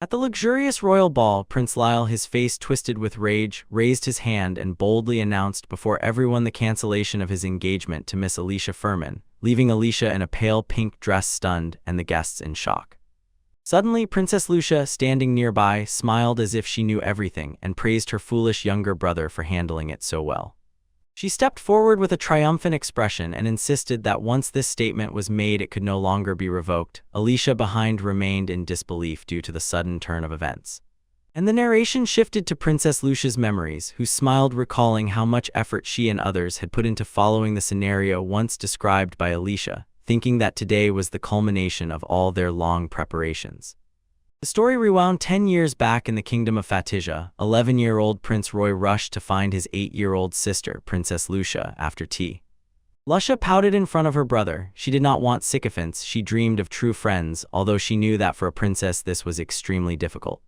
At the luxurious royal ball, Prince Lyall, his face twisted with rage, raised his hand and boldly announced before everyone the cancellation of his engagement to Miss Alicia Furman, leaving Alicia in a pale pink dress stunned and the guests in shock. Suddenly, Princess Lucia, standing nearby, smiled as if she knew everything and praised her foolish younger brother for handling it so well. She stepped forward with a triumphant expression and insisted that once this statement was made it could no longer be revoked. Alicia behind remained in disbelief due to the sudden turn of events. And the narration shifted to Princess Lucia's memories, who smiled recalling how much effort she and others had put into following the scenario once described by Alicia, thinking that today was the culmination of all their long preparations. The story rewound 10 years back in the kingdom of Fatija. 11-year-old Prince Roy rushed to find his 8-year-old sister, Princess Lucia, after tea. Lucia pouted in front of her brother. She did not want sycophants, she dreamed of true friends, although she knew that for a princess this was extremely difficult.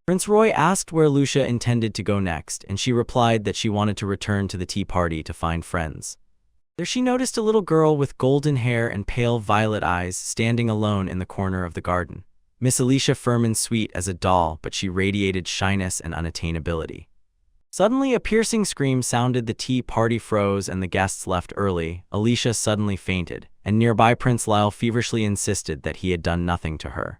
Prince Roy asked where Lucia intended to go next, and she replied that she wanted to return to the tea party to find friends. There she noticed a little girl with golden hair and pale violet eyes standing alone in the corner of the garden. Miss Alicia Furman, sweet as a doll, but she radiated shyness and unattainability. Suddenly, a piercing scream sounded, the tea party froze and the guests left early. Alicia suddenly fainted, and nearby Prince Lyall feverishly insisted that he had done nothing to her.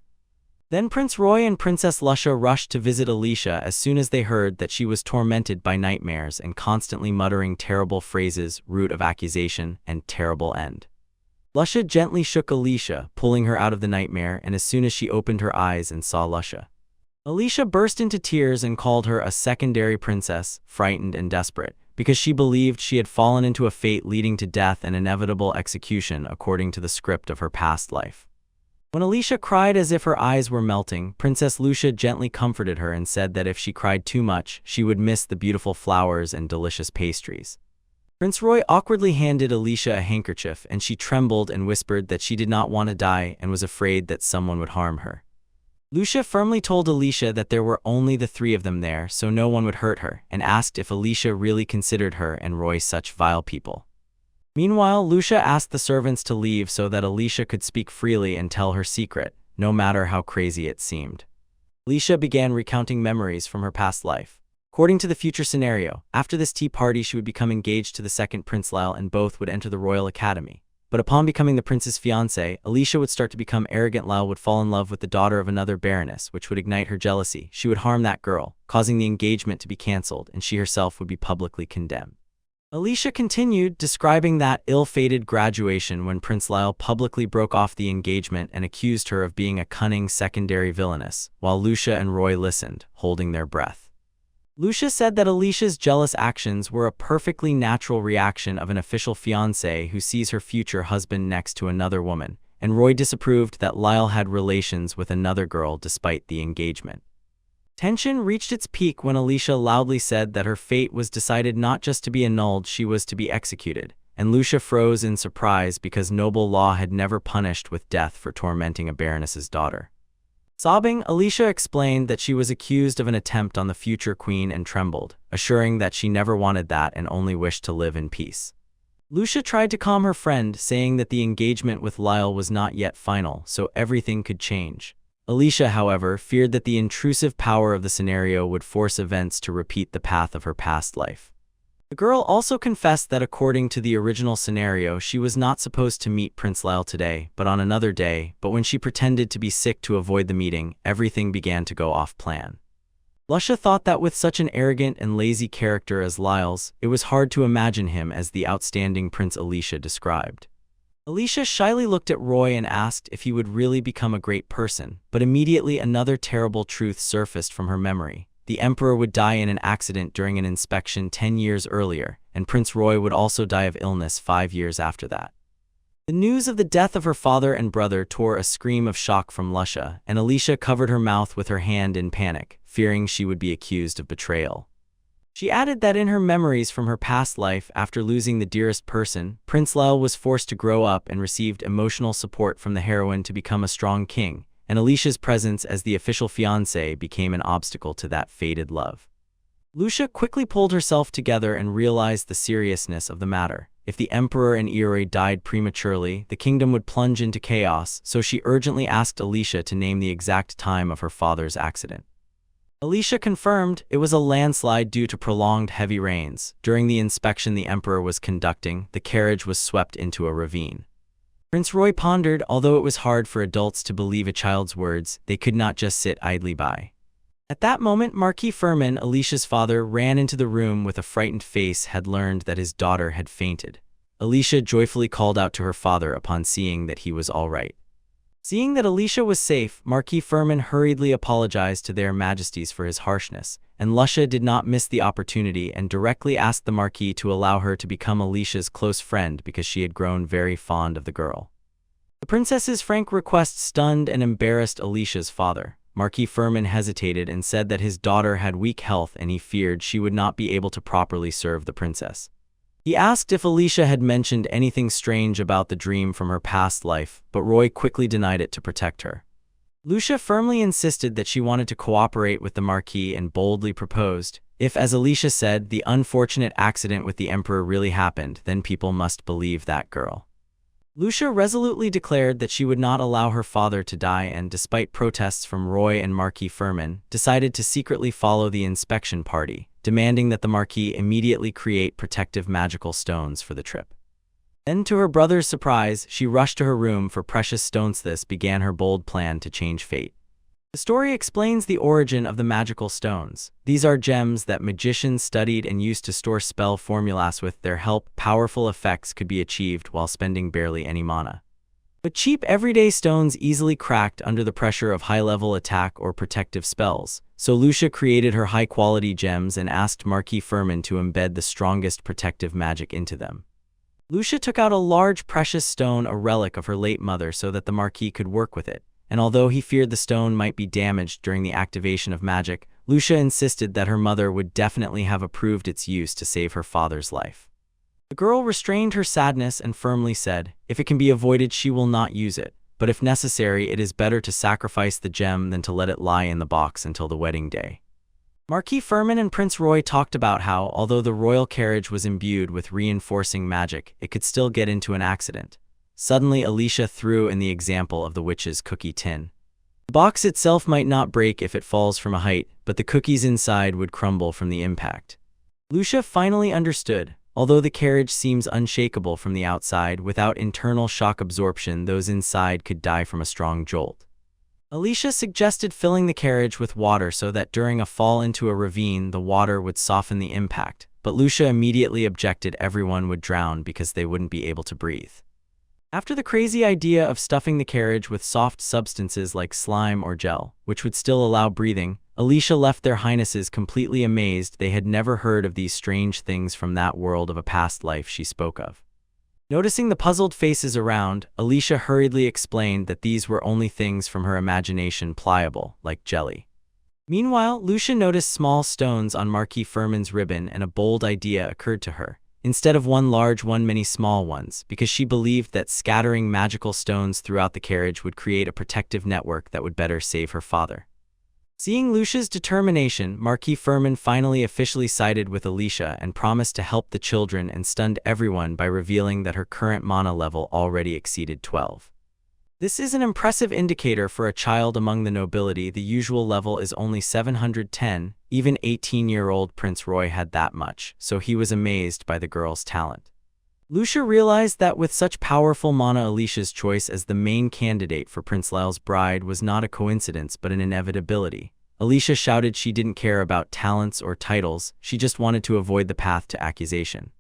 Then Prince Roy and Princess Lucia rushed to visit Alicia as soon as they heard that she was tormented by nightmares and constantly muttering terrible phrases, root of accusation, and terrible end. Lucia gently shook Alicia, pulling her out of the nightmare, and as soon as she opened her eyes and saw Lucia, Alicia burst into tears and called her a secondary princess, frightened and desperate, because she believed she had fallen into a fate leading to death and inevitable execution according to the script of her past life. When Alicia cried as if her eyes were melting, Princess Lucia gently comforted her and said that if she cried too much, she would miss the beautiful flowers and delicious pastries. Prince Roy awkwardly handed Alicia a handkerchief, and she trembled and whispered that she did not want to die and was afraid that someone would harm her. Lucia firmly told Alicia that there were only the three of them there, so no one would hurt her, and asked if Alicia really considered her and Roy such vile people. Meanwhile, Lucia asked the servants to leave so that Alicia could speak freely and tell her secret, no matter how crazy it seemed. Alicia began recounting memories from her past life. According to the future scenario, after this tea party she would become engaged to the second Prince Lyall and both would enter the royal academy. But upon becoming the prince's fiancé, Alicia would start to become arrogant. Lyall would fall in love with the daughter of another baroness, which would ignite her jealousy. She would harm that girl, causing the engagement to be cancelled, and she herself would be publicly condemned. Alicia continued, describing that ill-fated graduation when Prince Lyall publicly broke off the engagement and accused her of being a cunning secondary villainess, while Lucia and Roy listened, holding their breath. Lucia said that Alicia's jealous actions were a perfectly natural reaction of an official fiancé who sees her future husband next to another woman, and Roy disapproved that Lyall had relations with another girl despite the engagement. Tension reached its peak when Alicia loudly said that her fate was decided not just to be annulled, she was to be executed, and Lucia froze in surprise because noble law had never punished with death for tormenting a baroness's daughter. Sobbing, Alicia explained that she was accused of an attempt on the future queen and trembled, assuring that she never wanted that and only wished to live in peace. Lucia tried to calm her friend, saying that the engagement with Lyall was not yet final, so everything could change. Alicia, however, feared that the intrusive power of the scenario would force events to repeat the path of her past life. The girl also confessed that according to the original scenario, she was not supposed to meet Prince Lyall today, but on another day, but when she pretended to be sick to avoid the meeting, everything began to go off plan. Lucia thought that with such an arrogant and lazy character as Lyall's, it was hard to imagine him as the outstanding prince Alicia described. Alicia shyly looked at Roy and asked if he would really become a great person, but immediately another terrible truth surfaced from her memory. The emperor would die in an accident during an inspection 10 years earlier, and Prince Roy would also die of illness 5 years after that. The news of the death of her father and brother tore a scream of shock from Lucia, and Alicia covered her mouth with her hand in panic, fearing she would be accused of betrayal. She added that in her memories from her past life after losing the dearest person, Prince Lyall was forced to grow up and received emotional support from the heroine to become a strong king, and Alicia's presence as the official fiancé became an obstacle to that fated love. Lucia quickly pulled herself together and realized the seriousness of the matter. If the emperor and Iori died prematurely, the kingdom would plunge into chaos, so she urgently asked Alicia to name the exact time of her father's accident. Alicia confirmed it was a landslide due to prolonged heavy rains. During the inspection the emperor was conducting, the carriage was swept into a ravine. Prince Roy pondered, although it was hard for adults to believe a child's words, they could not just sit idly by. At that moment, Marquis Furman, Alicia's father, ran into the room with a frightened face, had learned that his daughter had fainted. Alicia joyfully called out to her father upon seeing that he was all right. Seeing that Alicia was safe, Marquis Furman hurriedly apologized to their majesties for his harshness, and Lucia did not miss the opportunity and directly asked the Marquis to allow her to become Alicia's close friend because she had grown very fond of the girl. The princess's frank request stunned and embarrassed Alicia's father. Marquis Furman hesitated and said that his daughter had weak health and he feared she would not be able to properly serve the princess. He asked if Alicia had mentioned anything strange about the dream from her past life, but Roy quickly denied it to protect her. Lucia firmly insisted that she wanted to cooperate with the Marquis and boldly proposed, if, as Alicia said, the unfortunate accident with the emperor really happened, then people must believe that girl. Lucia resolutely declared that she would not allow her father to die and, despite protests from Roy and Marquis Furman, decided to secretly follow the inspection party, demanding that the Marquis immediately create protective magical stones for the trip. Then, to her brother's surprise, she rushed to her room for precious stones. This began her bold plan to change fate. The story explains the origin of the magical stones. These are gems that magicians studied and used to store spell formulas. With their help, powerful effects could be achieved while spending barely any mana. But cheap everyday stones easily cracked under the pressure of high-level attack or protective spells, so Lucia created her high-quality gems and asked Marquis Furman to embed the strongest protective magic into them. Lucia took out a large precious stone, a relic of her late mother, so that the Marquis could work with it. And although he feared the stone might be damaged during the activation of magic, Lucia insisted that her mother would definitely have approved its use to save her father's life. The girl restrained her sadness and firmly said, if it can be avoided she will not use it, but if necessary it is better to sacrifice the gem than to let it lie in the box until the wedding day. Marquis Furman and Prince Roy talked about how, although the royal carriage was imbued with reinforcing magic, it could still get into an accident. Suddenly, Alicia threw in the example of the witch's cookie tin. The box itself might not break if it falls from a height, but the cookies inside would crumble from the impact. Lucia finally understood. Although the carriage seems unshakable from the outside, without internal shock absorption, those inside could die from a strong jolt. Alicia suggested filling the carriage with water so that during a fall into a ravine, the water would soften the impact, but Lucia immediately objected everyone would drown because they wouldn't be able to breathe. After the crazy idea of stuffing the carriage with soft substances like slime or gel, which would still allow breathing, Alicia left their highnesses completely amazed. They had never heard of these strange things from that world of a past life she spoke of. Noticing the puzzled faces around, Alicia hurriedly explained that these were only things from her imagination, pliable, like jelly. Meanwhile, Lucia noticed small stones on Marquis Furman's ribbon and a bold idea occurred to her. Instead of one large one, many small ones, because she believed that scattering magical stones throughout the carriage would create a protective network that would better save her father. Seeing Lucia's determination, Marquis Furman finally officially sided with Alicia and promised to help the children and stunned everyone by revealing that her current mana level already exceeded 12. This is an impressive indicator for a child among the nobility. The usual level is only 710, even 18-year-old Prince Roy had that much, so he was amazed by the girl's talent. Lucia realized that with such powerful mana, Alicia's choice as the main candidate for Prince Lyall's bride was not a coincidence but an inevitability. Alicia shouted she didn't care about talents or titles, she just wanted to avoid the path to accusation.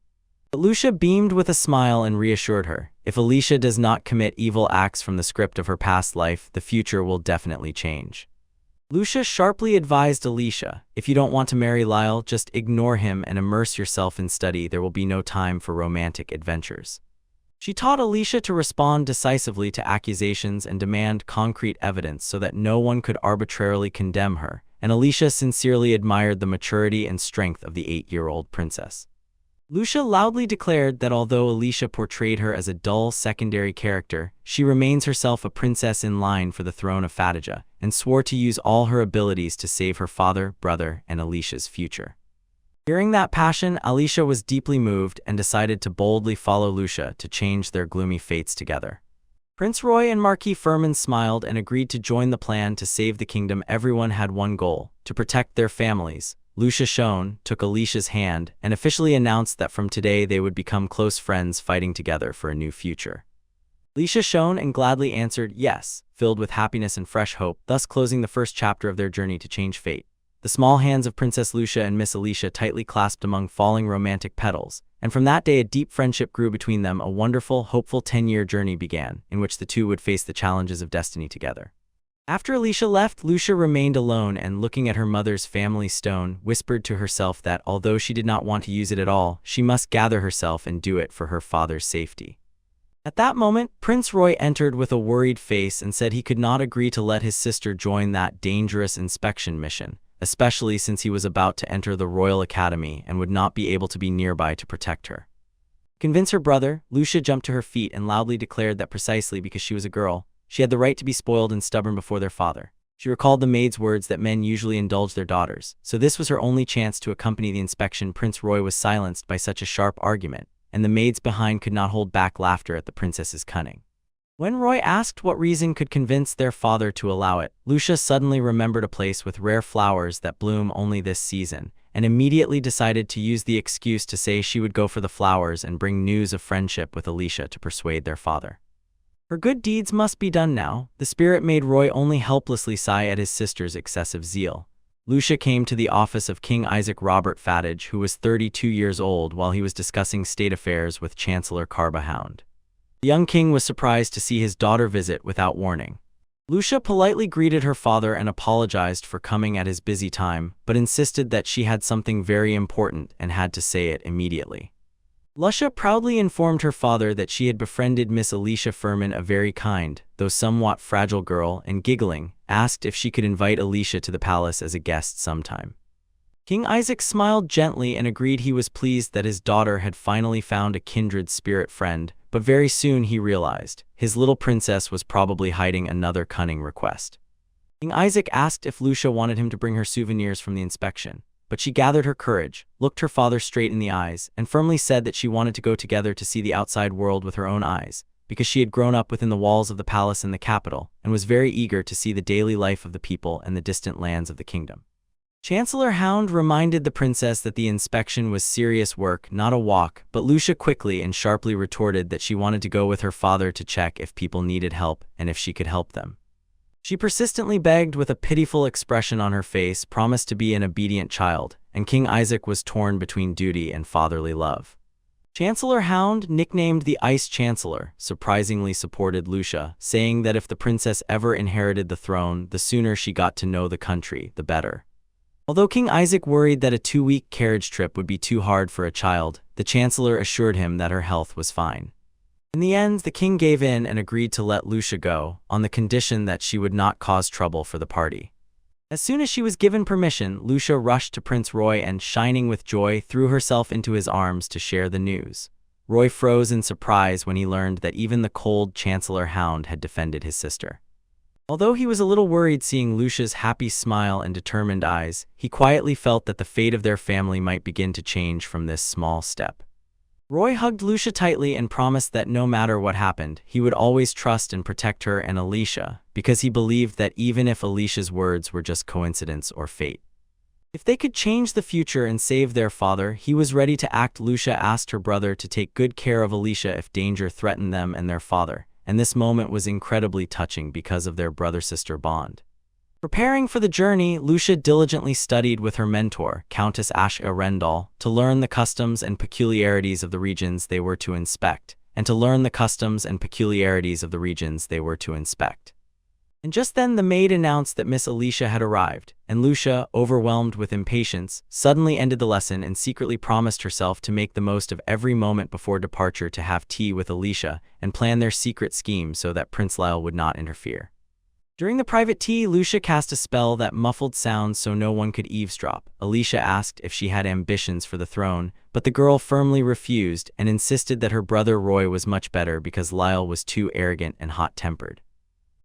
But Lucia beamed with a smile and reassured her, if Alicia does not commit evil acts from the script of her past life, the future will definitely change. Lucia sharply advised Alicia, if you don't want to marry Lyall, just ignore him and immerse yourself in study. There will be no time for romantic adventures. She taught Alicia to respond decisively to accusations and demand concrete evidence so that no one could arbitrarily condemn her, and Alicia sincerely admired the maturity and strength of the 8-year-old princess. Lucia loudly declared that although Alicia portrayed her as a dull secondary character, she remains herself a princess in line for the throne of Fadija, and swore to use all her abilities to save her father, brother, and Alicia's future. Hearing that passion, Alicia was deeply moved and decided to boldly follow Lucia to change their gloomy fates together. Prince Roy and Marquis Firmin smiled and agreed to join the plan to save the kingdom. Everyone had one goal: to protect their families. Lucia Shone took Alicia's hand and officially announced that from today they would become close friends, fighting together for a new future. Alicia Shone and gladly answered yes, filled with happiness and fresh hope, thus closing the first chapter of their journey to change fate. The small hands of Princess Lucia and Miss Alicia tightly clasped among falling romantic petals, and from that day a deep friendship grew between them. A wonderful, hopeful 10-year journey began, in which the two would face the challenges of destiny together. After Alicia left, Lucia remained alone and, looking at her mother's family stone, whispered to herself that, although she did not want to use it at all, she must gather herself and do it for her father's safety. At that moment, Prince Roy entered with a worried face and said he could not agree to let his sister join that dangerous inspection mission, especially since he was about to enter the Royal Academy and would not be able to be nearby to protect her. To convince her brother, Lucia jumped to her feet and loudly declared that precisely because she was a girl, she had the right to be spoiled and stubborn before their father. She recalled the maid's words that men usually indulge their daughters, so this was her only chance to accompany the inspection. Prince Roy was silenced by such a sharp argument, and the maids behind could not hold back laughter at the princess's cunning. When Roy asked what reason could convince their father to allow it, Lucia suddenly remembered a place with rare flowers that bloom only this season, and immediately decided to use the excuse to say she would go for the flowers and bring news of friendship with Alicia to persuade their father. Her good deeds must be done now. The spirit made Roy only helplessly sigh at his sister's excessive zeal. Lucia came to the office of King Isaac Robert Faddage, who was 32 years old, while he was discussing state affairs with Chancellor Carbahound. The young king was surprised to see his daughter visit without warning. Lucia politely greeted her father and apologized for coming at his busy time, but insisted that she had something very important and had to say it immediately. Lucia proudly informed her father that she had befriended Miss Alicia Firmin, a very kind, though somewhat fragile girl, and giggling, asked if she could invite Alicia to the palace as a guest sometime. King Isaac smiled gently and agreed he was pleased that his daughter had finally found a kindred spirit friend, but very soon he realized his little princess was probably hiding another cunning request. King Isaac asked if Lucia wanted him to bring her souvenirs from the inspection, but she gathered her courage, looked her father straight in the eyes, and firmly said that she wanted to go together to see the outside world with her own eyes, because she had grown up within the walls of the palace in the capital, and was very eager to see the daily life of the people and the distant lands of the kingdom. Chancellor Hound reminded the princess that the inspection was serious work, not a walk, but Lucia quickly and sharply retorted that she wanted to go with her father to check if people needed help and if she could help them. She persistently begged with a pitiful expression on her face, promised to be an obedient child, and King Isaac was torn between duty and fatherly love. Chancellor Hound, nicknamed the Ice Chancellor, surprisingly supported Lucia, saying that if the princess ever inherited the throne, the sooner she got to know the country, the better. Although King Isaac worried that a 2-week carriage trip would be too hard for a child, the Chancellor assured him that her health was fine. In the end, the king gave in and agreed to let Lucia go, on the condition that she would not cause trouble for the party. As soon as she was given permission, Lucia rushed to Prince Roy and, shining with joy, threw herself into his arms to share the news. Roy froze in surprise when he learned that even the cold Chancellor Hound had defended his sister. Although he was a little worried seeing Lucia's happy smile and determined eyes, he quietly felt that the fate of their family might begin to change from this small step. Roy hugged Lucia tightly and promised that no matter what happened, he would always trust and protect her and Alicia, because he believed that even if Alicia's words were just coincidence or fate, if they could change the future and save their father, he was ready to act. Lucia asked her brother to take good care of Alicia if danger threatened them and their father, and this moment was incredibly touching because of their brother-sister bond. Preparing for the journey, Lucia diligently studied with her mentor, Countess Ashka Rendall, to learn the customs and peculiarities of the regions they were to inspect, and just then the maid announced that Miss Alicia had arrived, and Lucia, overwhelmed with impatience, suddenly ended the lesson and secretly promised herself to make the most of every moment before departure to have tea with Alicia and plan their secret scheme so that Prince Lyall would not interfere. During the private tea, Lucia cast a spell that muffled sounds so no one could eavesdrop. Alicia asked if she had ambitions for the throne, but the girl firmly refused and insisted that her brother Roy was much better because Lyall was too arrogant and hot-tempered.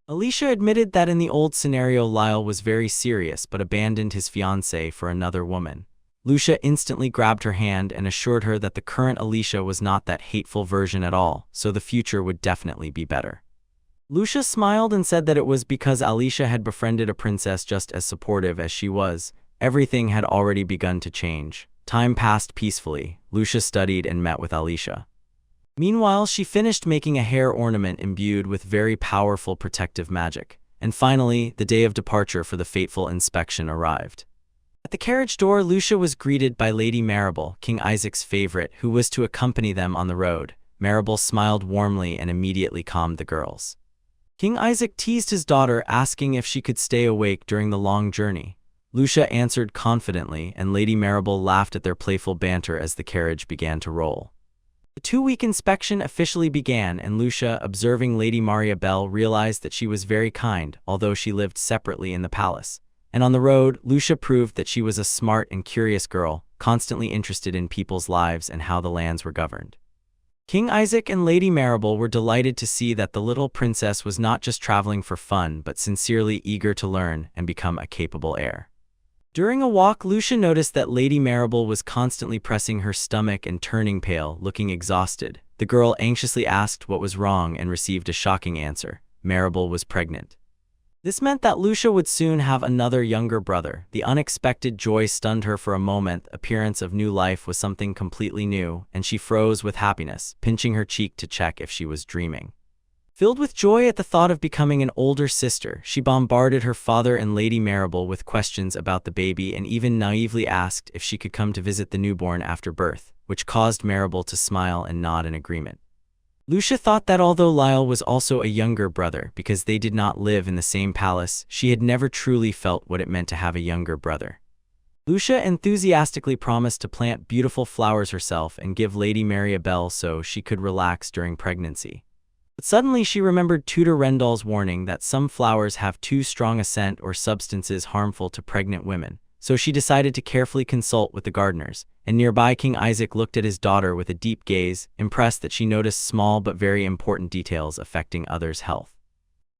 Alicia admitted that in the old scenario Lyall was very serious but abandoned his fiancée for another woman. Lucia instantly grabbed her hand and assured her that the current Alicia was not that hateful version at all, so the future would definitely be better. Lucia smiled and said that it was because Alicia had befriended a princess just as supportive as she was. Everything had already begun to change. Time passed peacefully. Lucia studied and met with Alicia. Meanwhile, she finished making a hair ornament imbued with very powerful protective magic. And finally, the day of departure for the fateful inspection arrived. At the carriage door, Lucia was greeted by Lady Marabel, King Isaac's favorite, who was to accompany them on the road. Marabel smiled warmly and immediately calmed the girls. King Isaac teased his daughter, asking if she could stay awake during the long journey. Lucia answered confidently, and Lady Marabel laughed at their playful banter as the carriage began to roll. The 2-week inspection officially began, and Lucia, observing Lady Marabel, realized that she was very kind, although she lived separately in the palace. And on the road, Lucia proved that she was a smart and curious girl, constantly interested in people's lives and how the lands were governed. King Isaac and Lady Marabel were delighted to see that the little princess was not just traveling for fun but sincerely eager to learn and become a capable heir. During a walk, Lucia noticed that Lady Marabel was constantly pressing her stomach and turning pale, looking exhausted. The girl anxiously asked what was wrong and received a shocking answer. Marabel was pregnant. This meant that Lucia would soon have another younger brother. The unexpected joy stunned her for a moment. The appearance of new life was something completely new, and she froze with happiness, pinching her cheek to check if she was dreaming. Filled with joy at the thought of becoming an older sister, she bombarded her father and Lady Marabel with questions about the baby and even naively asked if she could come to visit the newborn after birth, which caused Marabel to smile and nod in agreement. Lucia thought that although Lyall was also a younger brother, because they did not live in the same palace, she had never truly felt what it meant to have a younger brother. Lucia enthusiastically promised to plant beautiful flowers herself and give Lady Marabel so she could relax during pregnancy. But suddenly she remembered Tutor Rendall's warning that some flowers have too strong a scent or substances harmful to pregnant women, so she decided to carefully consult with the gardeners. And nearby, King Isaac looked at his daughter with a deep gaze, impressed that she noticed small but very important details affecting others' health.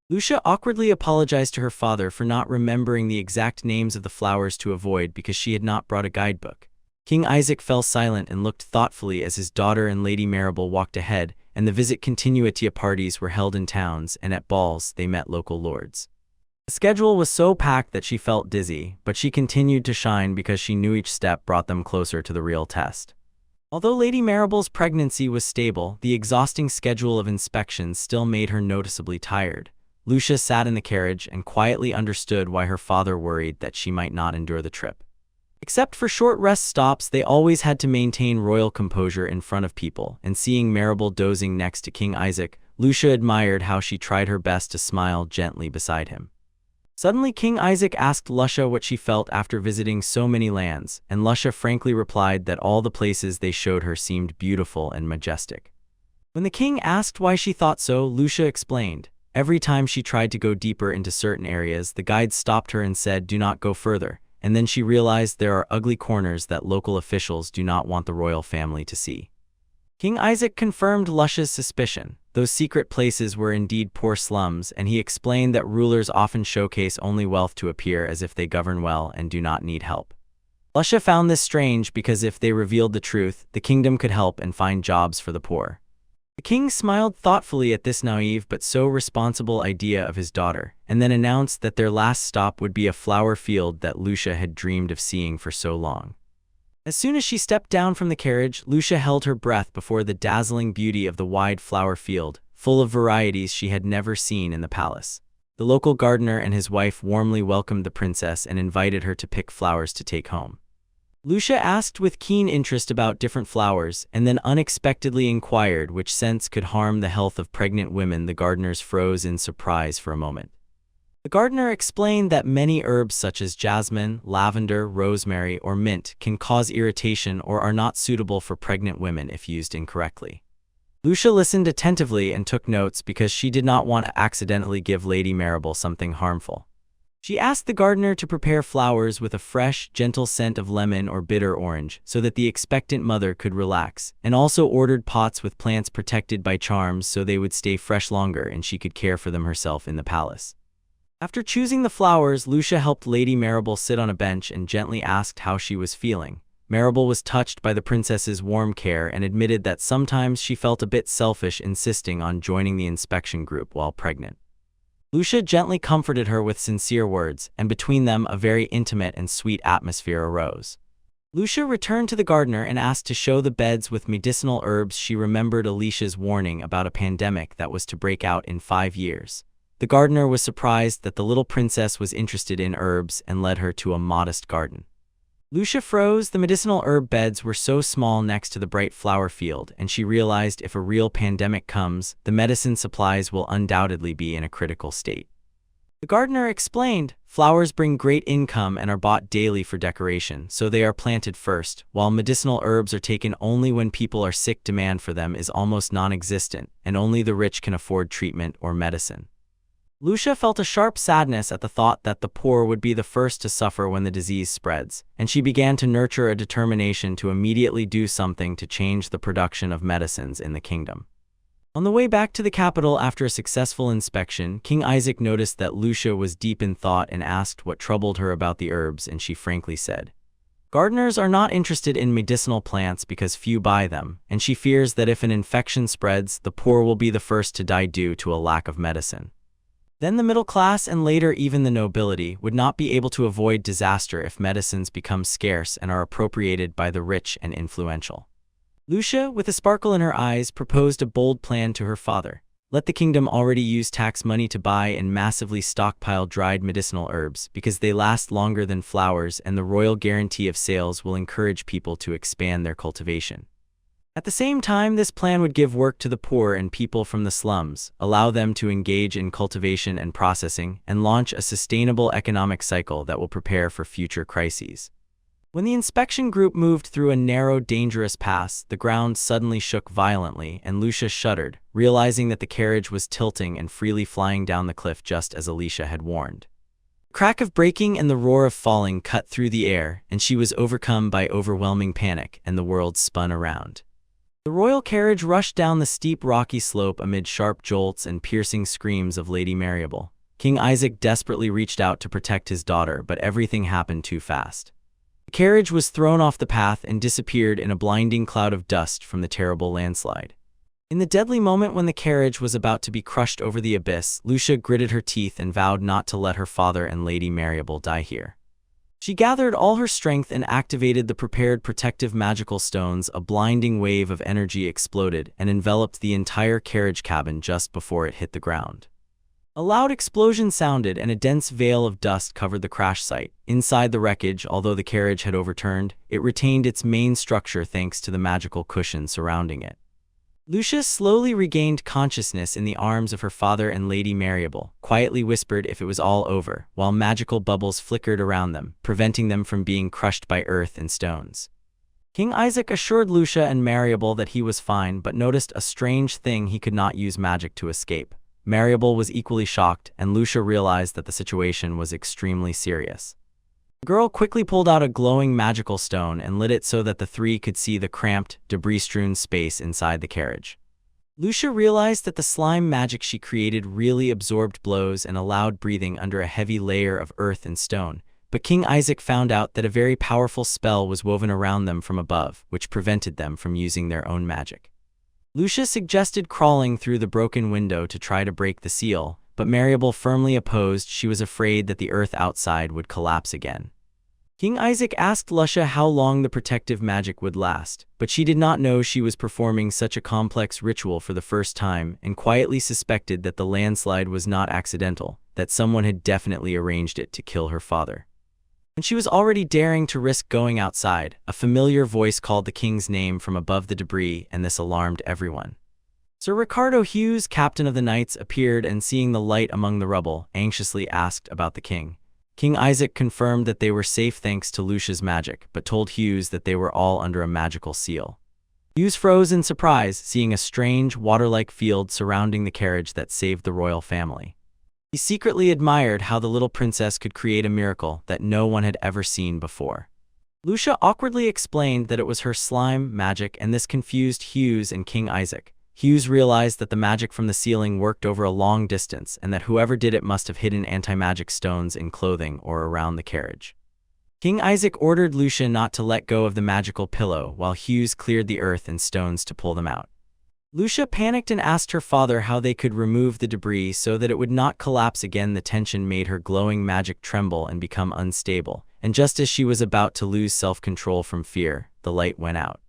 Lucia awkwardly apologized to her father for not remembering the exact names of the flowers to avoid because she had not brought a guidebook. King Isaac fell silent and looked thoughtfully as his daughter and Lady Marabel walked ahead, and the visit continuatia parties were held in towns, and at balls they met local lords. The schedule was so packed that she felt dizzy, but she continued to shine because she knew each step brought them closer to the real test. Although Lady Marabel's pregnancy was stable, the exhausting schedule of inspections still made her noticeably tired. Lucia sat in the carriage and quietly understood why her father worried that she might not endure the trip. Except for short rest stops, they always had to maintain royal composure in front of people, and seeing Marabel dozing next to King Isaac, Lucia admired how she tried her best to smile gently beside him. Suddenly, King Isaac asked Lucia what she felt after visiting so many lands, and Lucia frankly replied that all the places they showed her seemed beautiful and majestic. When the king asked why she thought so, Lucia explained. Every time she tried to go deeper into certain areas, the guides stopped her and said, "Do not go further," and then she realized there are ugly corners that local officials do not want the royal family to see. King Isaac confirmed Lucia's suspicion. Those secret places were indeed poor slums, and he explained that rulers often showcase only wealth to appear as if they govern well and do not need help. Lucia found this strange because if they revealed the truth, the kingdom could help and find jobs for the poor. The king smiled thoughtfully at this naive but so responsible idea of his daughter, and then announced that their last stop would be a flower field that Lucia had dreamed of seeing for so long. As soon as she stepped down from the carriage, Lucia held her breath before the dazzling beauty of the wide flower field, full of varieties she had never seen in the palace. The local gardener and his wife warmly welcomed the princess and invited her to pick flowers to take home. Lucia asked with keen interest about different flowers, and then unexpectedly inquired which scents could harm the health of pregnant women. The gardeners froze in surprise for a moment. The gardener explained that many herbs such as jasmine, lavender, rosemary, or mint can cause irritation or are not suitable for pregnant women if used incorrectly. Lucia listened attentively and took notes because she did not want to accidentally give Lady Marabel something harmful. She asked the gardener to prepare flowers with a fresh, gentle scent of lemon or bitter orange so that the expectant mother could relax, and also ordered pots with plants protected by charms so they would stay fresh longer and she could care for them herself in the palace. After choosing the flowers, Lucia helped Lady Marabel sit on a bench and gently asked how she was feeling. Marabel was touched by the princess's warm care and admitted that sometimes she felt a bit selfish insisting on joining the inspection group while pregnant. Lucia gently comforted her with sincere words, and between them a very intimate and sweet atmosphere arose. Lucia returned to the gardener and asked to show the beds with medicinal herbs. She remembered Alicia's warning about a pandemic that was to break out in 5 years. The gardener was surprised that the little princess was interested in herbs and led her to a modest garden. Lucia froze. The medicinal herb beds were so small next to the bright flower field, and she realized if a real pandemic comes, the medicine supplies will undoubtedly be in a critical state. The gardener explained, flowers bring great income and are bought daily for decoration, so they are planted first, while medicinal herbs are taken only when people are sick. Demand for them is almost non-existent, and only the rich can afford treatment or medicine. Lucia felt a sharp sadness at the thought that the poor would be the first to suffer when the disease spreads, and she began to nurture a determination to immediately do something to change the production of medicines in the kingdom. On the way back to the capital after a successful inspection, King Isaac noticed that Lucia was deep in thought and asked what troubled her about the herbs, and she frankly said, "Gardeners are not interested in medicinal plants because few buy them, and she fears that if an infection spreads, the poor will be the first to die due to a lack of medicine. Then the middle class and later even the nobility would not be able to avoid disaster if medicines become scarce and are appropriated by the rich and influential." Lucia, with a sparkle in her eyes, proposed a bold plan to her father. Let the kingdom already use tax money to buy and massively stockpile dried medicinal herbs because they last longer than flowers, and the royal guarantee of sales will encourage people to expand their cultivation. At the same time, this plan would give work to the poor and people from the slums, allow them to engage in cultivation and processing, and launch a sustainable economic cycle that will prepare for future crises. When the inspection group moved through a narrow, dangerous pass, the ground suddenly shook violently, and Lucia shuddered, realizing that the carriage was tilting and freely flying down the cliff just as Alicia had warned. The crack of breaking and the roar of falling cut through the air, and she was overcome by overwhelming panic, and the world spun around. The royal carriage rushed down the steep rocky slope amid sharp jolts and piercing screams of Lady Marabel. King Isaac desperately reached out to protect his daughter, but everything happened too fast. The carriage was thrown off the path and disappeared in a blinding cloud of dust from the terrible landslide. In the deadly moment when the carriage was about to be crushed over the abyss, Lucia gritted her teeth and vowed not to let her father and Lady Marabel die here. She gathered all her strength and activated the prepared protective magical stones. A blinding wave of energy exploded and enveloped the entire carriage cabin just before it hit the ground. A loud explosion sounded and a dense veil of dust covered the crash site. Inside the wreckage, although the carriage had overturned, it retained its main structure thanks to the magical cushion surrounding it. Lucia slowly regained consciousness in the arms of her father and Lady Marabel, quietly whispered if it was all over, while magical bubbles flickered around them, preventing them from being crushed by earth and stones. King Isaac assured Lucia and Marabel that he was fine, but noticed a strange thing: he could not use magic to escape. Marabel was equally shocked, and Lucia realized that the situation was extremely serious. The girl quickly pulled out a glowing magical stone and lit it so that the three could see the cramped, debris-strewn space inside the carriage. Lucia realized that the slime magic she created really absorbed blows and allowed breathing under a heavy layer of earth and stone, but King Isaac found out that a very powerful spell was woven around them from above, which prevented them from using their own magic. Lucia suggested crawling through the broken window to try to break the seal, but Marabel firmly opposed. She was afraid that the earth outside would collapse again. King Isaac asked Lucia how long the protective magic would last, but she did not know she was performing such a complex ritual for the first time, and quietly suspected that the landslide was not accidental, that someone had definitely arranged it to kill her father. When she was already daring to risk going outside, a familiar voice called the king's name from above the debris, and this alarmed everyone. Sir Ricardo Hughes, captain of the knights, appeared and, seeing the light among the rubble, anxiously asked about the king. King Isaac confirmed that they were safe thanks to Lucia's magic, but told Hughes that they were all under a magical seal. Hughes froze in surprise, seeing a strange, water-like field surrounding the carriage that saved the royal family. He secretly admired how the little princess could create a miracle that no one had ever seen before. Lucia awkwardly explained that it was her slime magic, and this confused Hughes and King Isaac. Hughes realized that the magic from the ceiling worked over a long distance, and that whoever did it must have hidden anti-magic stones in clothing or around the carriage. King Isaac ordered Lucia not to let go of the magical pillow while Hughes cleared the earth and stones to pull them out. Lucia panicked and asked her father how they could remove the debris so that it would not collapse again. The tension made her glowing magic tremble and become unstable, and just as she was about to lose self-control from fear, the light went out.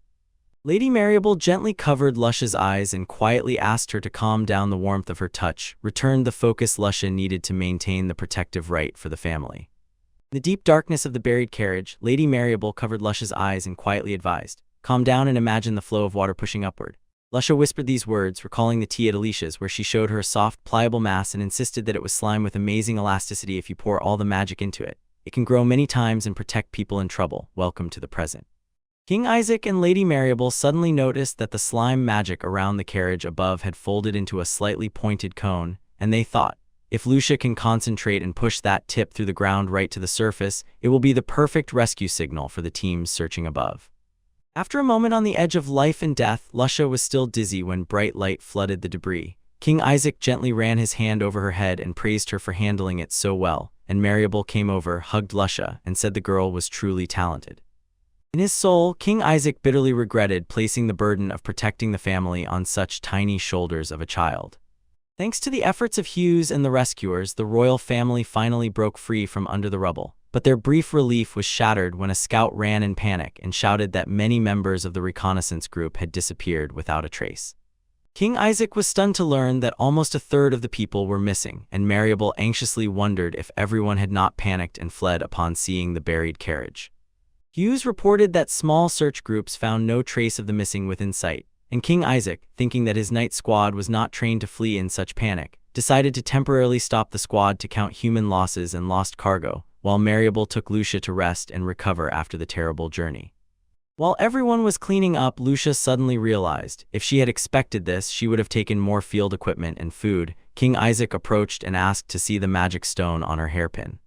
Lady Marabel gently covered Lucia's eyes and quietly asked her to calm down. The warmth of her touch returned the focus Lucia needed to maintain the protective right for the family. In the deep darkness of the buried carriage, Lady Marabel covered Lucia's eyes and quietly advised, "Calm down and imagine the flow of water pushing upward." Lucia whispered these words, recalling the tea at Alicia's where she showed her a soft, pliable mass and insisted that it was slime with amazing elasticity. If you pour all the magic into it, it can grow many times and protect people in trouble. Welcome to the present. King Isaac and Lady Marabel suddenly noticed that the slime magic around the carriage above had folded into a slightly pointed cone, and they thought, if Lucia can concentrate and push that tip through the ground right to the surface, it will be the perfect rescue signal for the teams searching above. After a moment on the edge of life and death, Lucia was still dizzy when bright light flooded the debris. King Isaac gently ran his hand over her head and praised her for handling it so well, and Marabel came over, hugged Lucia, and said the girl was truly talented. In his soul, King Isaac bitterly regretted placing the burden of protecting the family on such tiny shoulders of a child. Thanks to the efforts of Hughes and the rescuers, the royal family finally broke free from under the rubble. But their brief relief was shattered when a scout ran in panic and shouted that many members of the reconnaissance group had disappeared without a trace. King Isaac was stunned to learn that almost a third of the people were missing, and Marabel anxiously wondered if everyone had not panicked and fled upon seeing the buried carriage. Hughes reported that small search groups found no trace of the missing within sight, and King Isaac, thinking that his night squad was not trained to flee in such panic, decided to temporarily stop the squad to count human losses and lost cargo, while Marabel took Lucia to rest and recover after the terrible journey. While everyone was cleaning up, Lucia suddenly realized, if she had expected this, she would have taken more field equipment and food. King Isaac approached and asked to see the magic stone on her hairpin.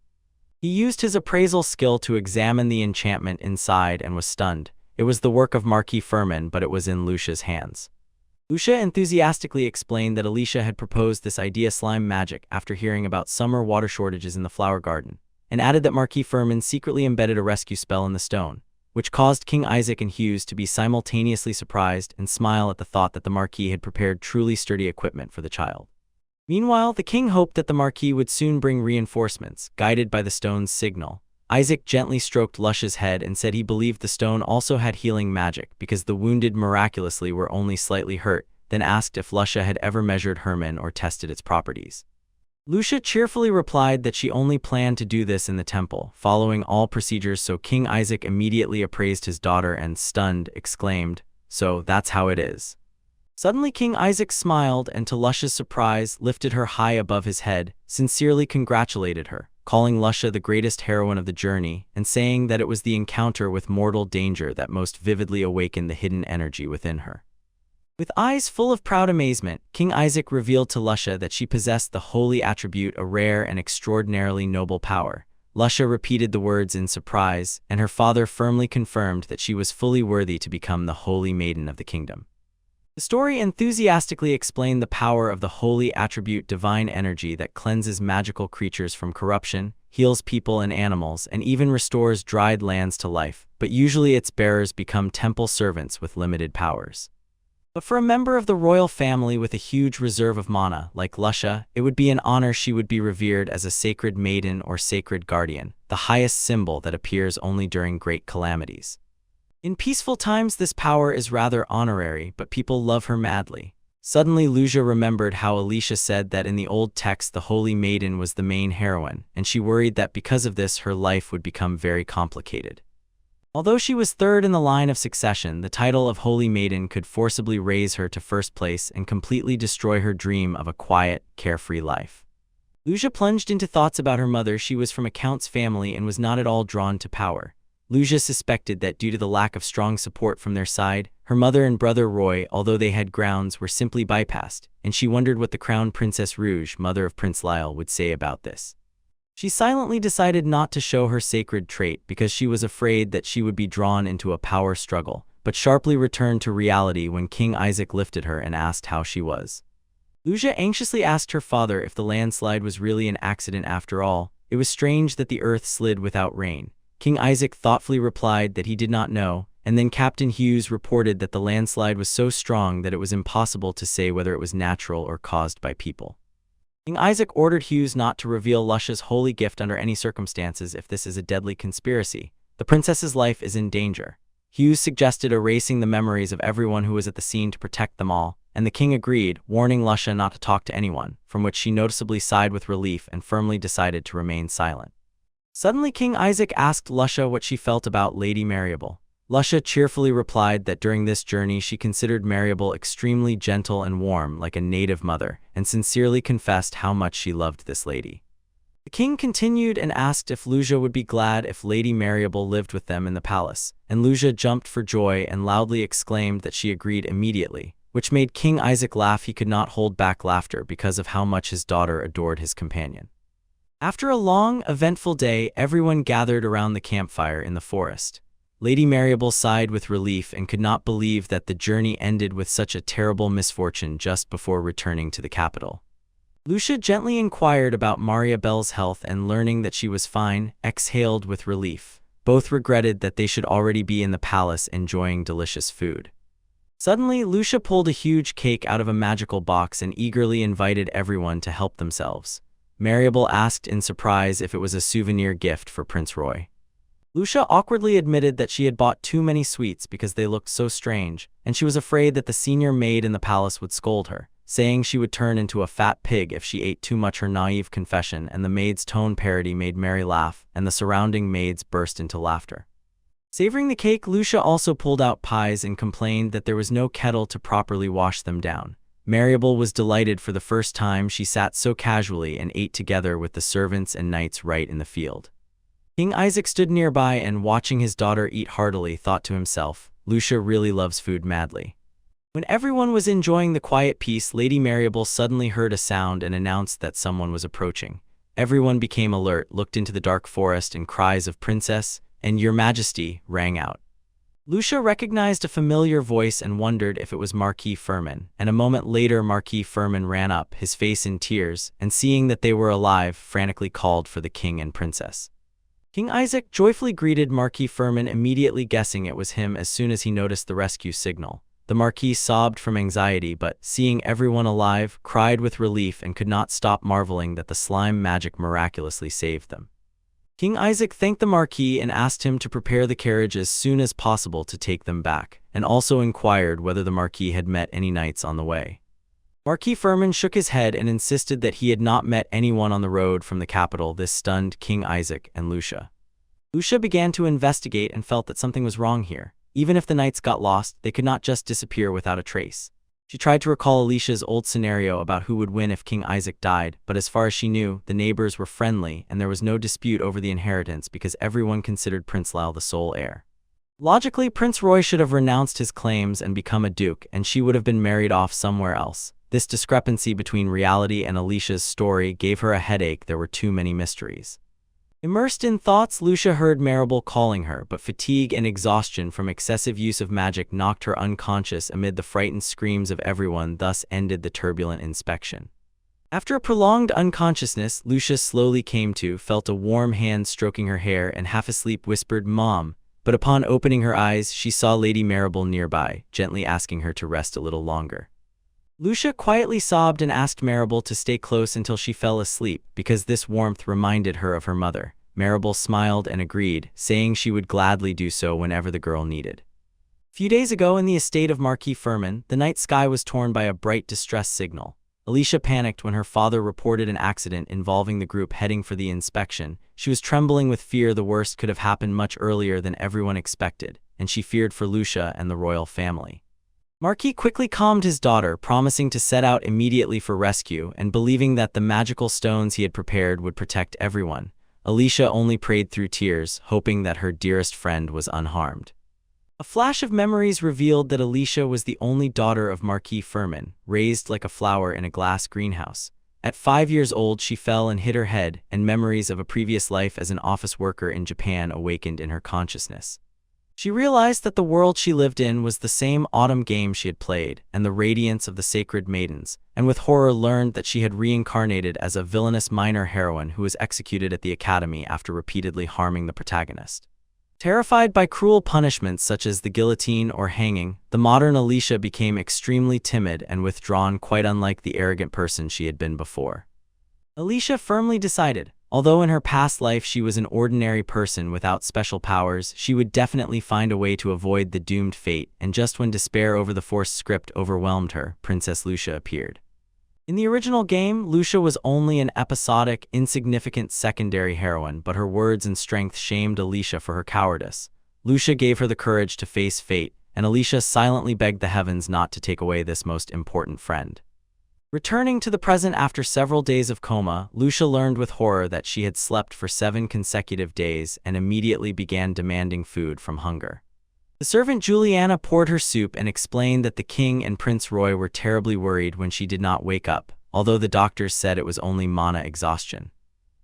He used his appraisal skill to examine the enchantment inside and was stunned. It was the work of Marquis Furman, but it was in Lucia's hands. Lucia enthusiastically explained that Alicia had proposed this idea slime magic after hearing about summer water shortages in the flower garden, and added that Marquis Furman secretly embedded a rescue spell in the stone, which caused King Isaac and Hughes to be simultaneously surprised and smile at the thought that the Marquis had prepared truly sturdy equipment for the child. Meanwhile, the king hoped that the Marquis would soon bring reinforcements, guided by the stone's signal. Isaac gently stroked Lucia's head and said he believed the stone also had healing magic because the wounded miraculously were only slightly hurt, then asked if Lucia had ever measured Herman or tested its properties. Lucia cheerfully replied that she only planned to do this in the temple, following all procedures, so King Isaac immediately appraised his daughter and, stunned, exclaimed, "So that's how it is." Suddenly King Isaac smiled and, to Lucia's surprise, lifted her high above his head, sincerely congratulated her, calling Lucia the greatest heroine of the journey, and saying that it was the encounter with mortal danger that most vividly awakened the hidden energy within her. With eyes full of proud amazement, King Isaac revealed to Lucia that she possessed the holy attribute, a rare and extraordinarily noble power. Lucia repeated the words in surprise, and her father firmly confirmed that she was fully worthy to become the holy maiden of the kingdom. The story enthusiastically explained the power of the holy attribute, divine energy that cleanses magical creatures from corruption, heals people and animals, and even restores dried lands to life, but usually its bearers become temple servants with limited powers. But for a member of the royal family with a huge reserve of mana, like Lucia, it would be an honor. She would be revered as a sacred maiden or sacred guardian, the highest symbol that appears only during great calamities. In peaceful times, this power is rather honorary, but people love her madly. Suddenly, Lucia remembered how Alicia said that in the old text the Holy Maiden was the main heroine, and she worried that because of this her life would become very complicated. Although she was third in the line of succession, the title of Holy Maiden could forcibly raise her to first place and completely destroy her dream of a quiet, carefree life. Lucia plunged into thoughts about her mother. She was from a count's family and was not at all drawn to power. Lucia suspected that due to the lack of strong support from their side, her mother and brother Roy, although they had grounds, were simply bypassed, and she wondered what the Crown Princess Rouge, mother of Prince Lyall, would say about this. She silently decided not to show her sacred trait because she was afraid that she would be drawn into a power struggle, but sharply returned to reality when King Isaac lifted her and asked how she was. Lucia anxiously asked her father if the landslide was really an accident after all. It was strange that the earth slid without rain. King Isaac thoughtfully replied that he did not know, and then Captain Hughes reported that the landslide was so strong that it was impossible to say whether it was natural or caused by people. King Isaac ordered Hughes not to reveal Lucia's holy gift under any circumstances if this is a deadly conspiracy. The princess's life is in danger. Hughes suggested erasing the memories of everyone who was at the scene to protect them all, and the king agreed, warning Lucia not to talk to anyone, from which she noticeably sighed with relief and firmly decided to remain silent. Suddenly King Isaac asked Lucia what she felt about Lady Marabel. Lucia cheerfully replied that during this journey she considered Marabel extremely gentle and warm like a native mother, and sincerely confessed how much she loved this lady. The king continued and asked if Lucia would be glad if Lady Marabel lived with them in the palace, and Lucia jumped for joy and loudly exclaimed that she agreed immediately, which made King Isaac laugh. He could not hold back laughter because of how much his daughter adored his companion. After a long, eventful day, everyone gathered around the campfire in the forest. Lady Marabel sighed with relief and could not believe that the journey ended with such a terrible misfortune just before returning to the capital. Lucia gently inquired about Marabel's health and learning that she was fine, exhaled with relief. Both regretted that they should already be in the palace enjoying delicious food. Suddenly, Lucia pulled a huge cake out of a magical box and eagerly invited everyone to help themselves. Marabel asked in surprise if it was a souvenir gift for Prince Roy. Lucia awkwardly admitted that she had bought too many sweets because they looked so strange, and she was afraid that the senior maid in the palace would scold her, saying she would turn into a fat pig if she ate too much. Her naive confession and the maid's tone parody made Mary laugh, and the surrounding maids burst into laughter. Savoring the cake, Lucia also pulled out pies and complained that there was no kettle to properly wash them down. Marabel was delighted. For the first time she sat so casually and ate together with the servants and knights right in the field. King Isaac stood nearby and, watching his daughter eat heartily, thought to himself, Lucia really loves food madly. When everyone was enjoying the quiet peace, Lady Marabel suddenly heard a sound and announced that someone was approaching. Everyone became alert, looked into the dark forest, and cries of "Princess" and "Your Majesty" rang out. Lucia recognized a familiar voice and wondered if it was Marquis Firmin, and a moment later Marquis Firmin ran up, his face in tears, and seeing that they were alive, frantically called for the king and princess. King Isaac joyfully greeted Marquis Firmin, immediately guessing it was him as soon as he noticed the rescue signal. The Marquis sobbed from anxiety, but, seeing everyone alive, cried with relief and could not stop marveling that the slime magic miraculously saved them. King Isaac thanked the Marquis and asked him to prepare the carriage as soon as possible to take them back, and also inquired whether the Marquis had met any knights on the way. Marquis Firmin shook his head and insisted that he had not met anyone on the road from the capital. This stunned King Isaac and Lucia. Lucia began to investigate and felt that something was wrong here. Even if the knights got lost, they could not just disappear without a trace. She tried to recall Alicia's old scenario about who would win if King Isaac died, but as far as she knew, the neighbors were friendly and there was no dispute over the inheritance because everyone considered Prince Lyall the sole heir. Logically, Prince Roy should have renounced his claims and become a duke, and she would have been married off somewhere else. This discrepancy between reality and Alicia's story gave her a headache. There were too many mysteries. Immersed in thoughts, Lucia heard Marabel calling her, but fatigue and exhaustion from excessive use of magic knocked her unconscious amid the frightened screams of everyone. Thus ended the turbulent inspection. After a prolonged unconsciousness, Lucia slowly came to, felt a warm hand stroking her hair, and half asleep whispered, "Mom," but upon opening her eyes, she saw Lady Marabel nearby, gently asking her to rest a little longer. Lucia quietly sobbed and asked Marabel to stay close until she fell asleep, because this warmth reminded her of her mother. Marabel smiled and agreed, saying she would gladly do so whenever the girl needed. A few days ago, in the estate of Marquis Firmin, the night sky was torn by a bright distress signal. Alicia panicked when her father reported an accident involving the group heading for the inspection. She was trembling with fear. The worst could have happened much earlier than everyone expected, and she feared for Lucia and the royal family. Marquis quickly calmed his daughter, promising to set out immediately for rescue and believing that the magical stones he had prepared would protect everyone. Alicia only prayed through tears, hoping that her dearest friend was unharmed. A flash of memories revealed that Alicia was the only daughter of Marquis Firmin, raised like a flower in a glass greenhouse. At 5 years old, she fell and hit her head, and memories of a previous life as an office worker in Japan awakened in her consciousness. She realized that the world she lived in was the same autumn game she had played, and the radiance of the sacred maidens, and with horror learned that she had reincarnated as a villainous minor heroine who was executed at the academy after repeatedly harming the protagonist. Terrified by cruel punishments such as the guillotine or hanging, the modern Alicia became extremely timid and withdrawn, quite unlike the arrogant person she had been before. Alicia firmly decided, although in her past life she was an ordinary person without special powers, she would definitely find a way to avoid the doomed fate, and just when despair over the forced script overwhelmed her, Princess Lucia appeared. In the original game, Lucia was only an episodic, insignificant secondary heroine, but her words and strength shamed Alicia for her cowardice. Lucia gave her the courage to face fate, and Alicia silently begged the heavens not to take away this most important friend. Returning to the present after several days of coma, Lucia learned with horror that she had slept for 7 consecutive days and immediately began demanding food from hunger. The servant Juliana poured her soup and explained that the king and Prince Roy were terribly worried when she did not wake up, although the doctors said it was only mana exhaustion.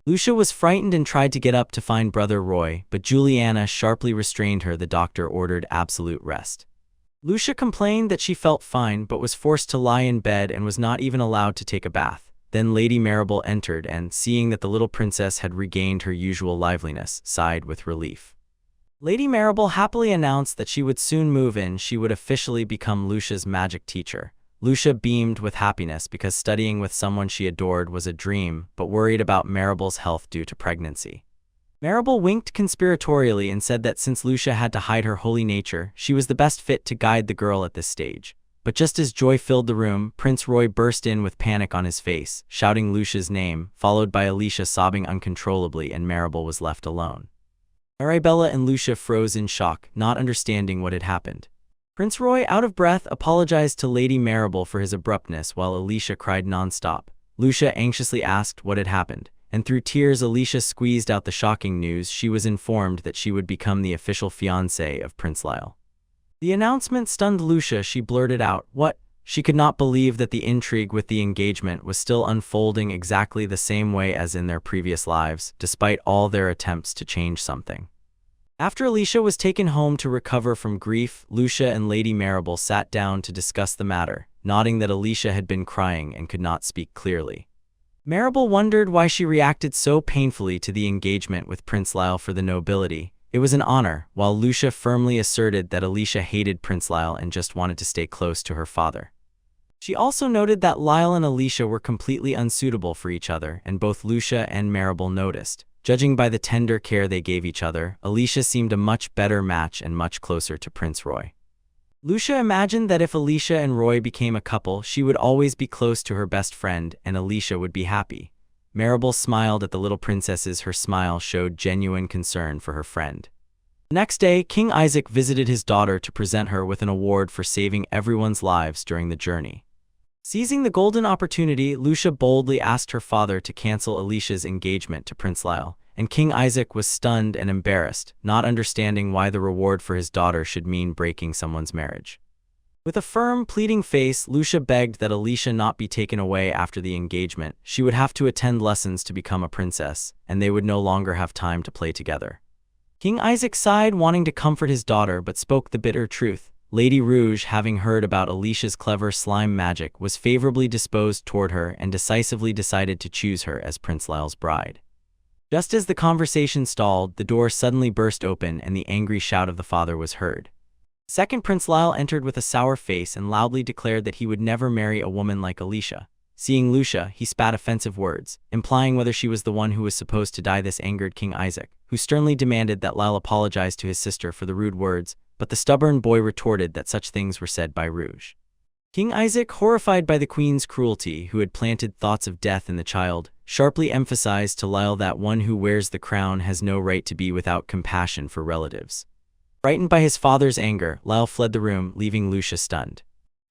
Lucia was frightened and tried to get up to find brother Roy, but Juliana sharply restrained her. The doctor ordered absolute rest. Lucia complained that she felt fine but was forced to lie in bed and was not even allowed to take a bath. Then Lady Marabel entered and, seeing that the little princess had regained her usual liveliness, sighed with relief. Lady Marabel happily announced that she would soon move in. She would officially become Lucia's magic teacher. Lucia beamed with happiness because studying with someone she adored was a dream, but worried about Marabel's health due to pregnancy. Marabel winked conspiratorially and said that since Lucia had to hide her holy nature, she was the best fit to guide the girl at this stage. But just as joy filled the room, Prince Roy burst in with panic on his face, shouting Lucia's name, followed by Alicia sobbing uncontrollably, and Marabel was left alone. Marabella and Lucia froze in shock, not understanding what had happened. Prince Roy, out of breath, apologized to Lady Marabel for his abruptness while Alicia cried non-stop. Lucia anxiously asked what had happened, and through tears Alicia squeezed out the shocking news. She was informed that she would become the official fiancée of Prince Lyall. The announcement stunned Lucia. She blurted out, "What?" She could not believe that the intrigue with the engagement was still unfolding exactly the same way as in their previous lives, despite all their attempts to change something. After Alicia was taken home to recover from grief, Lucia and Lady Marabel sat down to discuss the matter, noting that Alicia had been crying and could not speak clearly. Marabel wondered why she reacted so painfully to the engagement with Prince Lyall. For the nobility, it was an honor, while Lucia firmly asserted that Alicia hated Prince Lyall and just wanted to stay close to her father. She also noted that Lyall and Alicia were completely unsuitable for each other, and both Lucia and Marabel noticed. Judging by the tender care they gave each other, Alicia seemed a much better match and much closer to Prince Roy. Lucia imagined that if Alicia and Roy became a couple, she would always be close to her best friend, and Alicia would be happy. Marabel smiled at the little princesses. Her smile showed genuine concern for her friend. The next day, King Isaac visited his daughter to present her with an award for saving everyone's lives during the journey. Seizing the golden opportunity, Lucia boldly asked her father to cancel Alicia's engagement to Prince Lyall, and King Isaac was stunned and embarrassed, not understanding why the reward for his daughter should mean breaking someone's marriage. With a firm, pleading face, Lucia begged that Alicia not be taken away after the engagement. She would have to attend lessons to become a princess, and they would no longer have time to play together. King Isaac sighed, wanting to comfort his daughter, but spoke the bitter truth. Lady Rouge, having heard about Alicia's clever slime magic, was favorably disposed toward her and decisively decided to choose her as Prince Lyall's bride. Just as the conversation stalled, the door suddenly burst open and the angry shout of the father was heard. Second Prince Lyall entered with a sour face and loudly declared that he would never marry a woman like Alicia. Seeing Lucia, he spat offensive words, implying whether she was the one who was supposed to die. This angered King Isaac, who sternly demanded that Lyall apologize to his sister for the rude words, but the stubborn boy retorted that such things were said by Rouge. King Isaac, horrified by the queen's cruelty, who had planted thoughts of death in the child, sharply emphasized to Lyall that one who wears the crown has no right to be without compassion for relatives. Frightened by his father's anger, Lyall fled the room, leaving Lucia stunned.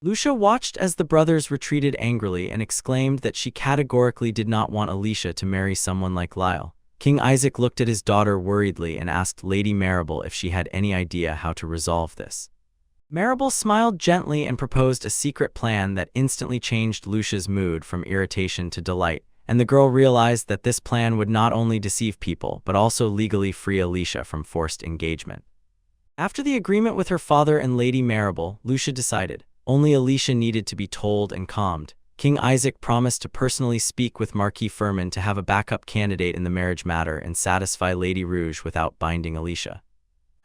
Lucia watched as the brothers retreated angrily and exclaimed that she categorically did not want Alicia to marry someone like Lyall. King Isaac looked at his daughter worriedly and asked Lady Marabel if she had any idea how to resolve this. Marabel smiled gently and proposed a secret plan that instantly changed Lucia's mood from irritation to delight, and the girl realized that this plan would not only deceive people but also legally free Alicia from forced engagement. After the agreement with her father and Lady Marabel, Lucia decided only Alicia needed to be told and calmed. King Isaac promised to personally speak with Marquis Furman to have a backup candidate in the marriage matter and satisfy Lady Rouge without binding Alicia.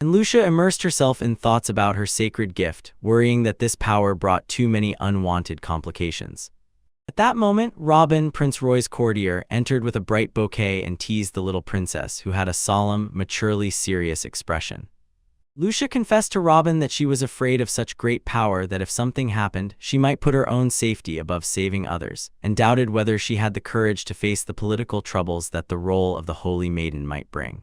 And Lucia immersed herself in thoughts about her sacred gift, worrying that this power brought too many unwanted complications. At that moment, Robin, Prince Roy's courtier, entered with a bright bouquet and teased the little princess, who had a solemn, maturely serious expression. Lucia confessed to Robin that she was afraid of such great power that if something happened, she might put her own safety above saving others, and doubted whether she had the courage to face the political troubles that the role of the Holy Maiden might bring.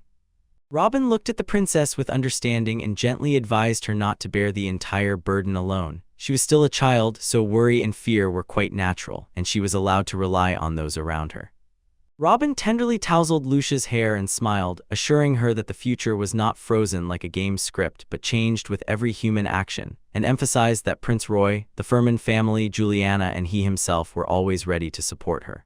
Robin looked at the princess with understanding and gently advised her not to bear the entire burden alone. She was still a child, so worry and fear were quite natural, and she was allowed to rely on those around her. Robin tenderly tousled Lucia's hair and smiled, assuring her that the future was not frozen like a game script but changed with every human action, and emphasized that Prince Roy, the Furman family, Juliana, and he himself were always ready to support her.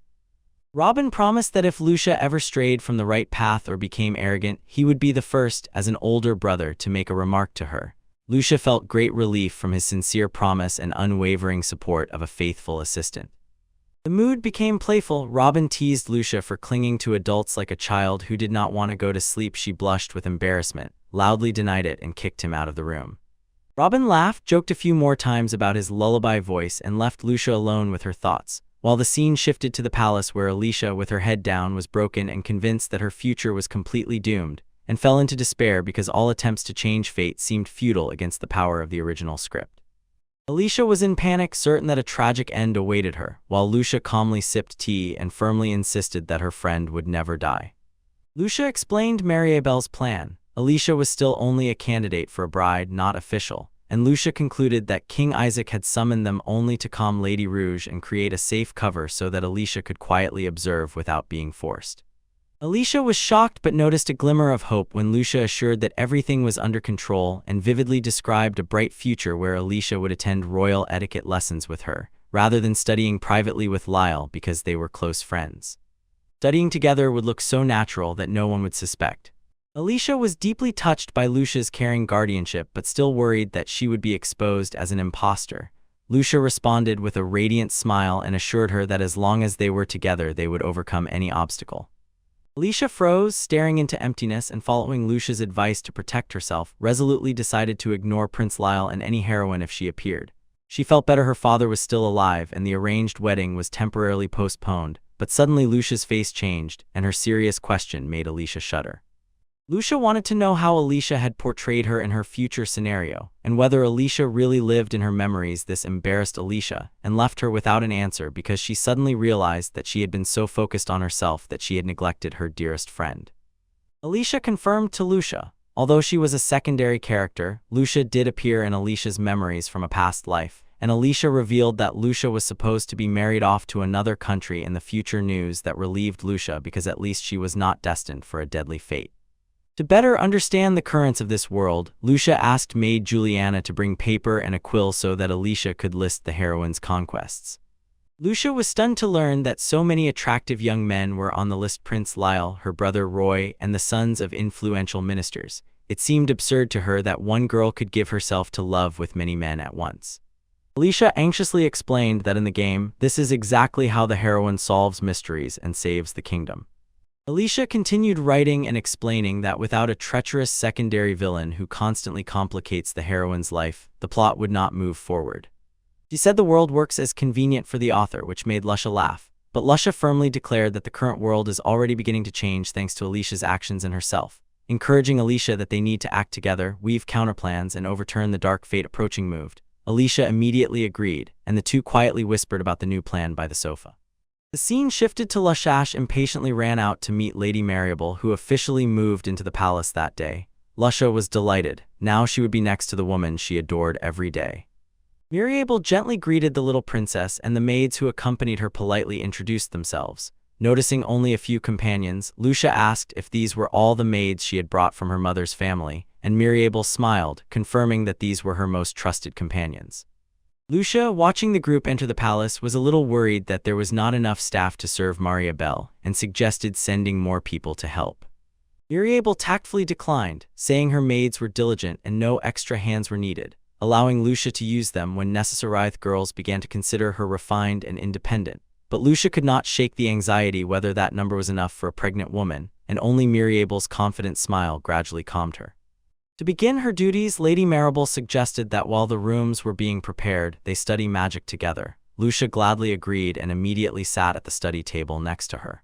Robin promised that if Lucia ever strayed from the right path or became arrogant, he would be the first, as an older brother, to make a remark to her. Lucia felt great relief from his sincere promise and unwavering support of a faithful assistant. The mood became playful. Robin teased Lucia for clinging to adults like a child who did not want to go to sleep. She blushed with embarrassment, loudly denied it, and kicked him out of the room. Robin laughed, joked a few more times about his lullaby voice, and left Lucia alone with her thoughts, while the scene shifted to the palace where Alicia, with her head down, was broken and convinced that her future was completely doomed, and fell into despair because all attempts to change fate seemed futile against the power of the original script. Alicia was in panic, certain that a tragic end awaited her, while Lucia calmly sipped tea and firmly insisted that her friend would never die. Lucia explained Marabel's plan. Alicia was still only a candidate for a bride, not official, and Lucia concluded that King Isaac had summoned them only to calm Lady Rouge and create a safe cover so that Alicia could quietly observe without being forced. Alicia was shocked but noticed a glimmer of hope when Lucia assured that everything was under control and vividly described a bright future where Alicia would attend royal etiquette lessons with her, rather than studying privately with Lyall because they were close friends. Studying together would look so natural that no one would suspect. Alicia was deeply touched by Lucia's caring guardianship but still worried that she would be exposed as an imposter. Lucia responded with a radiant smile and assured her that as long as they were together they would overcome any obstacle. Alicia froze, staring into emptiness, and following Lucia's advice to protect herself, resolutely decided to ignore Prince Lyall and any heroine if she appeared. She felt better her father was still alive and the arranged wedding was temporarily postponed, but suddenly Lucia's face changed, and her serious question made Alicia shudder. Lucia wanted to know how Alicia had portrayed her in her future scenario, and whether Alicia really lived in her memories. This embarrassed Alicia, and left her without an answer because she suddenly realized that she had been so focused on herself that she had neglected her dearest friend. Alicia confirmed to Lucia. Although she was a secondary character, Lucia did appear in Alicia's memories from a past life, and Alicia revealed that Lucia was supposed to be married off to another country in the future. News that relieved Lucia because at least she was not destined for a deadly fate. To better understand the currents of this world, Lucia asked maid Juliana to bring paper and a quill so that Alicia could list the heroine's conquests. Lucia was stunned to learn that so many attractive young men were on the list: Prince Lyall, her brother Roy, and the sons of influential ministers. It seemed absurd to her that one girl could give herself to love with many men at once. Alicia anxiously explained that in the game, this is exactly how the heroine solves mysteries and saves the kingdom. Alicia continued writing and explaining that without a treacherous secondary villain who constantly complicates the heroine's life, the plot would not move forward. She said the world works as convenient for the author, which made Lucia laugh, but Lucia firmly declared that the current world is already beginning to change thanks to Alicia's actions and herself, encouraging Alicia that they need to act together, weave counterplans, and overturn the dark fate approaching. Moved, Alicia immediately agreed, and the two quietly whispered about the new plan by the sofa. The scene shifted to Lucia impatiently ran out to meet Lady Marabel, who officially moved into the palace that day. Lucia was delighted. Now she would be next to the woman she adored every day. Marabel gently greeted the little princess, and the maids who accompanied her politely introduced themselves. Noticing only a few companions, Lucia asked if these were all the maids she had brought from her mother's family, and Marabel smiled, confirming that these were her most trusted companions. Lucia, watching the group enter the palace, was a little worried that there was not enough staff to serve Marabel, and suggested sending more people to help. Marabel tactfully declined, saying her maids were diligent and no extra hands were needed, allowing Lucia to use them when necessary. Girls began to consider her refined and independent, but Lucia could not shake the anxiety whether that number was enough for a pregnant woman, and only Marabel's confident smile gradually calmed her. To begin her duties, Lady Marabel suggested that while the rooms were being prepared, they study magic together. Lucia gladly agreed and immediately sat at the study table next to her.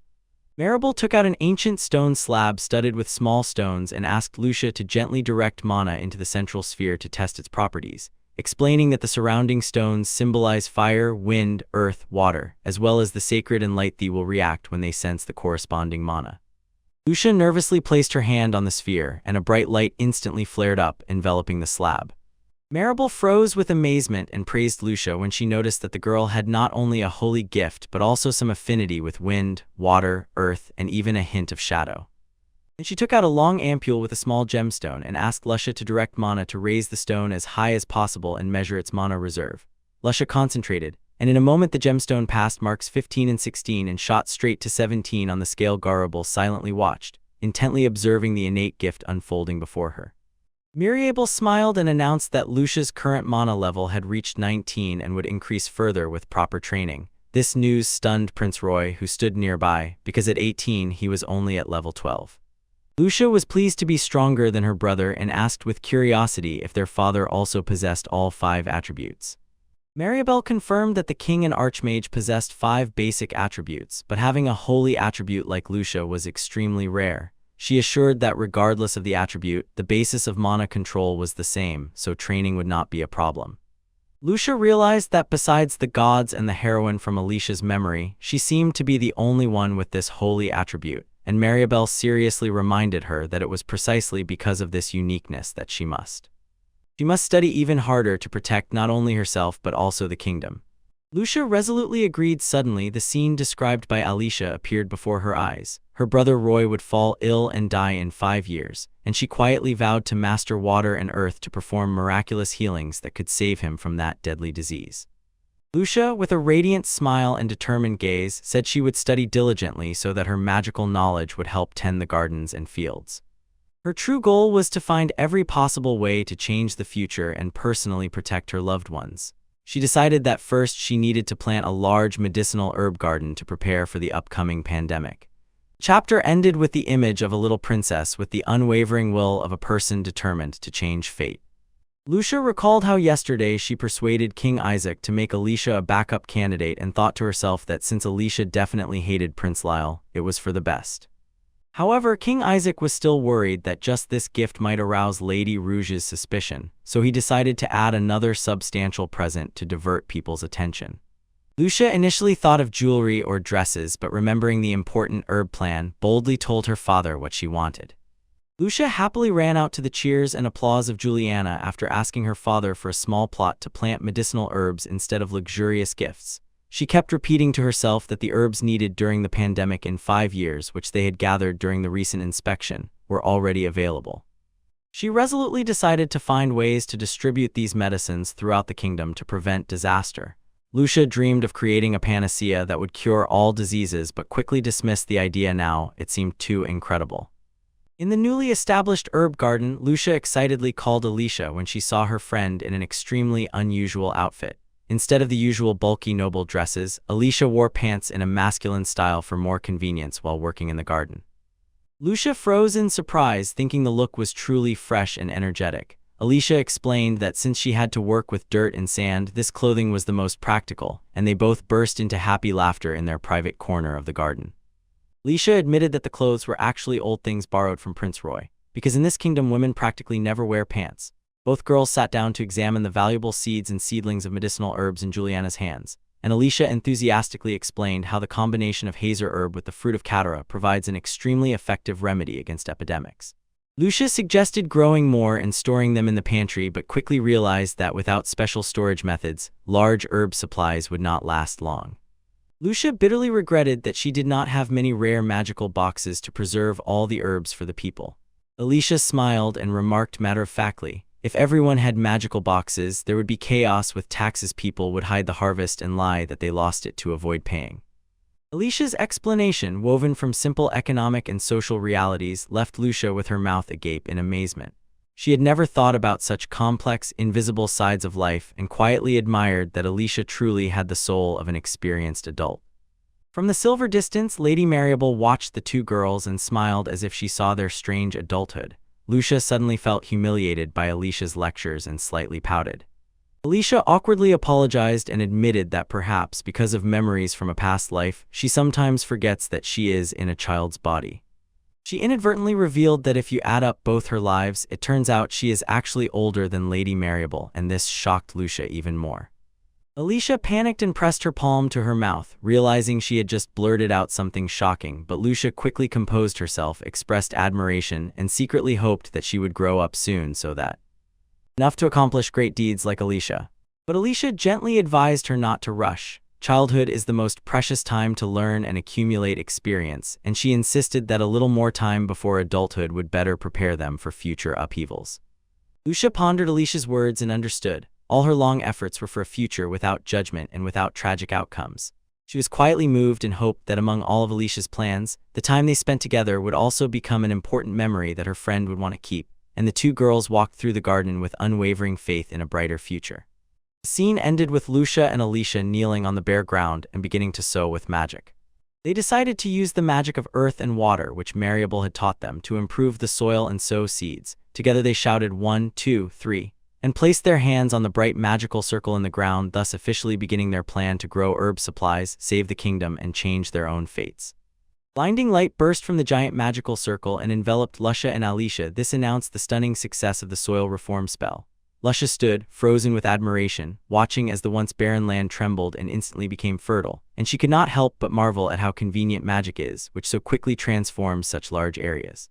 Marabel took out an ancient stone slab studded with small stones and asked Lucia to gently direct mana into the central sphere to test its properties, explaining that the surrounding stones symbolize fire, wind, earth, water, as well as the sacred and light that will react when they sense the corresponding mana. Lucia nervously placed her hand on the sphere, and a bright light instantly flared up, enveloping the slab. Marabel froze with amazement and praised Lucia when she noticed that the girl had not only a holy gift but also some affinity with wind, water, earth, and even a hint of shadow. Then she took out a long ampule with a small gemstone and asked Lucia to direct mana to raise the stone as high as possible and measure its mana reserve. Lucia concentrated, and in a moment the gemstone passed marks 15 and 16 and shot straight to 17 on the scale. Marabel silently watched, intently observing the innate gift unfolding before her. Marabel smiled and announced that Lucia's current mana level had reached 19 and would increase further with proper training. This news stunned Prince Roy, who stood nearby, because at 18 he was only at level 12. Lucia was pleased to be stronger than her brother and asked with curiosity if their father also possessed all 5 attributes. Marabel confirmed that the king and archmage possessed 5 basic attributes, but having a holy attribute like Lucia was extremely rare. She assured that regardless of the attribute, the basis of mana control was the same, so training would not be a problem. Lucia realized that besides the gods and the heroine from Alicia's memory, she seemed to be the only one with this holy attribute, and Marabel seriously reminded her that it was precisely because of this uniqueness that she must study even harder to protect not only herself but also the kingdom. Lucia resolutely agreed. Suddenly, the scene described by Alicia appeared before her eyes. Her brother Roy would fall ill and die in 5 years, and she quietly vowed to master water and earth to perform miraculous healings that could save him from that deadly disease. Lucia, with a radiant smile and determined gaze, said she would study diligently so that her magical knowledge would help tend the gardens and fields. Her true goal was to find every possible way to change the future and personally protect her loved ones. She decided that first she needed to plant a large medicinal herb garden to prepare for the upcoming pandemic. The chapter ended with the image of a little princess with the unwavering will of a person determined to change fate. Lucia recalled how yesterday she persuaded King Isaac to make Alicia a backup candidate and thought to herself that since Alicia definitely hated Prince Lyall, it was for the best. However, King Isaac was still worried that just this gift might arouse Lady Rouge's suspicion, so he decided to add another substantial present to divert people's attention. Lucia initially thought of jewelry or dresses, but remembering the important herb plan, boldly told her father what she wanted. Lucia happily ran out to the cheers and applause of Juliana after asking her father for a small plot to plant medicinal herbs instead of luxurious gifts. She kept repeating to herself that the herbs needed during the pandemic in 5 years, which they had gathered during the recent inspection, were already available. She resolutely decided to find ways to distribute these medicines throughout the kingdom to prevent disaster. Lucia dreamed of creating a panacea that would cure all diseases but quickly dismissed the idea now. It seemed too incredible. In the newly established herb garden, Lucia excitedly called Alicia when she saw her friend in an extremely unusual outfit. Instead of the usual bulky noble dresses, Alicia wore pants in a masculine style for more convenience while working in the garden. Lucia froze in surprise, thinking the look was truly fresh and energetic. Alicia explained that since she had to work with dirt and sand, this clothing was the most practical, and they both burst into happy laughter in their private corner of the garden. Alicia admitted that the clothes were actually old things borrowed from Prince Roy, because in this kingdom women practically never wear pants. Both girls sat down to examine the valuable seeds and seedlings of medicinal herbs in Juliana's hands, and Alicia enthusiastically explained how the combination of hazer herb with the fruit of catara provides an extremely effective remedy against epidemics. Lucia suggested growing more and storing them in the pantry, but quickly realized that without special storage methods, large herb supplies would not last long. Lucia bitterly regretted that she did not have many rare magical boxes to preserve all the herbs for the people. Alicia smiled and remarked matter-of-factly, if everyone had magical boxes, there would be chaos with taxes. People would hide the harvest and lie that they lost it to avoid paying. Alicia's explanation, woven from simple economic and social realities, left Lucia with her mouth agape in amazement. She had never thought about such complex, invisible sides of life and quietly admired that Alicia truly had the soul of an experienced adult. From the silver distance, Lady Marabel watched the two girls and smiled as if she saw their strange adulthood. Lucia suddenly felt humiliated by Alicia's lectures and slightly pouted. Alicia awkwardly apologized and admitted that perhaps because of memories from a past life, she sometimes forgets that she is in a child's body. She inadvertently revealed that if you add up both her lives, it turns out she is actually older than Lady Marabel, and this shocked Lucia even more. Alicia panicked and pressed her palm to her mouth, realizing she had just blurted out something shocking, but Lucia quickly composed herself, expressed admiration, and secretly hoped that she would grow up soon so that enough to accomplish great deeds like Alicia. But Alicia gently advised her not to rush. Childhood is the most precious time to learn and accumulate experience, and she insisted that a little more time before adulthood would better prepare them for future upheavals. Lucia pondered Alicia's words and understood. All her long efforts were for a future without judgment and without tragic outcomes. She was quietly moved and hoped that among all of Alicia's plans, the time they spent together would also become an important memory that her friend would want to keep, and the two girls walked through the garden with unwavering faith in a brighter future. The scene ended with Lucia and Alicia kneeling on the bare ground and beginning to sow with magic. They decided to use the magic of earth and water which Marabel had taught them to improve the soil and sow seeds. Together they shouted 1, 2, 3, and placed their hands on the bright magical circle in the ground, thus officially beginning their plan to grow herb supplies, save the kingdom, and change their own fates. Blinding light burst from the giant magical circle and enveloped Lucia and Alicia. This announced the stunning success of the soil reform spell. Lucia stood, frozen with admiration, watching as the once barren land trembled and instantly became fertile, and she could not help but marvel at how convenient magic is, which so quickly transforms such large areas.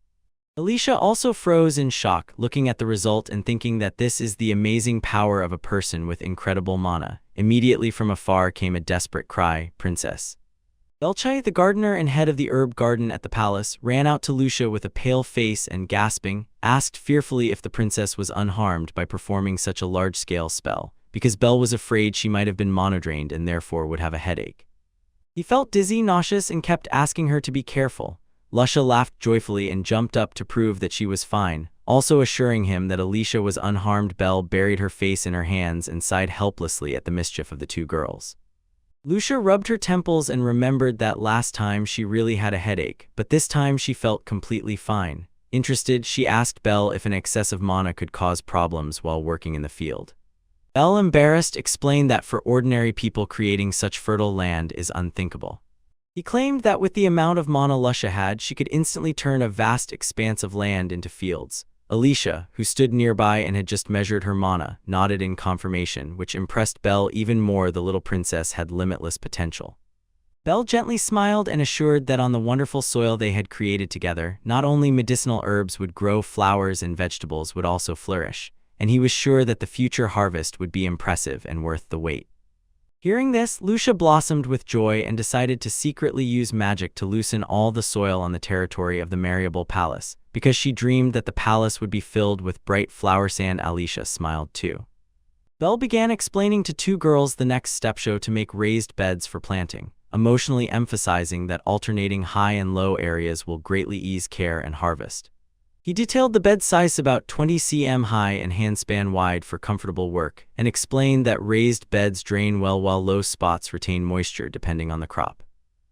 Alicia also froze in shock, looking at the result and thinking that this is the amazing power of a person with incredible mana. Immediately from afar came a desperate cry, "Princess!" Belle, the gardener and head of the herb garden at the palace, ran out to Lucia with a pale face and, gasping, asked fearfully if the princess was unharmed by performing such a large-scale spell, because Belle was afraid she might have been monodrained and therefore would have a headache. He felt dizzy, nauseous, and kept asking her to be careful. Lucia laughed joyfully and jumped up to prove that she was fine, also assuring him that Alicia was unharmed. Belle buried her face in her hands and sighed helplessly at the mischief of the two girls. Lucia rubbed her temples and remembered that last time she really had a headache, but this time she felt completely fine. Interested, she asked Belle if an excess of mana could cause problems while working in the field. Belle, embarrassed, explained that for ordinary people creating such fertile land is unthinkable. He claimed that with the amount of mana Lucia had, she could instantly turn a vast expanse of land into fields. Alicia, who stood nearby and had just measured her mana, nodded in confirmation, which impressed Belle even more. The little princess had limitless potential. Belle gently smiled and assured that on the wonderful soil they had created together, not only medicinal herbs would grow, flowers and vegetables would also flourish, and he was sure that the future harvest would be impressive and worth the wait. Hearing this, Lucia blossomed with joy and decided to secretly use magic to loosen all the soil on the territory of the Marabel palace, because she dreamed that the palace would be filled with bright flower sand. Alicia smiled too. Belle began explaining to two girls the next step: show to make raised beds for planting, emotionally emphasizing that alternating high and low areas will greatly ease care and harvest. He detailed the bed size about 20 cm high and handspan wide for comfortable work, and explained that raised beds drain well while low spots retain moisture depending on the crop.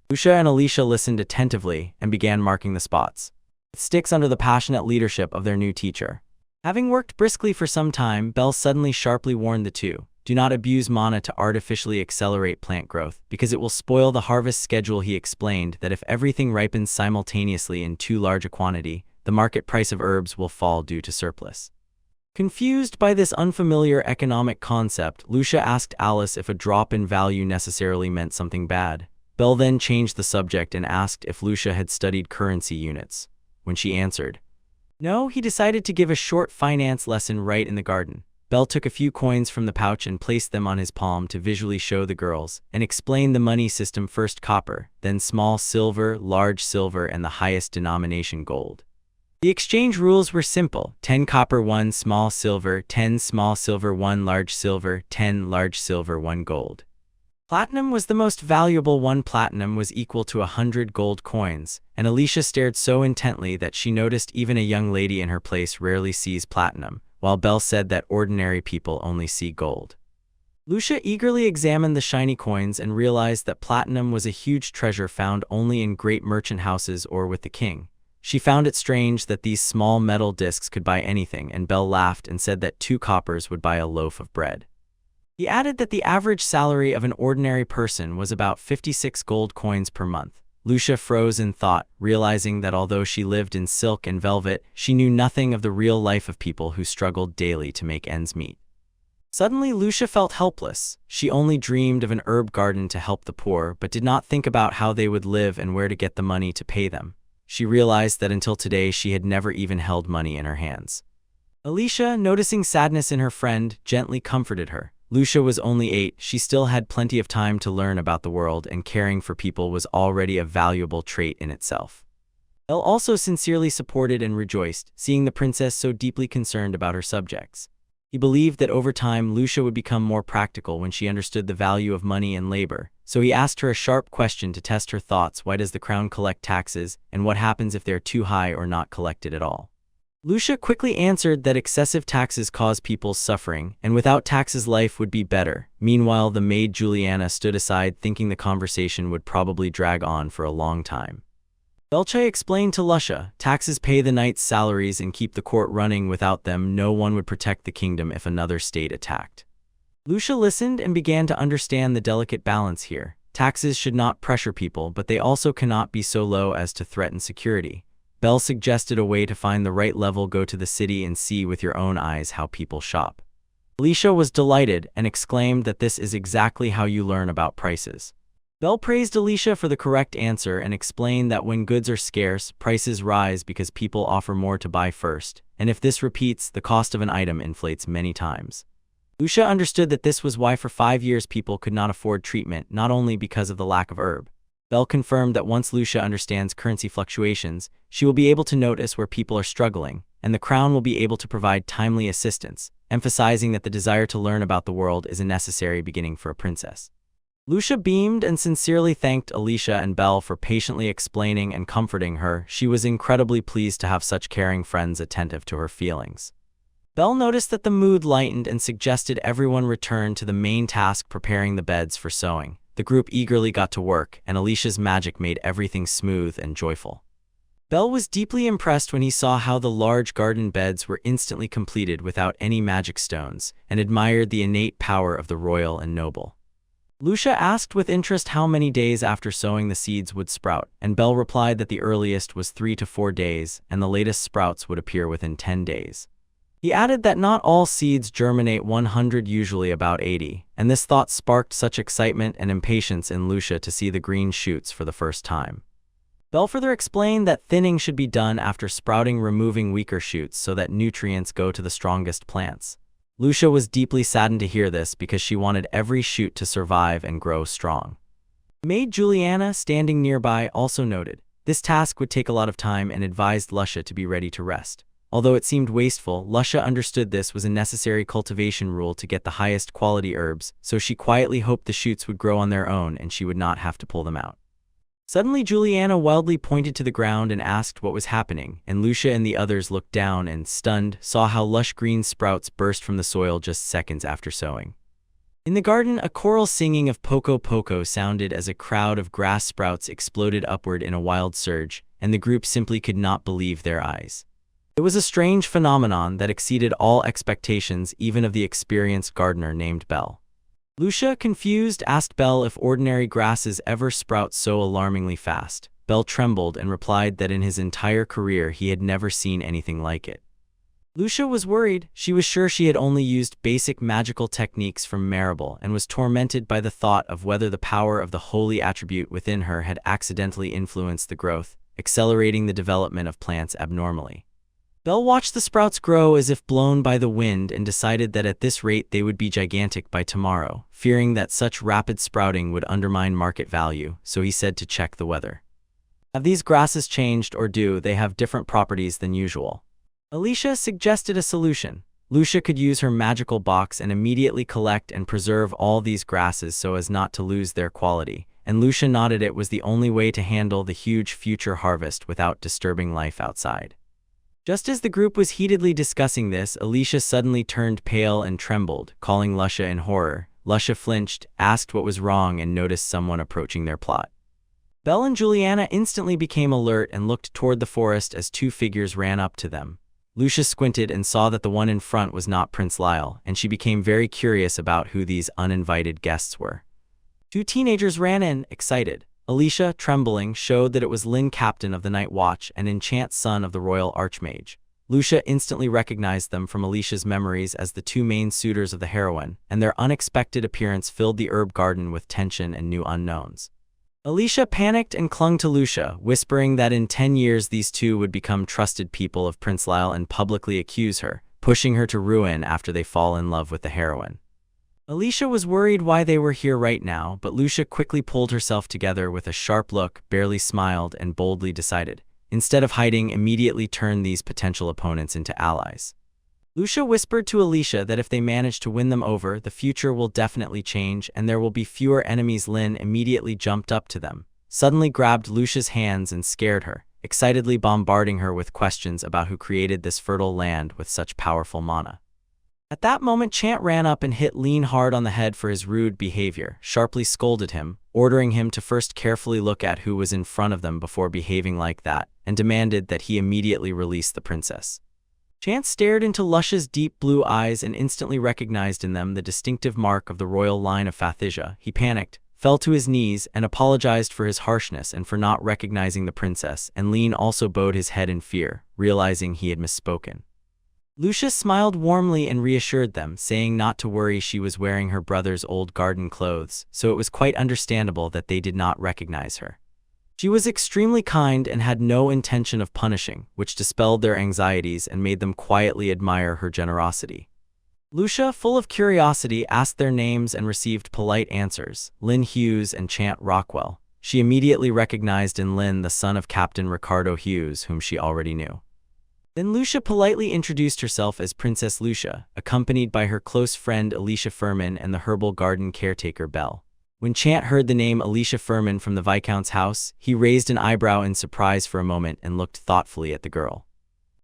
Lucia and Alicia listened attentively and began marking the spots, with sticks under the passionate leadership of their new teacher. Having worked briskly for some time, Belle suddenly sharply warned the two, "Do not abuse mana to artificially accelerate plant growth, because it will spoil the harvest schedule." He explained that if everything ripens simultaneously in too large a quantity, the market price of herbs will fall due to surplus. Confused by this unfamiliar economic concept, Lucia asked Alice if a drop in value necessarily meant something bad. Belle then changed the subject and asked if Lucia had studied currency units. When she answered no, he decided to give a short finance lesson right in the garden. Belle took a few coins from the pouch and placed them on his palm to visually show the girls, and explained the money system: first copper, then small silver, large silver, and the highest denomination gold. The exchange rules were simple: 10 copper, 1 small silver, 10 small silver, 1 large silver, 10 large silver, 1 gold. Platinum was the most valuable. 1 platinum was equal to 100 gold coins, and Alicia stared so intently that she noticed even a young lady in her place rarely sees platinum, while Belle said that ordinary people only see gold. Lucia eagerly examined the shiny coins and realized that platinum was a huge treasure found only in great merchant houses or with the king. She found it strange that these small metal discs could buy anything, and Belle laughed and said that 2 coppers would buy a loaf of bread. He added that the average salary of an ordinary person was about 56 gold coins per month. Lucia froze in thought, realizing that although she lived in silk and velvet, she knew nothing of the real life of people who struggled daily to make ends meet. Suddenly, Lucia felt helpless. She only dreamed of an herb garden to help the poor, but did not think about how they would live and where to get the money to pay them. She realized that until today she had never even held money in her hands. Alicia, noticing sadness in her friend, gently comforted her. Lucia was only 8, she still had plenty of time to learn about the world, and caring for people was already a valuable trait in itself. Belle also sincerely supported and rejoiced, seeing the princess so deeply concerned about her subjects. He believed that over time Lucia would become more practical when she understood the value of money and labor, so he asked her a sharp question to test her thoughts: why does the crown collect taxes, and what happens if they're too high or not collected at all? Lucia quickly answered that excessive taxes cause people's suffering, and without taxes life would be better. Meanwhile, the maid Juliana stood aside, thinking the conversation would probably drag on for a long time. Belle explained to Lucia, taxes pay the knights' salaries and keep the court running. Without them, no one would protect the kingdom if another state attacked. Lucia listened and began to understand the delicate balance here. Taxes should not pressure people, but they also cannot be so low as to threaten security. Belle suggested a way to find the right level: go to the city and see with your own eyes how people shop. Alicia was delighted and exclaimed that this is exactly how you learn about prices. Belle praised Alicia for the correct answer and explained that when goods are scarce, prices rise because people offer more to buy first, and if this repeats, the cost of an item inflates many times. Lucia understood that this was why for 5 years people could not afford treatment, not only because of the lack of herb. Belle confirmed that once Lucia understands currency fluctuations, she will be able to notice where people are struggling, and the crown will be able to provide timely assistance, emphasizing that the desire to learn about the world is a necessary beginning for a princess. Lucia beamed and sincerely thanked Alicia and Belle for patiently explaining and comforting her. She was incredibly pleased to have such caring friends attentive to her feelings. Belle noticed that the mood lightened and suggested everyone return to the main task: preparing the beds for sewing. The group eagerly got to work, and Alicia's magic made everything smooth and joyful. Belle was deeply impressed when he saw how the large garden beds were instantly completed without any magic stones, and admired the innate power of the royal and noble. Lucia asked with interest how many days after sowing the seeds would sprout, and Belle replied that the earliest was 3 to 4 days, and the latest sprouts would appear within 10 days. He added that not all seeds germinate 100, usually about 80, and this thought sparked such excitement and impatience in Lucia to see the green shoots for the first time. Belle further explained that thinning should be done after sprouting, removing weaker shoots so that nutrients go to the strongest plants. Lucia was deeply saddened to hear this because she wanted every shoot to survive and grow strong. Maid Juliana, standing nearby, also noted this task would take a lot of time and advised Lucia to be ready to rest. Although it seemed wasteful, Lucia understood this was a necessary cultivation rule to get the highest quality herbs, so she quietly hoped the shoots would grow on their own and she would not have to pull them out. Suddenly, Juliana wildly pointed to the ground and asked what was happening, and Lucia and the others looked down and, stunned, saw how lush green sprouts burst from the soil just seconds after sowing. In the garden, a choral singing of Poco Poco sounded as a crowd of grass sprouts exploded upward in a wild surge, and the group simply could not believe their eyes. It was a strange phenomenon that exceeded all expectations, even of the experienced gardener named Belle. Lucia, confused, asked Belle if ordinary grasses ever sprout so alarmingly fast. Belle trembled and replied that in his entire career he had never seen anything like it. Lucia was worried. She was sure she had only used basic magical techniques from Marabel and was tormented by the thought of whether the power of the holy attribute within her had accidentally influenced the growth, accelerating the development of plants abnormally. Belle watched the sprouts grow as if blown by the wind and decided that at this rate they would be gigantic by tomorrow, fearing that such rapid sprouting would undermine market value, so he said to check the weather. Have these grasses changed, or do they have different properties than usual? Alicia suggested a solution. Lucia could use her magical box and immediately collect and preserve all these grasses so as not to lose their quality, and Lucia nodded it was the only way to handle the huge future harvest without disturbing life outside. Just as the group was heatedly discussing this, Alicia suddenly turned pale and trembled, calling Lucia in horror. Lucia flinched, asked what was wrong, and noticed someone approaching their plot. Belle and Juliana instantly became alert and looked toward the forest as two figures ran up to them. Lucia squinted and saw that the one in front was not Prince Lyall, and she became very curious about who these uninvited guests were. Two teenagers ran in, excited. Alicia, trembling, showed that it was Lin, captain of the Night Watch and Enchant, son of the royal archmage. Lucia instantly recognized them from Alicia's memories as the two main suitors of the heroine, and their unexpected appearance filled the herb garden with tension and new unknowns. Alicia panicked and clung to Lucia, whispering that in 10 years these two would become trusted people of Prince Lyall and publicly accuse her, pushing her to ruin after they fall in love with the heroine. Alicia was worried why they were here right now, but Lucia quickly pulled herself together with a sharp look, barely smiled, and boldly decided, instead of hiding, immediately turn these potential opponents into allies. Lucia whispered to Alicia that if they manage to win them over, the future will definitely change and there will be fewer enemies. Lin immediately jumped up to them, suddenly grabbed Lucia's hands and scared her, excitedly bombarding her with questions about who created this fertile land with such powerful mana. At that moment, Chant ran up and hit Lin hard on the head for his rude behavior, sharply scolded him, ordering him to first carefully look at who was in front of them before behaving like that, and demanded that he immediately release the princess. Chant stared into Lucia's deep blue eyes and instantly recognized in them the distinctive mark of the royal line of Fathisia. He panicked, fell to his knees, and apologized for his harshness and for not recognizing the princess, and Lin also bowed his head in fear, realizing he had misspoken. Lucia smiled warmly and reassured them, saying not to worry, she was wearing her brother's old garden clothes, so it was quite understandable that they did not recognize her. She was extremely kind and had no intention of punishing, which dispelled their anxieties and made them quietly admire her generosity. Lucia, full of curiosity, asked their names and received polite answers: Lin Hughes and Chant Rockwell. She immediately recognized in Lin the son of Captain Ricardo Hughes, whom she already knew. Then Lucia politely introduced herself as Princess Lucia, accompanied by her close friend Alicia Furman and the herbal garden caretaker Belle. When Chant heard the name Alicia Furman from the Viscount's house, he raised an eyebrow in surprise for a moment and looked thoughtfully at the girl.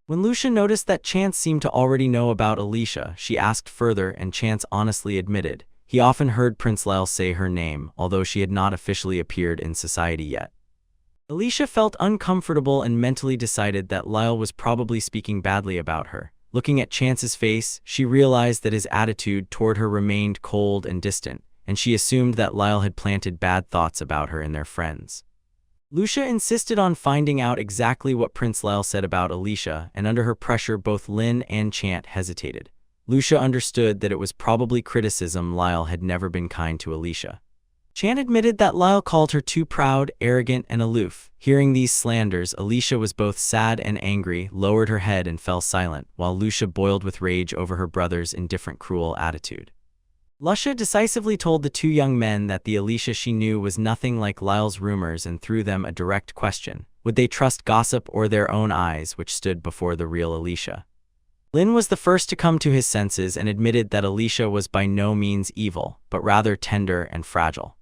When Lucia noticed that Chant seemed to already know about Alicia, she asked further, and Chant honestly admitted he often heard Prince Lyall say her name, although she had not officially appeared in society yet. Alicia felt uncomfortable and mentally decided that Lyall was probably speaking badly about her. Looking at Chant's face, she realized that his attitude toward her remained cold and distant, and she assumed that Lyall had planted bad thoughts about her and their friends. Lucia insisted on finding out exactly what Prince Lyall said about Alicia, and under her pressure both Lin and Chant hesitated. Lucia understood that it was probably criticism. Lyall had never been kind to Alicia. Chant admitted that Lyall called her too proud, arrogant, and aloof. Hearing these slanders, Alicia was both sad and angry, lowered her head and fell silent, while Lucia boiled with rage over her brother's indifferent, cruel attitude. Lucia decisively told the two young men that the Alicia she knew was nothing like Lyall's rumors and threw them a direct question: would they trust gossip or their own eyes, which stood before the real Alicia? Lin was the first to come to his senses and admitted that Alicia was by no means evil, but rather tender and fragile.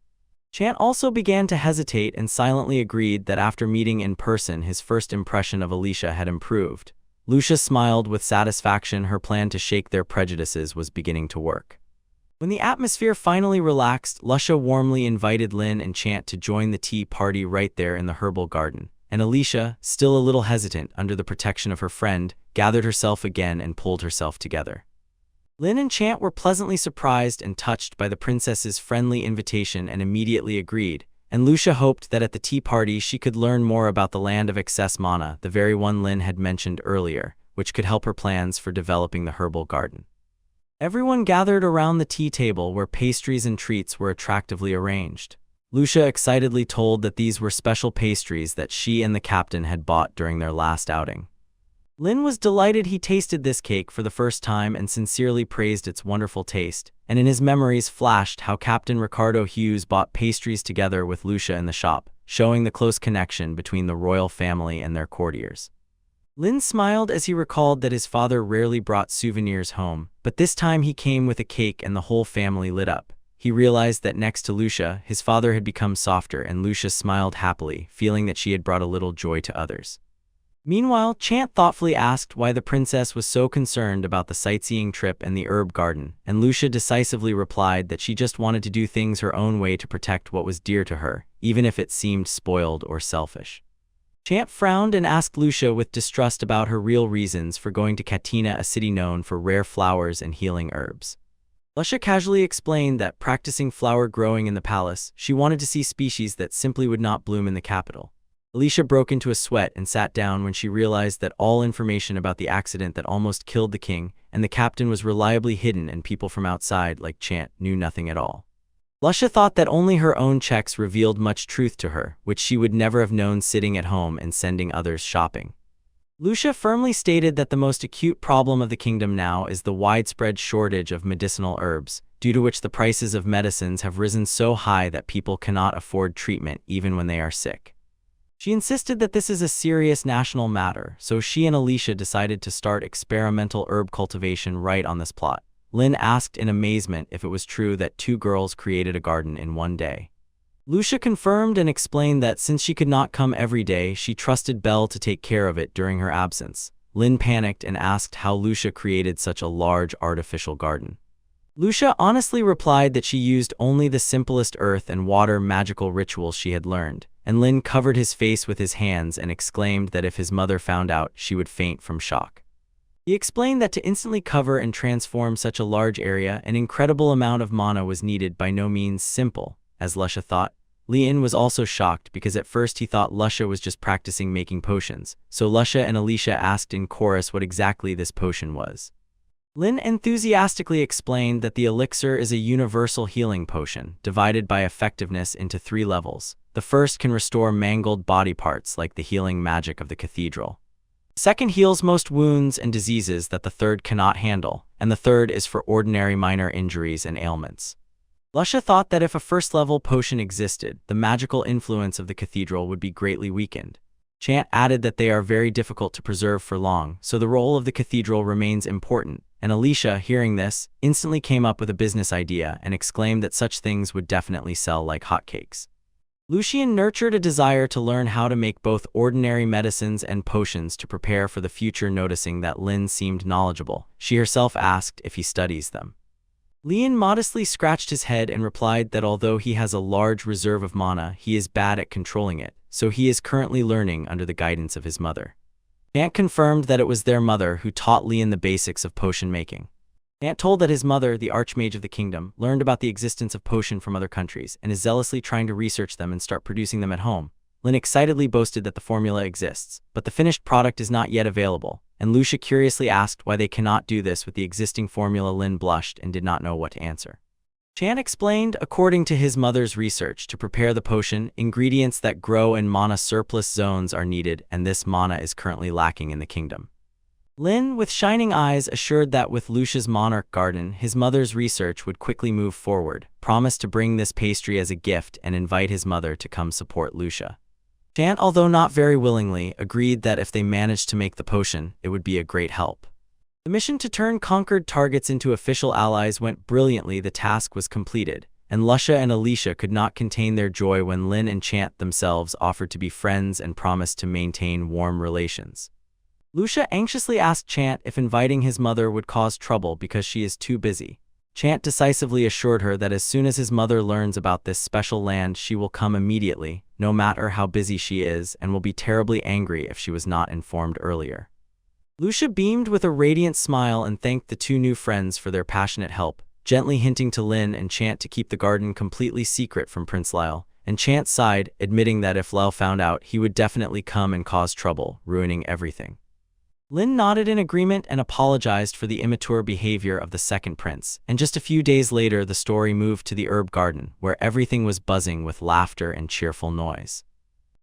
Chant also began to hesitate and silently agreed that after meeting in person, his first impression of Alicia had improved. Lucia smiled with satisfaction. Her plan to shake their prejudices was beginning to work. When the atmosphere finally relaxed, Lucia warmly invited Lin and Chant to join the tea party right there in the herbal garden, and Alicia, still a little hesitant under the protection of her friend, gathered herself again and pulled herself together. Lin and Chant were pleasantly surprised and touched by the princess's friendly invitation and immediately agreed, and Lucia hoped that at the tea party she could learn more about the land of excess mana, the very one Lin had mentioned earlier, which could help her plans for developing the herbal garden. Everyone gathered around the tea table where pastries and treats were attractively arranged. Lucia excitedly told that these were special pastries that she and the captain had bought during their last outing. Lin was delighted. He tasted this cake for the first time and sincerely praised its wonderful taste, and in his memories flashed how Captain Ricardo Hughes bought pastries together with Lucia in the shop, showing the close connection between the royal family and their courtiers. Lin smiled as he recalled that his father rarely brought souvenirs home, but this time he came with a cake and the whole family lit up. He realized that next to Lucia, his father had become softer, and Lucia smiled happily, feeling that she had brought a little joy to others. Meanwhile, Chant thoughtfully asked why the princess was so concerned about the sightseeing trip and the herb garden, and Lucia decisively replied that she just wanted to do things her own way to protect what was dear to her, even if it seemed spoiled or selfish. Chant frowned and asked Lucia with distrust about her real reasons for going to Katina, a city known for rare flowers and healing herbs. Lucia casually explained that practicing flower growing in the palace, she wanted to see species that simply would not bloom in the capital. Alicia broke into a sweat and sat down when she realized that all information about the accident that almost killed the king and the captain was reliably hidden, and people from outside, like Chant, knew nothing at all. Lucia thought that only her own checks revealed much truth to her, which she would never have known sitting at home and sending others shopping. Lucia firmly stated that the most acute problem of the kingdom now is the widespread shortage of medicinal herbs, due to which the prices of medicines have risen so high that people cannot afford treatment even when they are sick. She insisted that this is a serious national matter, so she and Alicia decided to start experimental herb cultivation right on this plot. Lynn asked in amazement if it was true that two girls created a garden in one day. Lucia confirmed and explained that since she could not come every day, she trusted Belle to take care of it during her absence. Lynn panicked and asked how Lucia created such a large artificial garden. Lucia honestly replied that she used only the simplest earth and water magical rituals she had learned, and Lynn covered his face with his hands and exclaimed that if his mother found out, she would faint from shock. He explained that to instantly cover and transform such a large area, an incredible amount of mana was needed, by no means simple, as Lucia thought. Lyall was also shocked because at first he thought Lucia was just practicing making potions, so Lucia and Alicia asked in chorus what exactly this potion was. Lynn enthusiastically explained that the elixir is a universal healing potion, divided by effectiveness into 3 levels. The first can restore mangled body parts like the healing magic of the cathedral. The second heals most wounds and diseases that the third cannot handle, and the third is for ordinary minor injuries and ailments. Lucia thought that if a first-level potion existed, the magical influence of the cathedral would be greatly weakened. Chant added that they are very difficult to preserve for long, so the role of the cathedral remains important, and Alicia, hearing this, instantly came up with a business idea and exclaimed that such things would definitely sell like hotcakes. Lucian nurtured a desire to learn how to make both ordinary medicines and potions to prepare for the future. Noticing that Lynn seemed knowledgeable, she herself asked if he studies them. Lyall modestly scratched his head and replied that although he has a large reserve of mana, he is bad at controlling it, so he is currently learning under the guidance of his mother. Chant confirmed that it was their mother who taught Lyall the basics of potion making. Chant told that his mother, the Archmage of the kingdom, learned about the existence of potion from other countries and is zealously trying to research them and start producing them at home. Lynn excitedly boasted that the formula exists, but the finished product is not yet available, and Lucia curiously asked why they cannot do this with the existing formula. Lynn blushed and did not know what to answer. Chant explained, according to his mother's research, to prepare the potion, ingredients that grow in mana surplus zones are needed, and this mana is currently lacking in the kingdom. Lynn, with shining eyes, assured that with Lucia's monarch garden, his mother's research would quickly move forward, promised to bring this pastry as a gift and invite his mother to come support Lucia. Chant, although not very willingly, agreed that if they managed to make the potion, it would be a great help. The mission to turn conquered targets into official allies went brilliantly. The task was completed, and Lucia and Alicia could not contain their joy when Lynn and Chant themselves offered to be friends and promised to maintain warm relations. Lucia anxiously asked Chant if inviting his mother would cause trouble because she is too busy. Chant decisively assured her that as soon as his mother learns about this special land, she will come immediately, no matter how busy she is, and will be terribly angry if she was not informed earlier. Lucia beamed with a radiant smile and thanked the two new friends for their passionate help, gently hinting to Lynn and Chant to keep the garden completely secret from Prince Lyall, and Chant sighed, admitting that if Lyall found out, he would definitely come and cause trouble, ruining everything. Lynn nodded in agreement and apologized for the immature behavior of the second prince, and just a few days later the story moved to the herb garden, where everything was buzzing with laughter and cheerful noise.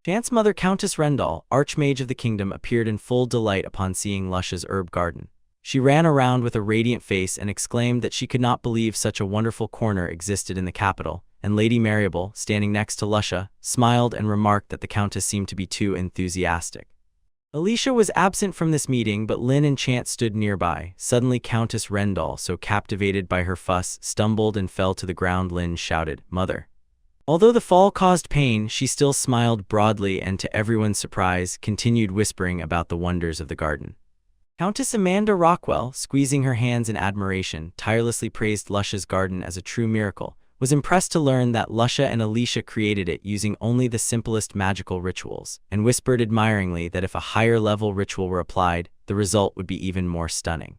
Chant's mother, Countess Rendall, Archmage of the kingdom, appeared in full delight upon seeing Lucia's herb garden. She ran around with a radiant face and exclaimed that she could not believe such a wonderful corner existed in the capital, and Lady Marabel, standing next to Lucia, smiled and remarked that the Countess seemed to be too enthusiastic. Alicia was absent from this meeting, but Lynn and Chant stood nearby. Suddenly Countess Rendall, so captivated by her fuss, stumbled and fell to the ground. Lynn shouted, "Mother!" Although the fall caused pain, she still smiled broadly and, to everyone's surprise, continued whispering about the wonders of the garden. Countess Amanda Rockwell, squeezing her hands in admiration, tirelessly praised Lucia's garden as a true miracle, was impressed to learn that Lucia and Alicia created it using only the simplest magical rituals, and whispered admiringly that if a higher-level ritual were applied, the result would be even more stunning.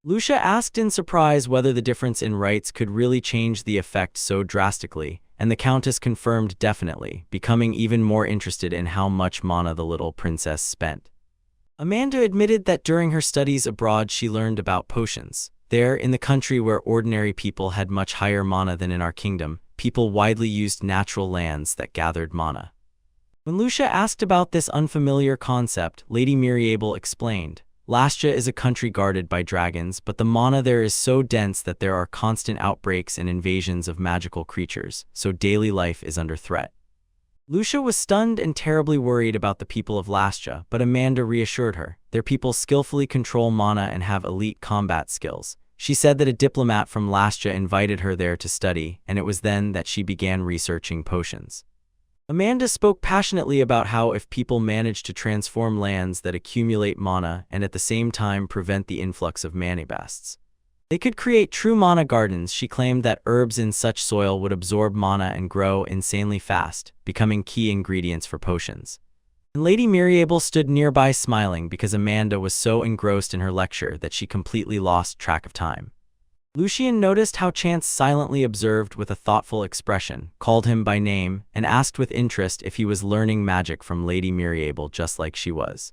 Lucia asked in surprise whether the difference in rites could really change the effect so drastically, and the Countess confirmed definitely, becoming even more interested in how much mana the little princess spent. Amanda admitted that during her studies abroad she learned about potions. There, in the country where ordinary people had much higher mana than in our kingdom, people widely used natural lands that gathered mana. When Lucia asked about this unfamiliar concept, Lady Marabel explained, Lastia is a country guarded by dragons, but the mana there is so dense that there are constant outbreaks and invasions of magical creatures, so daily life is under threat. Lucia was stunned and terribly worried about the people of Lastia, but Amanda reassured her. Their people skillfully control mana and have elite combat skills. She said that a diplomat from Lastia invited her there to study, and it was then that she began researching potions. Amanda spoke passionately about how if people manage to transform lands that accumulate mana and at the same time prevent the influx of manicaps, they could create true mana gardens. She claimed that herbs in such soil would absorb mana and grow insanely fast, becoming key ingredients for potions. And Lady Marabel stood nearby smiling because Amanda was so engrossed in her lecture that she completely lost track of time. Lucian noticed how Chance silently observed with a thoughtful expression, called him by name, and asked with interest if he was learning magic from Lady Marabel just like she was.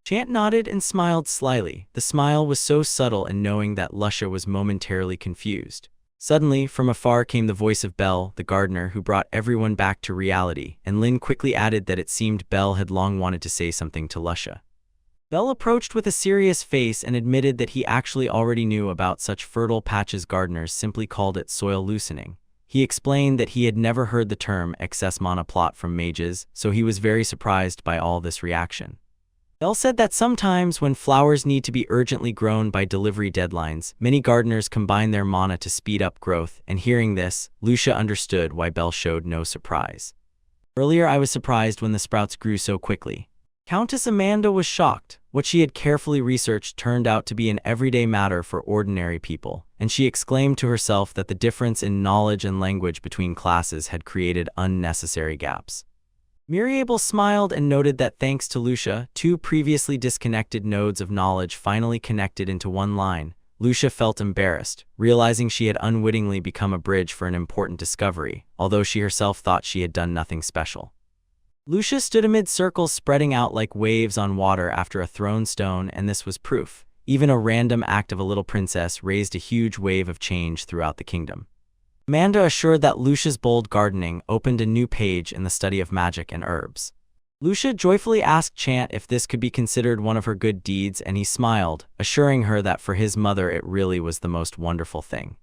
Chant nodded and smiled slyly. The smile was so subtle and knowing that Lucia was momentarily confused. Suddenly, from afar came the voice of Belle, the gardener, who brought everyone back to reality, and Lynn quickly added that it seemed Belle had long wanted to say something to Lucia. Belle approached with a serious face and admitted that he actually already knew about such fertile patches. Gardeners simply called it soil loosening. He explained that he had never heard the term excess mana plot from mages, so he was very surprised by all this reaction. Belle said that sometimes when flowers need to be urgently grown by delivery deadlines, many gardeners combine their mana to speed up growth, and hearing this, Lucia understood why Belle showed no surprise. Earlier I was surprised when the sprouts grew so quickly. Countess Amanda was shocked. What she had carefully researched turned out to be an everyday matter for ordinary people, and she exclaimed to herself that the difference in knowledge and language between classes had created unnecessary gaps. Marabel smiled and noted that thanks to Lucia, two previously disconnected nodes of knowledge finally connected into one line. Lucia felt embarrassed, realizing she had unwittingly become a bridge for an important discovery, although she herself thought she had done nothing special. Lucia stood amid circles spreading out like waves on water after a thrown stone, and this was proof. Even a random act of a little princess raised a huge wave of change throughout the kingdom. Amanda assured that Lucia's bold gardening opened a new page in the study of magic and herbs. Lucia joyfully asked Chant if this could be considered one of her good deeds, and he smiled, assuring her that for his mother it really was the most wonderful thing.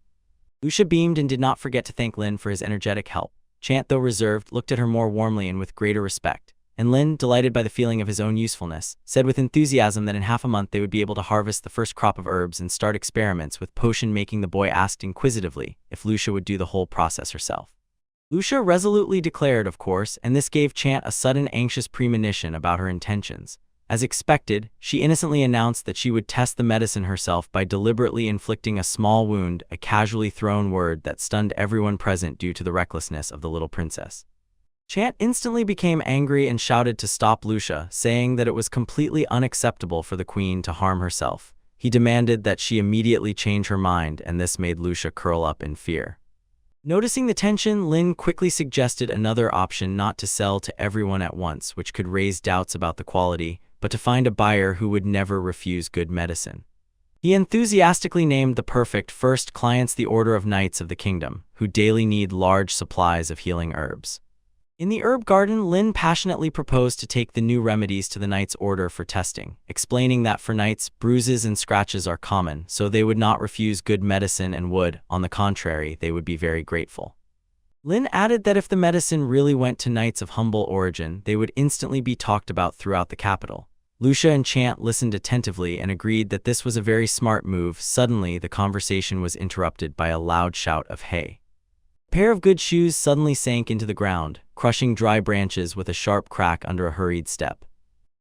Lucia beamed and did not forget to thank Lin for his energetic help. Chant, though reserved, looked at her more warmly and with greater respect, and Lin, delighted by the feeling of his own usefulness, said with enthusiasm that in half a month they would be able to harvest the first crop of herbs and start experiments with potion-making. The boy asked inquisitively if Lucia would do the whole process herself. Lucia resolutely declared, of course, and this gave Chant a sudden anxious premonition about her intentions. As expected, she innocently announced that she would test the medicine herself by deliberately inflicting a small wound, a casually thrown word that stunned everyone present due to the recklessness of the little princess. Chant instantly became angry and shouted to stop Lucia, saying that it was completely unacceptable for the queen to harm herself. He demanded that she immediately change her mind, and this made Lucia curl up in fear. Noticing the tension, Lin quickly suggested another option: not to sell to everyone at once, which could raise doubts about the quality, but to find a buyer who would never refuse good medicine. He enthusiastically named the perfect first clients the Order of Knights of the Kingdom, who daily need large supplies of healing herbs. In the herb garden, Lin passionately proposed to take the new remedies to the Knights' Order for testing, explaining that for knights, bruises and scratches are common, so they would not refuse good medicine and would, on the contrary, they would be very grateful. Lin added that if the medicine really went to knights of humble origin, they would instantly be talked about throughout the capital. Lucia and Chant listened attentively and agreed that this was a very smart move. Suddenly, the conversation was interrupted by a loud shout of "Hey!" A pair of good shoes suddenly sank into the ground, crushing dry branches with a sharp crack under a hurried step.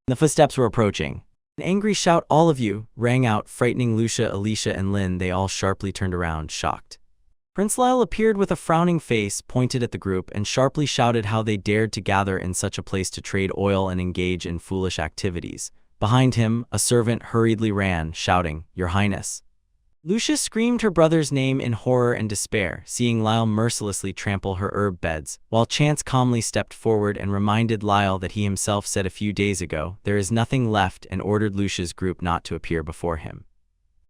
The footsteps were approaching. An angry shout, "All of you!" rang out, frightening Lucia, Alicia, and Lynn. They all sharply turned around, shocked. Prince Lyall appeared with a frowning face, pointed at the group, and sharply shouted how they dared to gather in such a place to trade oil and engage in foolish activities. Behind him, a servant hurriedly ran, shouting, "Your Highness!" Lucia screamed her brother's name in horror and despair, seeing Lyall mercilessly trample her herb beds, while Chance calmly stepped forward and reminded Lyall that he himself said a few days ago, "There is nothing left," and ordered Lucia's group not to appear before him.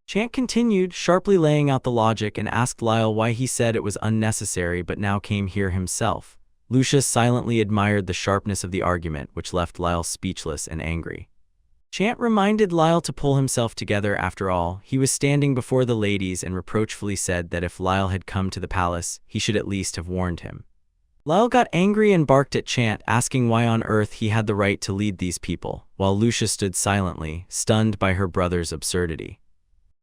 Chant continued, sharply laying out the logic, and asked Lyall why he said it was unnecessary but now came here himself. Lucia silently admired the sharpness of the argument, which left Lyall speechless and angry. Chant reminded Lyall to pull himself together. After all, he was standing before the ladies, and reproachfully said that if Lyall had come to the palace, he should at least have warned him. Lyall got angry and barked at Chant, asking why on earth he had the right to lead these people, while Lucia stood silently, stunned by her brother's absurdity.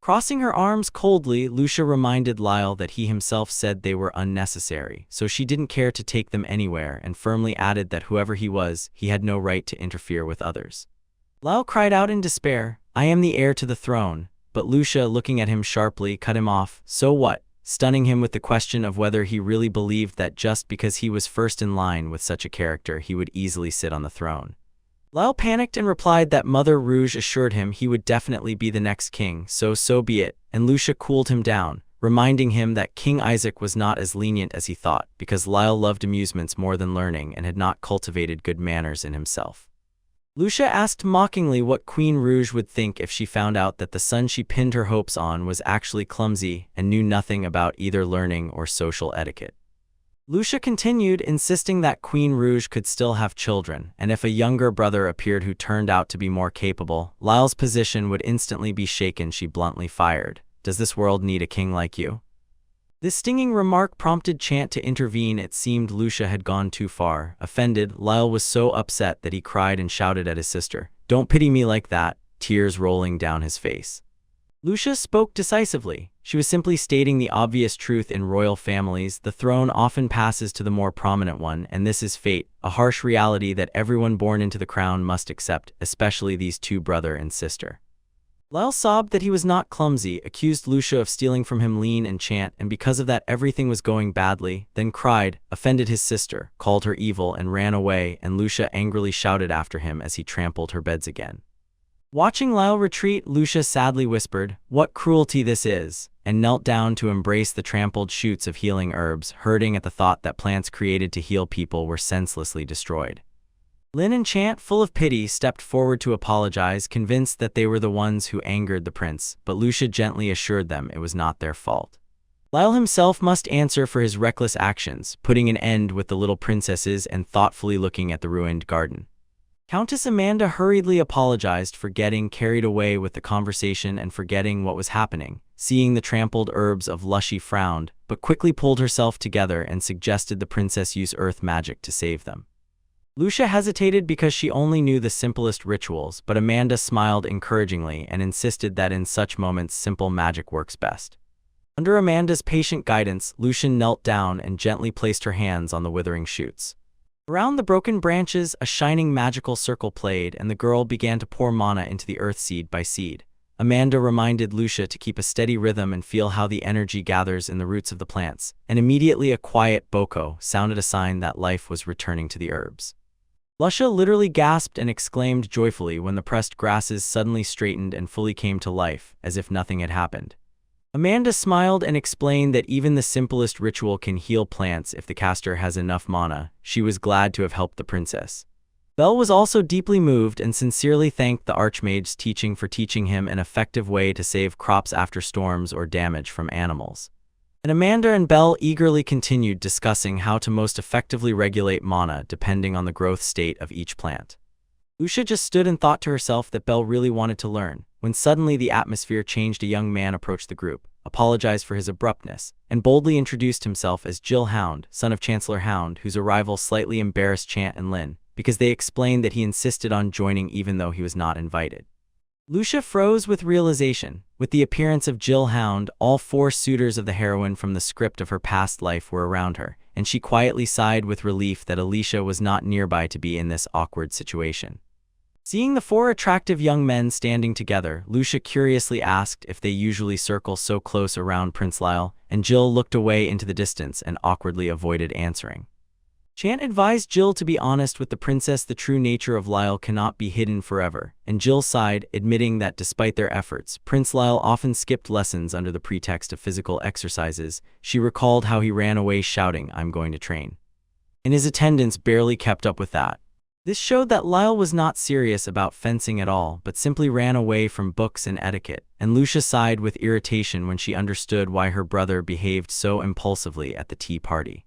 Crossing her arms coldly, Lucia reminded Lyall that he himself said they were unnecessary, so she didn't care to take them anywhere, and firmly added that whoever he was, he had no right to interfere with others. Lyall cried out in despair, "I am the heir to the throne," but Lucia, looking at him sharply, cut him off. "So what?" stunning him with the question of whether he really believed that just because he was first in line with such a character he would easily sit on the throne. Lyall panicked and replied that Mother Rouge assured him he would definitely be the next king, so be it, and Lucia cooled him down, reminding him that King Isaac was not as lenient as he thought, because Lyall loved amusements more than learning and had not cultivated good manners in himself. Lucia asked mockingly what Queen Rouge would think if she found out that the son she pinned her hopes on was actually clumsy and knew nothing about either learning or social etiquette. Lucia continued, insisting that Queen Rouge could still have children, and if a younger brother appeared who turned out to be more capable, Lyall's position would instantly be shaken. She bluntly fired, "Does this world need a king like you?" This stinging remark prompted Chant to intervene. It seemed Lucia had gone too far. Offended, Lyall was so upset that he cried and shouted at his sister, "Don't pity me like that," tears rolling down his face. Lucia spoke decisively. She was simply stating the obvious truth. In royal families, the throne often passes to the more prominent one, and this is fate, a harsh reality that everyone born into the crown must accept, especially these two, brother and sister. Lyall sobbed that he was not clumsy, accused Lucia of stealing from him Lean and Chant, and because of that everything was going badly, then cried, offended his sister, called her evil, and ran away, and Lucia angrily shouted after him as he trampled her beds again. Watching Lyall retreat, Lucia sadly whispered, "What cruelty this is," and knelt down to embrace the trampled shoots of healing herbs, hurting at the thought that plants created to heal people were senselessly destroyed. Lynn and Chant, full of pity, stepped forward to apologize, convinced that they were the ones who angered the prince, but Lucia gently assured them it was not their fault. Lyall himself must answer for his reckless actions, putting an end with the little princesses and thoughtfully looking at the ruined garden. Countess Amanda hurriedly apologized for getting carried away with the conversation and forgetting what was happening. Seeing the trampled herbs of Lucia frowned, but quickly pulled herself together and suggested the princess use earth magic to save them. Lucia hesitated because she only knew the simplest rituals, but Amanda smiled encouragingly and insisted that in such moments simple magic works best. Under Amanda's patient guidance, Lucia knelt down and gently placed her hands on the withering shoots. Around the broken branches, a shining magical circle played, and the girl began to pour mana into the earth seed by seed. Amanda reminded Lucia to keep a steady rhythm and feel how the energy gathers in the roots of the plants, and immediately a quiet boko sounded, a sign that life was returning to the herbs. Lucia literally gasped and exclaimed joyfully when the pressed grasses suddenly straightened and fully came to life, as if nothing had happened. Amanda smiled and explained that even the simplest ritual can heal plants if the caster has enough mana. She was glad to have helped the princess. Belle was also deeply moved and sincerely thanked the Archmage's teaching for teaching him an effective way to save crops after storms or damage from animals. And Amanda and Belle eagerly continued discussing how to most effectively regulate mana depending on the growth state of each plant. Lucia just stood and thought to herself that Belle really wanted to learn, when suddenly the atmosphere changed. A young man approached the group, apologized for his abruptness, and boldly introduced himself as Jill Hound, son of Chancellor Hound, whose arrival slightly embarrassed Chant and Lynn, because they explained that he insisted on joining even though he was not invited. Lucia froze with realization. With the appearance of Jill Hound, all 4 suitors of the heroine from the script of her past life were around her, and she quietly sighed with relief that Alicia was not nearby to be in this awkward situation. Seeing the 4 attractive young men standing together, Lucia curiously asked if they usually circle so close around Prince Lyall, and Jill looked away into the distance and awkwardly avoided answering. Chant advised Jill to be honest with the princess. The true nature of Lyall cannot be hidden forever, and Jill sighed, admitting that despite their efforts, Prince Lyall often skipped lessons under the pretext of physical exercises. She recalled how he ran away shouting, "I'm going to train," and his attendants barely kept up with that. This showed that Lyall was not serious about fencing at all, but simply ran away from books and etiquette, and Lucia sighed with irritation when she understood why her brother behaved so impulsively at the tea party.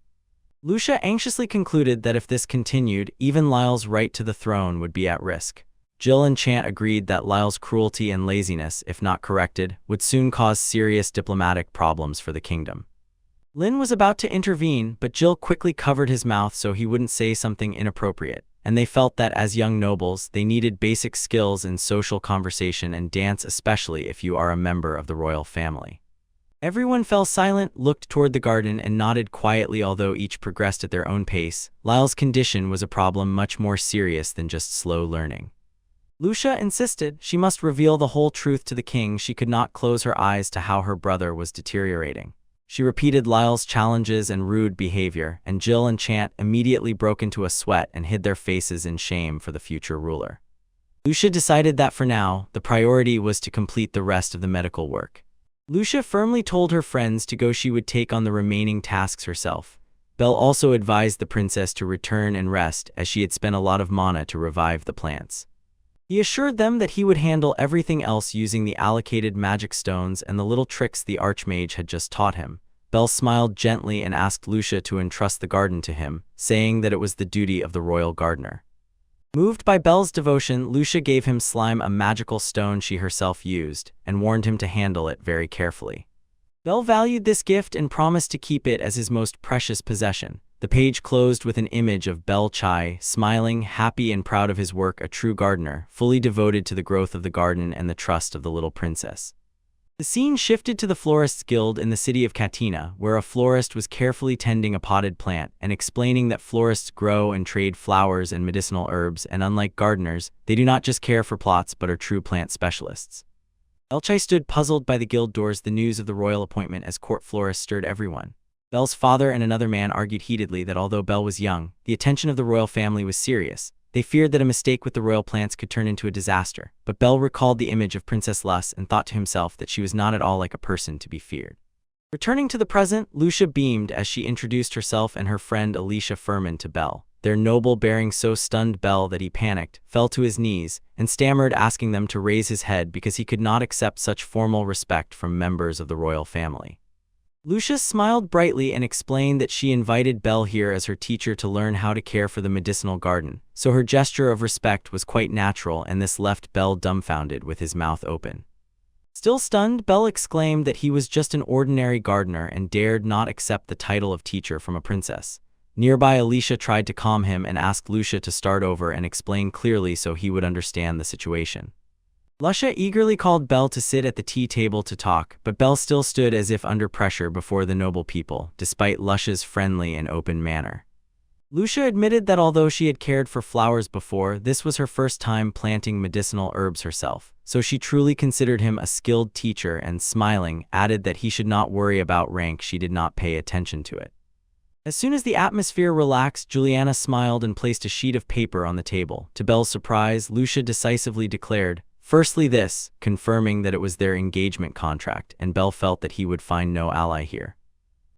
Lucia anxiously concluded that if this continued, even Lyall's right to the throne would be at risk. Jill and Chant agreed that Lyall's cruelty and laziness, if not corrected, would soon cause serious diplomatic problems for the kingdom. Lin was about to intervene, but Jill quickly covered his mouth so he wouldn't say something inappropriate, and they felt that as young nobles, they needed basic skills in social conversation and dance, especially if you are a member of the royal family. Everyone fell silent, looked toward the garden, and nodded quietly. Although each progressed at their own pace, Lyall's condition was a problem much more serious than just slow learning. Lucia insisted she must reveal the whole truth to the king. She could not close her eyes to how her brother was deteriorating. She repeated Lyall's challenges and rude behavior, and Jill and Chant immediately broke into a sweat and hid their faces in shame for the future ruler. Lucia decided that for now, the priority was to complete the rest of the medical work. Lucia firmly told her friends to go. She would take on the remaining tasks herself. Belle also advised the princess to return and rest, as she had spent a lot of mana to revive the plants. He assured them that he would handle everything else using the allocated magic stones and the little tricks the archmage had just taught him. Belle smiled gently and asked Lucia to entrust the garden to him, saying that it was the duty of the royal gardener. Moved by Belle's devotion, Lucia gave him Slime, a magical stone she herself used, and warned him to handle it very carefully. Belle valued this gift and promised to keep it as his most precious possession. The page closed with an image of Belle Chai, smiling, happy and proud of his work, a true gardener, fully devoted to the growth of the garden and the trust of the little princess. The scene shifted to the Florist's Guild in the city of Katina, where a florist was carefully tending a potted plant and explaining that florists grow and trade flowers and medicinal herbs, and unlike gardeners, they do not just care for plots but are true plant specialists. Elchai stood puzzled by the guild doors. The news of the royal appointment as court florist stirred everyone. Belle's father and another man argued heatedly that although Belle was young, the attention of the royal family was serious. They feared that a mistake with the royal plants could turn into a disaster, but Belle recalled the image of Princess Luss and thought to himself that she was not at all like a person to be feared. Returning to the present, Lucia beamed as she introduced herself and her friend Alicia Furman to Belle. Their noble bearing so stunned Belle that he panicked, fell to his knees, and stammered, asking them to raise his head because he could not accept such formal respect from members of the royal family. Lucia smiled brightly and explained that she invited Belle here as her teacher to learn how to care for the medicinal garden, so her gesture of respect was quite natural, and this left Belle dumbfounded with his mouth open. Still stunned, Belle exclaimed that he was just an ordinary gardener and dared not accept the title of teacher from a princess. Nearby, Alicia tried to calm him and asked Lucia to start over and explain clearly so he would understand the situation. Lucia eagerly called Belle to sit at the tea table to talk, but Belle still stood as if under pressure before the noble people, despite Lucia's friendly and open manner. Lucia admitted that although she had cared for flowers before, this was her first time planting medicinal herbs herself, so she truly considered him a skilled teacher and, smiling, added that he should not worry about rank. She did not pay attention to it. As soon as the atmosphere relaxed, Juliana smiled and placed a sheet of paper on the table. To Belle's surprise, Lucia decisively declared, "Firstly this," confirming that it was their engagement contract, and Belle felt that he would find no ally here.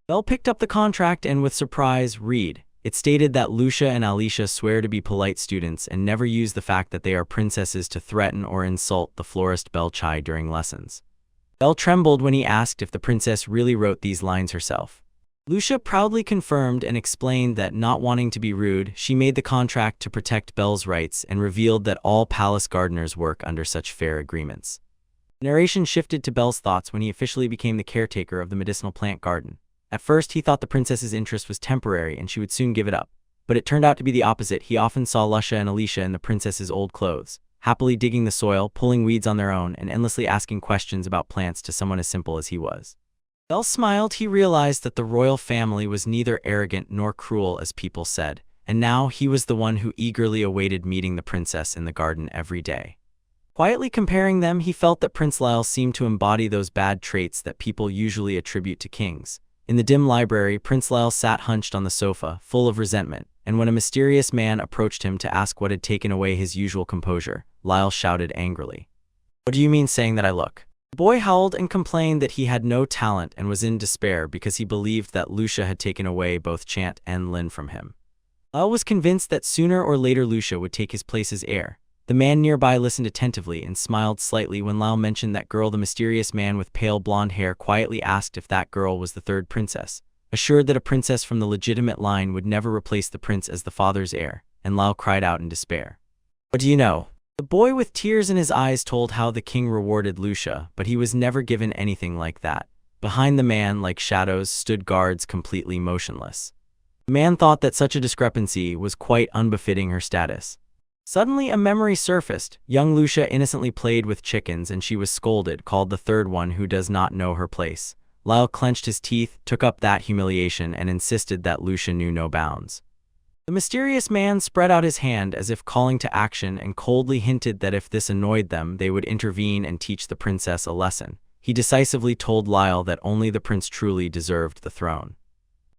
Belle picked up the contract and, with surprise, read. It stated that Lucia and Alicia swear to be polite students and never use the fact that they are princesses to threaten or insult the florist Belle Chai during lessons. Belle trembled when he asked if the princess really wrote these lines herself. Lucia proudly confirmed and explained that, not wanting to be rude, she made the contract to protect Belle's rights, and revealed that all palace gardeners work under such fair agreements. Narration shifted to Belle's thoughts when he officially became the caretaker of the medicinal plant garden. At first, he thought the princess's interest was temporary and she would soon give it up, but it turned out to be the opposite. He often saw Lucia and Alicia in the princess's old clothes. happily digging the soil, pulling weeds on their own, and endlessly asking questions about plants to someone as simple as he was. Belle smiled. He realized that the royal family was neither arrogant nor cruel as people said, and now he was the one who eagerly awaited meeting the princess in the garden every day. Quietly comparing them, he felt that Prince Lyall seemed to embody those bad traits that people usually attribute to kings. In the dim library, Prince Lyall sat hunched on the sofa, full of resentment, and when a mysterious man approached him to ask what had taken away his usual composure, Lyall shouted angrily, "What do you mean saying that I look?" The boy howled and complained that he had no talent and was in despair because he believed that Lucia had taken away both chant and lin from him. Lyall was convinced that sooner or later Lucia would take his place as heir. The man nearby listened attentively and smiled slightly when Lyall mentioned that girl. The mysterious man with pale blonde hair quietly asked if that girl was the third princess, assured that a princess from the legitimate line would never replace the prince as the father's heir, and Lyall cried out in despair, "What do you know?" The boy with tears in his eyes told how the king rewarded Lucia, but he was never given anything like that. Behind the man, like shadows, stood guards completely motionless. The man thought that such a discrepancy was quite unbefitting her status. Suddenly a memory surfaced. Young Lucia innocently played with chickens and she was scolded, called the third one who does not know her place. Lyall clenched his teeth, took up that humiliation, and insisted that Lucia knew no bounds. The mysterious man spread out his hand as if calling to action and coldly hinted that if this annoyed them, they would intervene and teach the princess a lesson. He decisively told Lyall that only the prince truly deserved the throne.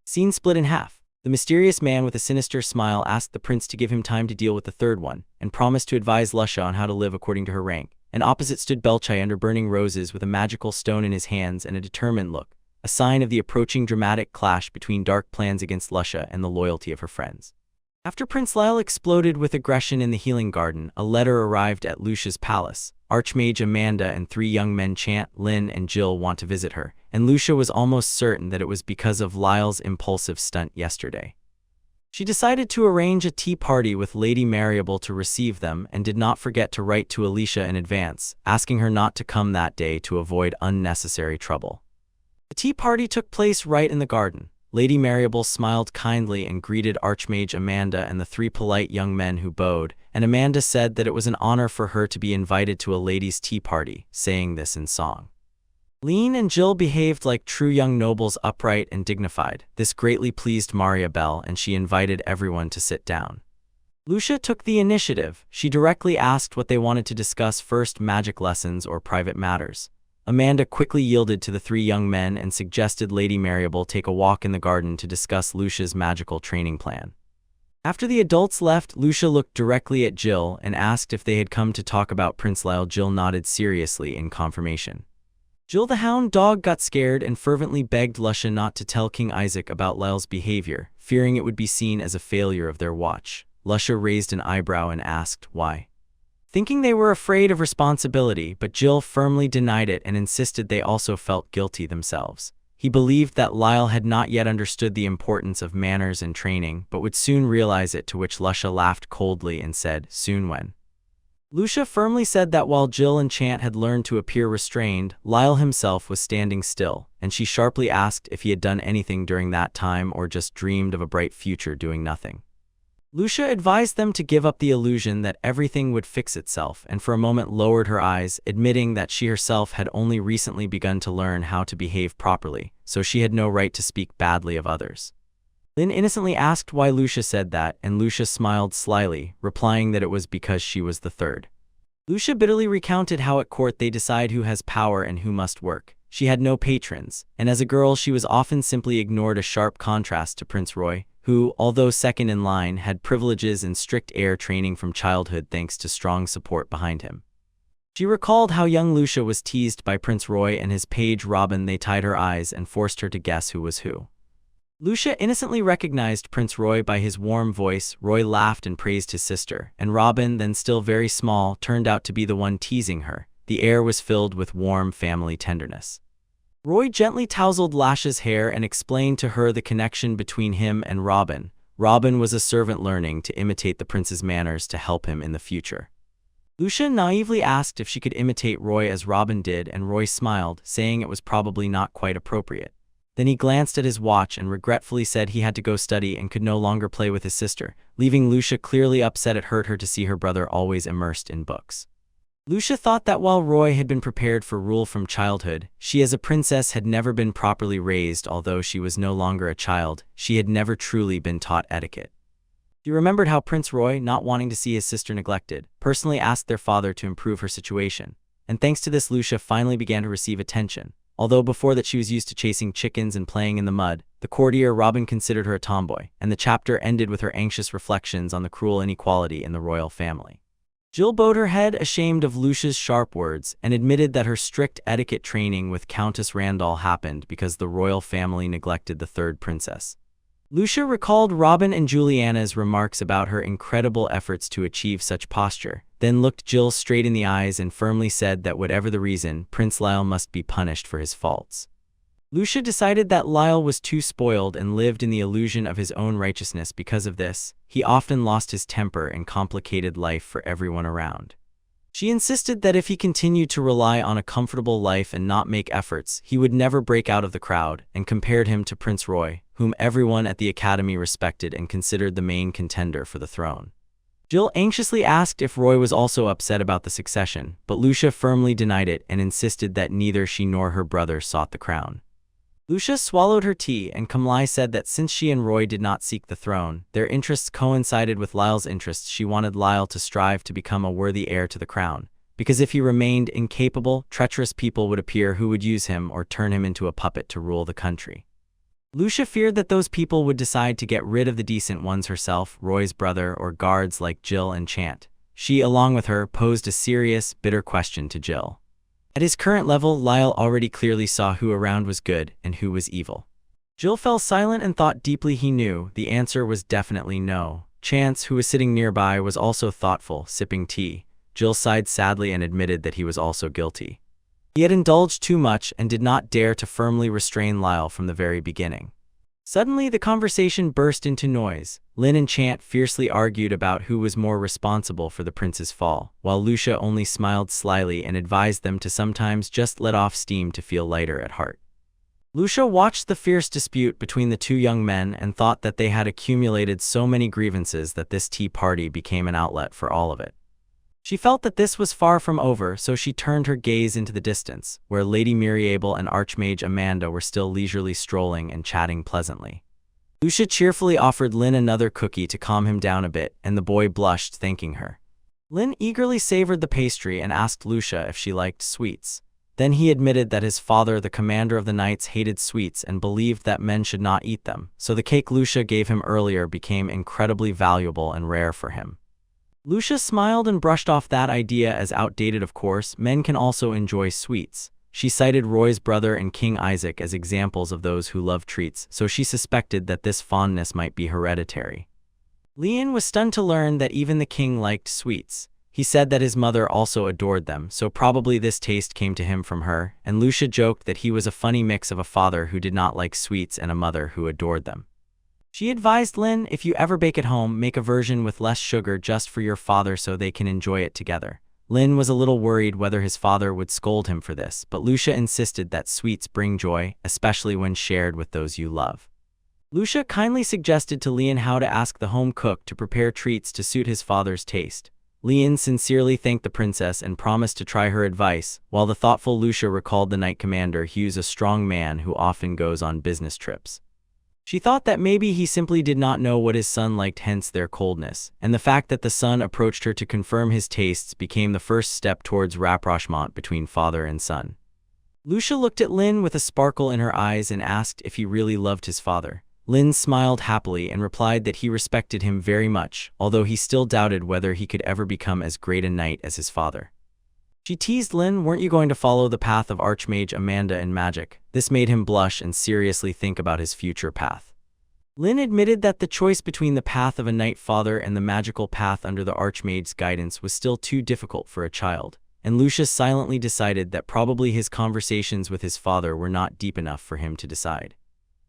Scene split in half. The mysterious man with a sinister smile asked the prince to give him time to deal with the third one, and promised to advise Lucia on how to live according to her rank. And opposite stood Belle under burning roses with a magical stone in his hands and a determined look, a sign of the approaching dramatic clash between dark plans against Lucia and the loyalty of her friends. After Prince Lyall exploded with aggression in the healing garden, a letter arrived at Lucia's palace. Mage Amanda and 3 young men Chant, Lin, and Jill want to visit her, and Lucia was almost certain that it was because of Lyall's impulsive stunt yesterday. She decided to arrange a tea party with Lady Marabel to receive them and did not forget to write to Alicia in advance, asking her not to come that day to avoid unnecessary trouble. The tea party took place right in the garden. Lady Marabel smiled kindly and greeted Archmage Amanda and the 3 polite young men who bowed, and Amanda said that it was an honor for her to be invited to a ladies' tea party, saying this in song. Lin and Jill behaved like true young nobles, upright and dignified. This greatly pleased Marabel, and she invited everyone to sit down. Lucia took the initiative. She directly asked what they wanted to discuss first, magic lessons or private matters. Amanda quickly yielded to the 3 young men and suggested Lady Marabel take a walk in the garden to discuss Lucia's magical training plan. After the adults left, Lucia looked directly at Jill and asked if they had come to talk about Prince Lyall. Jill nodded seriously in confirmation. Jill the hound dog got scared and fervently begged Lucia not to tell King Isaac about Lyall's behavior, fearing it would be seen as a failure of their watch. Lucia raised an eyebrow and asked why. Thinking they were afraid of responsibility, but Jill firmly denied it and insisted they also felt guilty themselves. He believed that Lyall had not yet understood the importance of manners and training, but would soon realize it, to which Lucia laughed coldly and said, "Soon when?" Lucia firmly said that while Jill and Chant had learned to appear restrained, Lyall himself was standing still, and she sharply asked if he had done anything during that time or just dreamed of a bright future doing nothing. Lucia advised them to give up the illusion that everything would fix itself, and for a moment lowered her eyes, admitting that she herself had only recently begun to learn how to behave properly, so she had no right to speak badly of others. Lin innocently asked why Lucia said that, and Lucia smiled slyly, replying that it was because she was the third. Lucia bitterly recounted how at court they decide who has power and who must work. She had no patrons, and as a girl she was often simply ignored, a sharp contrast to Prince Roy, who, although second in line, had privileges and strict heir training from childhood thanks to strong support behind him. She recalled how young Lucia was teased by Prince Roy and his page Robin. They tied her eyes and forced her to guess who was who. Lucia innocently recognized Prince Roy by his warm voice. Roy laughed and praised his sister, and Robin, then still very small, turned out to be the one teasing her. The air was filled with warm family tenderness. Roy gently tousled Lucia's hair and explained to her the connection between him and Robin. Robin was a servant learning to imitate the prince's manners to help him in the future. Lucia naively asked if she could imitate Roy as Robin did, and Roy smiled, saying it was probably not quite appropriate. Then he glanced at his watch and regretfully said he had to go study and could no longer play with his sister, leaving Lucia clearly upset. It hurt her to see her brother always immersed in books. Lucia thought that while Roy had been prepared for rule from childhood, she as a princess had never been properly raised. Although she was no longer a child, she had never truly been taught etiquette. She remembered how Prince Roy, not wanting to see his sister neglected, personally asked their father to improve her situation, and thanks to this Lucia finally began to receive attention. Although before that she was used to chasing chickens and playing in the mud, the courtier Robin considered her a tomboy, and the chapter ended with her anxious reflections on the cruel inequality in the royal family. Jill bowed her head, ashamed of Lucia's sharp words, and admitted that her strict etiquette training with Countess Randall happened because the royal family neglected the third princess. Lucia recalled Robin and Juliana's remarks about her incredible efforts to achieve such posture, then looked Jill straight in the eyes and firmly said that whatever the reason, Prince Lyall must be punished for his faults. Lucia decided that Lyall was too spoiled and lived in the illusion of his own righteousness. Because of this, he often lost his temper and complicated life for everyone around. She insisted that if he continued to rely on a comfortable life and not make efforts, he would never break out of the crowd, and compared him to Prince Roy, whom everyone at the academy respected and considered the main contender for the throne. Jill anxiously asked if Roy was also upset about the succession, but Lucia firmly denied it and insisted that neither she nor her brother sought the crown. Lucia swallowed her tea, and Kamlai said that since she and Roy did not seek the throne, their interests coincided with Lyall's interests. She wanted Lyall to strive to become a worthy heir to the crown, because if he remained incapable, treacherous people would appear who would use him or turn him into a puppet to rule the country. Lucia feared that those people would decide to get rid of the decent ones herself, Roy's brother, or guards like Jill and Chant. She, along with her, posed a serious, bitter question to Jill. At his current level, Lyall already clearly saw who around was good and who was evil. Jill fell silent and thought deeply. He knew the answer was definitely no. Chance, who was sitting nearby, was also thoughtful, sipping tea. Jill sighed sadly and admitted that he was also guilty. He had indulged too much and did not dare to firmly restrain Lyall from the very beginning. Suddenly, the conversation burst into noise. Lin and Chant fiercely argued about who was more responsible for the prince's fall, while Lucia only smiled slyly and advised them to sometimes just let off steam to feel lighter at heart. Lucia watched the fierce dispute between the two young men and thought that they had accumulated so many grievances that this tea party became an outlet for all of it. She felt that this was far from over, so she turned her gaze into the distance, where Lady Marabel and Archmage Amanda were still leisurely strolling and chatting pleasantly. Lucia cheerfully offered Lin another cookie to calm him down a bit, and the boy blushed, thanking her. Lin eagerly savored the pastry and asked Lucia if she liked sweets. Then he admitted that his father, the commander of the knights, hated sweets and believed that men should not eat them, so the cake Lucia gave him earlier became incredibly valuable and rare for him. Lucia smiled and brushed off that idea as outdated. Of course, men can also enjoy sweets. She cited Roy's brother and King Isaac as examples of those who love treats, so she suspected that this fondness might be hereditary. Lyall was stunned to learn that even the king liked sweets. He said that his mother also adored them, so probably this taste came to him from her, and Lucia joked that he was a funny mix of a father who did not like sweets and a mother who adored them. She advised Lin, if you ever bake at home, make a version with less sugar just for your father so they can enjoy it together. Lin was a little worried whether his father would scold him for this, but Lucia insisted that sweets bring joy, especially when shared with those you love. Lucia kindly suggested to Lyall how to ask the home cook to prepare treats to suit his father's taste. Lyall sincerely thanked the princess and promised to try her advice, while the thoughtful Lucia recalled the knight commander Hugh's a strong man who often goes on business trips. She thought that maybe he simply did not know what his son liked, hence their coldness, and the fact that the son approached her to confirm his tastes became the first step towards rapprochement between father and son. Lucia looked at Lin with a sparkle in her eyes and asked if he really loved his father. Lin smiled happily and replied that he respected him very much, although he still doubted whether he could ever become as great a knight as his father. She teased Lin, weren't you going to follow the path of Archmage Amanda in magic? This made him blush and seriously think about his future path. Lin admitted that the choice between the path of a knight father and the magical path under the Archmage's guidance was still too difficult for a child, and Lucia silently decided that probably his conversations with his father were not deep enough for him to decide.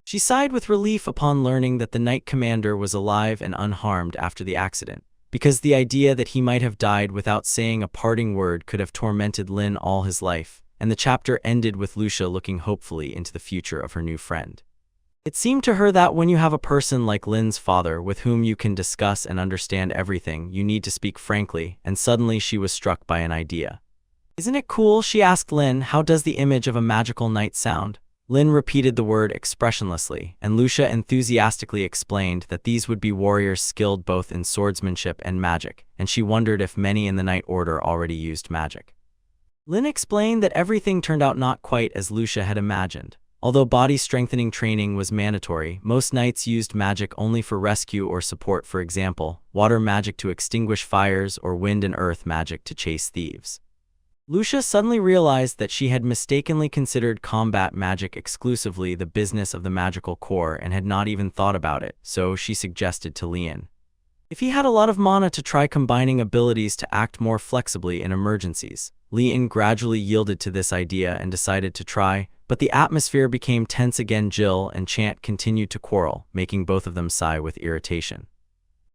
She sighed with relief upon learning that the knight commander was alive and unharmed after the accident, because the idea that he might have died without saying a parting word could have tormented Lin all his life, and the chapter ended with Lucia looking hopefully into the future of her new friend. It seemed to her that when you have a person like Lin's father with whom you can discuss and understand everything, you need to speak frankly, and suddenly she was struck by an idea. "Isn't it cool?" she asked Lin. "How does the image of a magical knight sound?" Lin repeated the word expressionlessly, and Lucia enthusiastically explained that these would be warriors skilled both in swordsmanship and magic, and she wondered if many in the Knight Order already used magic. Lin explained that everything turned out not quite as Lucia had imagined. Although body-strengthening training was mandatory, most knights used magic only for rescue or support, for example, water magic to extinguish fires or wind and earth magic to chase thieves. Lucia suddenly realized that she had mistakenly considered combat magic exclusively the business of the magical corps and had not even thought about it, so she suggested to Lyall. If he had a lot of mana to try combining abilities to act more flexibly in emergencies. Lyall gradually yielded to this idea and decided to try, but the atmosphere became tense again. Jill and Chant continued to quarrel, making both of them sigh with irritation.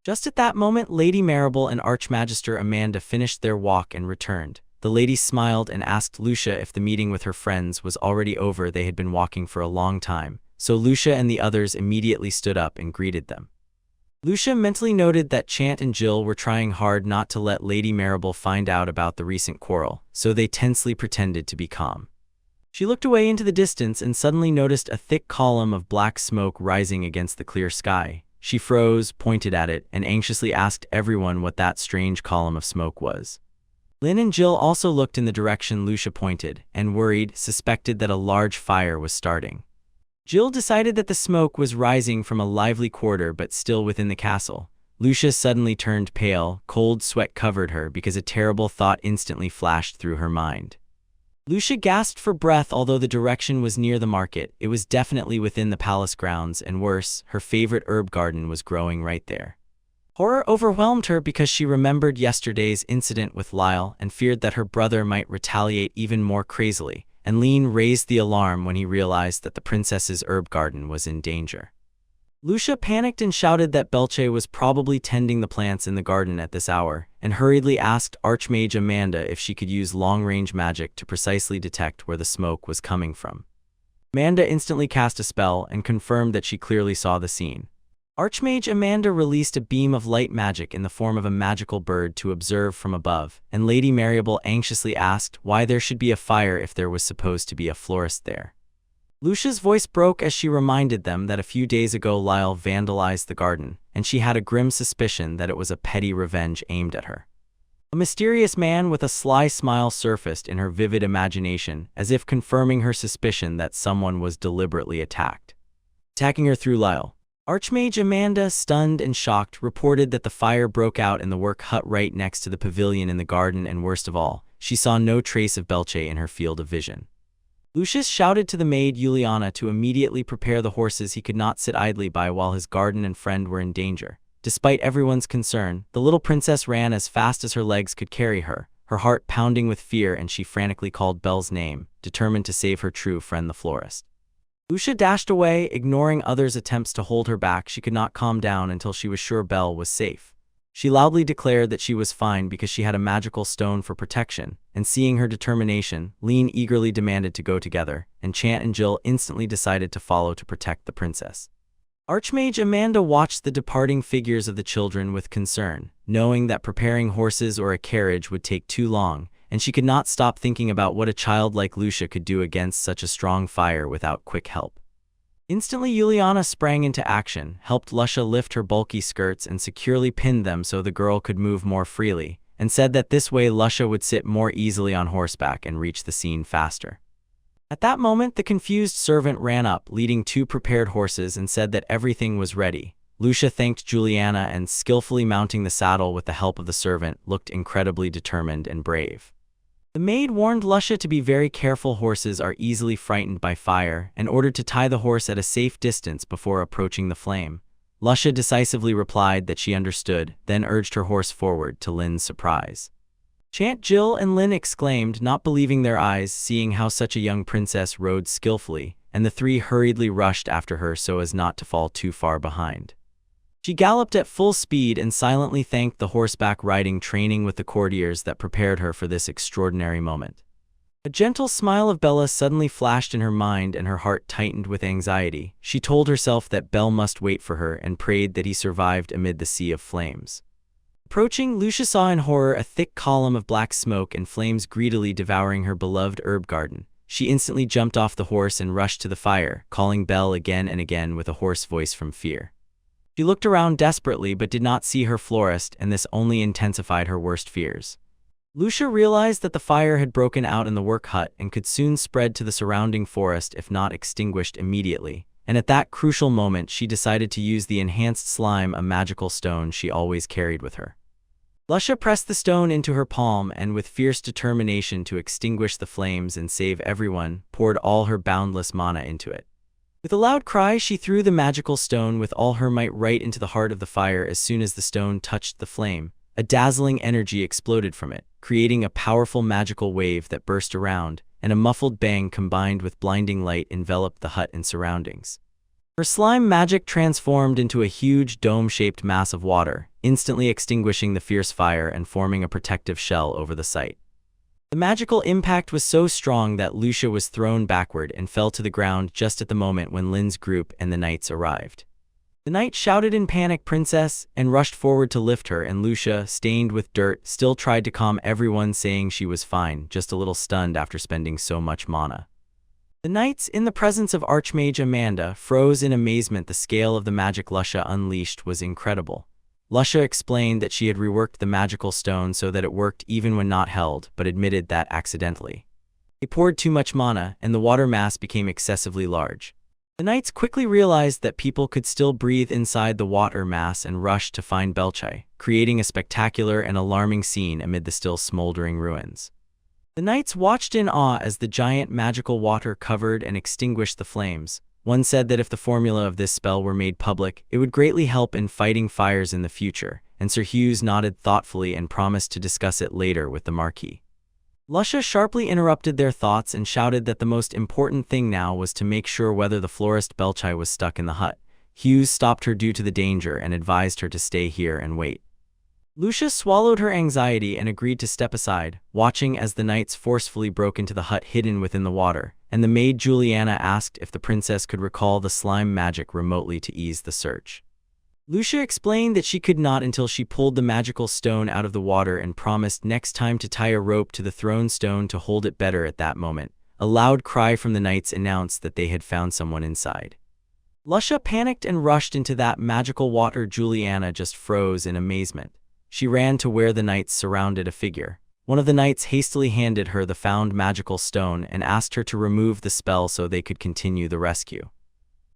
Just at that moment, Lady Marabel and Archmagister Amanda finished their walk and returned. The lady smiled and asked Lucia if the meeting with her friends was already over. They had been walking for a long time, so Lucia and the others immediately stood up and greeted them. Lucia mentally noted that Chant and Jill were trying hard not to let Lady Marabel find out about the recent quarrel, so they tensely pretended to be calm. She looked away into the distance and suddenly noticed a thick column of black smoke rising against the clear sky. She froze, pointed at it, and anxiously asked everyone what that strange column of smoke was. Lin and Jill also looked in the direction Lucia pointed, and worried, suspected that a large fire was starting. Jill decided that the smoke was rising from a lively quarter but still within the castle. Lucia suddenly turned pale, cold sweat covered her because a terrible thought instantly flashed through her mind. Lucia gasped for breath. Although the direction was near the market, it was definitely within the palace grounds, and worse, her favorite herb garden was growing right there. Horror overwhelmed her because she remembered yesterday's incident with Lyall and feared that her brother might retaliate even more crazily, and Lyall raised the alarm when he realized that the princess's herb garden was in danger. Lucia panicked and shouted that Belle was probably tending the plants in the garden at this hour, and hurriedly asked Archmage Amanda if she could use long-range magic to precisely detect where the smoke was coming from. Amanda instantly cast a spell and confirmed that she clearly saw the scene. Archmage Amanda released a beam of light magic in the form of a magical bird to observe from above, and Lady Marabel anxiously asked why there should be a fire if there was supposed to be a florist there. Lucia's voice broke as she reminded them that a few days ago Lyall vandalized the garden, and she had a grim suspicion that it was a petty revenge aimed at her. A mysterious man with a sly smile surfaced in her vivid imagination, as if confirming her suspicion that someone was deliberately attacking her through Lyall. Archmage Amanda, stunned and shocked, reported that the fire broke out in the work hut right next to the pavilion in the garden, and worst of all, she saw no trace of Belle in her field of vision. Lucius shouted to the maid Juliana to immediately prepare the horses. He could not sit idly by while his garden and friend were in danger. Despite everyone's concern, the little princess ran as fast as her legs could carry her, her heart pounding with fear, and she frantically called Belle's name, determined to save her true friend the florist. Lucia dashed away, ignoring others' attempts to hold her back. She could not calm down until she was sure Belle was safe. She loudly declared that she was fine because she had a magical stone for protection, and seeing her determination, Lyall eagerly demanded to go together, and Chant and Jill instantly decided to follow to protect the princess. Archmage Amanda watched the departing figures of the children with concern, knowing that preparing horses or a carriage would take too long, and she could not stop thinking about what a child like Lucia could do against such a strong fire without quick help. Instantly, Juliana sprang into action, helped Lucia lift her bulky skirts and securely pinned them so the girl could move more freely, and said that this way Lucia would sit more easily on horseback and reach the scene faster. At that moment, the confused servant ran up, leading 2 prepared horses, and said that everything was ready. Lucia thanked Juliana and, skillfully mounting the saddle with the help of the servant, looked incredibly determined and brave. The maid warned Lucia to be very careful. Horses are easily frightened by fire, and ordered to tie the horse at a safe distance before approaching the flame. Lucia decisively replied that she understood, then urged her horse forward to Lynn's surprise. Chant, Jill, and Lynn exclaimed, not believing their eyes, seeing how such a young princess rode skillfully, and the 3 hurriedly rushed after her so as not to fall too far behind. She galloped at full speed and silently thanked the horseback riding training with the courtiers that prepared her for this extraordinary moment. A gentle smile of Bella suddenly flashed in her mind and her heart tightened with anxiety. She told herself that Belle must wait for her and prayed that he survived amid the sea of flames. Approaching, Lucia saw in horror a thick column of black smoke and flames greedily devouring her beloved herb garden. She instantly jumped off the horse and rushed to the fire, calling Belle again and again with a hoarse voice from fear. She looked around desperately but did not see her florist, and this only intensified her worst fears. Lucia realized that the fire had broken out in the work hut and could soon spread to the surrounding forest if not extinguished immediately, and at that crucial moment she decided to use the enhanced slime, a magical stone she always carried with her. Lucia pressed the stone into her palm and with fierce determination to extinguish the flames and save everyone, poured all her boundless mana into it. With a loud cry, she threw the magical stone with all her might right into the heart of the fire. As soon as the stone touched the flame, a dazzling energy exploded from it, creating a powerful magical wave that burst around, and a muffled bang combined with blinding light enveloped the hut and surroundings. Her slime magic transformed into a huge dome-shaped mass of water, instantly extinguishing the fierce fire and forming a protective shell over the site. The magical impact was so strong that Lucia was thrown backward and fell to the ground just at the moment when Lin's group and the knights arrived. The knight shouted in panic, "Princess," and rushed forward to lift her, and Lucia, stained with dirt, still tried to calm everyone, saying she was fine, just a little stunned after spending so much mana. The knights, in the presence of Archmage Amanda, froze in amazement. The scale of the magic Lucia unleashed was incredible. Lucia explained that she had reworked the magical stone so that it worked even when not held, but admitted that accidentally. They poured too much mana, and the water mass became excessively large. The knights quickly realized that people could still breathe inside the water mass and rushed to find Belle, creating a spectacular and alarming scene amid the still smoldering ruins. The knights watched in awe as the giant magical water covered and extinguished the flames. One said that if the formula of this spell were made public, it would greatly help in fighting fires in the future, and Sir Hughes nodded thoughtfully and promised to discuss it later with the Marquis. Lucia sharply interrupted their thoughts and shouted that the most important thing now was to make sure whether the florist Belle was stuck in the hut. Hughes stopped her due to the danger and advised her to stay here and wait. Lucia swallowed her anxiety and agreed to step aside, watching as the knights forcefully broke into the hut hidden within the water, and the maid Juliana asked if the princess could recall the slime magic remotely to ease the search. Lucia explained that she could not until she pulled the magical stone out of the water and promised next time to tie a rope to the thrown stone to hold it better. At that moment, a loud cry from the knights announced that they had found someone inside. Lucia panicked and rushed into that magical water. Juliana just froze in amazement. She ran to where the knights surrounded a figure. One of the knights hastily handed her the found magical stone and asked her to remove the spell so they could continue the rescue.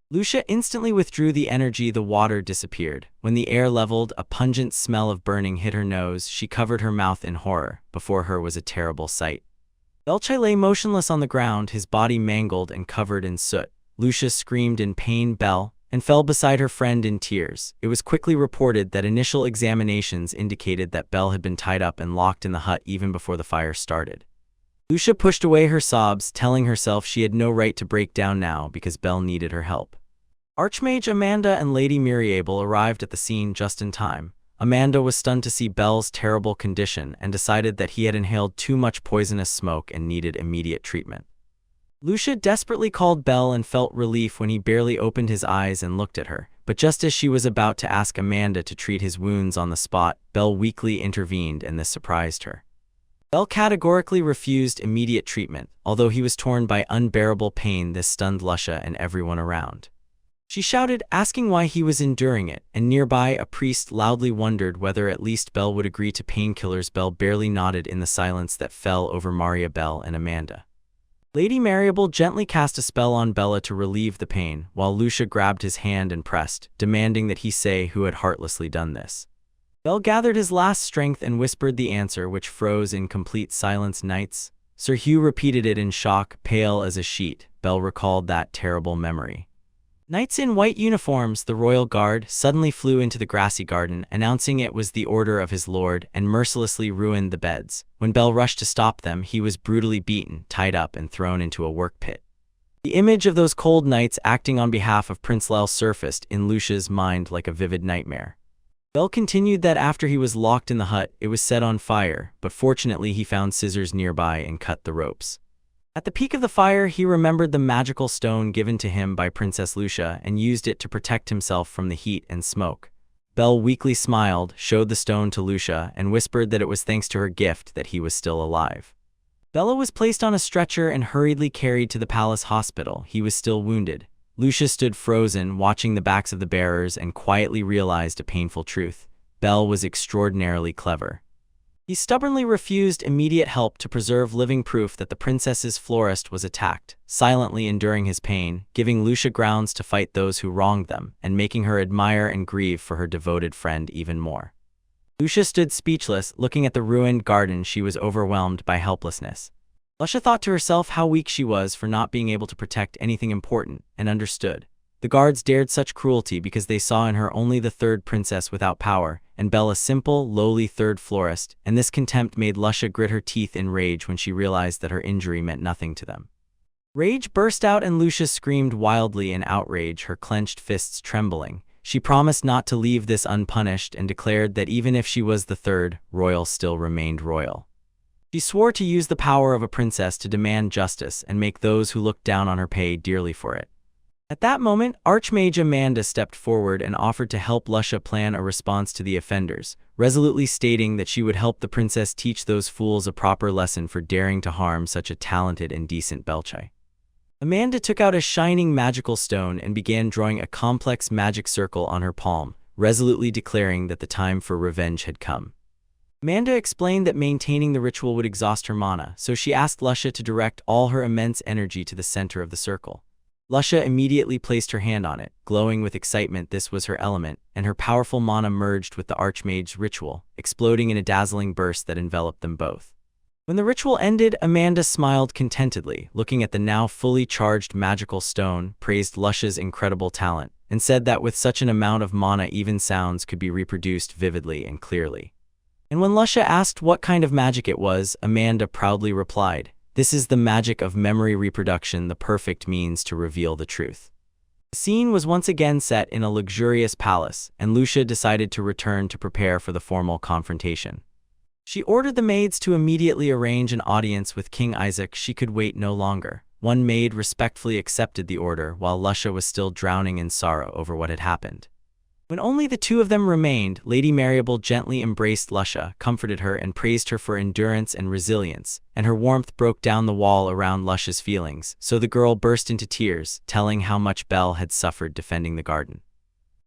Lucia instantly withdrew the energy. The water disappeared. When the air leveled, a pungent smell of burning hit her nose. She covered her mouth in horror. Before her was a terrible sight. Belle lay motionless on the ground, his body mangled and covered in soot. Lucia screamed in pain, "Belle," and fell beside her friend in tears. It was quickly reported that initial examinations indicated that Belle had been tied up and locked in the hut even before the fire started. Lucia pushed away her sobs, telling herself she had no right to break down now because Belle needed her help. Archmage Amanda and Lady Marabel arrived at the scene just in time. Amanda was stunned to see Belle's terrible condition and decided that he had inhaled too much poisonous smoke and needed immediate treatment. Lucia desperately called Belle and felt relief when he barely opened his eyes and looked at her. But just as she was about to ask Amanda to treat his wounds on the spot, Belle weakly intervened, and this surprised her. Belle categorically refused immediate treatment. Although he was torn by unbearable pain, this stunned Lucia and everyone around. She shouted, asking why he was enduring it, and nearby a priest loudly wondered whether at least Belle would agree to painkillers. Belle barely nodded in the silence that fell over Marabel and Amanda. Lady Marabel gently cast a spell on Belle to relieve the pain, while Lucia grabbed his hand and pressed, demanding that he say who had heartlessly done this. Belle gathered his last strength and whispered the answer, which froze in complete silence. "Knights." Sir Hugh repeated it in shock, pale as a sheet. Belle recalled that terrible memory. Knights in white uniforms, the royal guard, suddenly flew into the grassy garden, announcing it was the order of his lord, and mercilessly ruined the beds. When Belle rushed to stop them, he was brutally beaten, tied up, and thrown into a work pit. The image of those cold knights acting on behalf of Prince Lyall surfaced in Lucia's mind like a vivid nightmare. Belle continued that after he was locked in the hut, it was set on fire, but fortunately he found scissors nearby and cut the ropes. At the peak of the fire, he remembered the magical stone given to him by Princess Lucia and used it to protect himself from the heat and smoke. Belle weakly smiled, showed the stone to Lucia, and whispered that it was thanks to her gift that he was still alive. Bella was placed on a stretcher and hurriedly carried to the palace hospital. He was still wounded. Lucia stood frozen, watching the backs of the bearers, and quietly realized a painful truth. Belle was extraordinarily clever. He stubbornly refused immediate help to preserve living proof that the princess's florist was attacked, silently enduring his pain, giving Lucia grounds to fight those who wronged them, and making her admire and grieve for her devoted friend even more. Lucia stood speechless, looking at the ruined garden. She was overwhelmed by helplessness. Lucia thought to herself how weak she was for not being able to protect anything important, and understood. The guards dared such cruelty because they saw in her only the third princess without power, and Belle a simple, lowly third florist, and this contempt made Lucia grit her teeth in rage when she realized that her injury meant nothing to them. Rage burst out and Lucia screamed wildly in outrage, her clenched fists trembling. She promised not to leave this unpunished and declared that even if she was the third, royal still remained royal. She swore to use the power of a princess to demand justice and make those who looked down on her pay dearly for it. At that moment, Mage Amanda stepped forward and offered to help Lucia plan a response to the offenders, resolutely stating that she would help the princess teach those fools a proper lesson for daring to harm such a talented and decent Belchai. Amanda took out a shining magical stone and began drawing a complex magic circle on her palm, resolutely declaring that the time for revenge had come. Amanda explained that maintaining the ritual would exhaust her mana, so she asked Lucia to direct all her immense energy to the center of the circle. Lucia immediately placed her hand on it, glowing with excitement. This was her element, and her powerful mana merged with the Archmage's ritual, exploding in a dazzling burst that enveloped them both. When the ritual ended, Amanda smiled contentedly, looking at the now fully charged magical stone, praised Lucia's incredible talent, and said that with such an amount of mana even sounds could be reproduced vividly and clearly. And when Lucia asked what kind of magic it was, Amanda proudly replied, "This is the magic of memory reproduction, the perfect means to reveal the truth." The scene was once again set in a luxurious palace, and Lucia decided to return to prepare for the formal confrontation. She ordered the maids to immediately arrange an audience with King Isaac. She could wait no longer. One maid respectfully accepted the order, while Lucia was still drowning in sorrow over what had happened. When only the two of them remained, Lady Marabel gently embraced Lucia, comforted her, and praised her for endurance and resilience, and her warmth broke down the wall around Lucia's feelings, so the girl burst into tears, telling how much Belle had suffered defending the garden.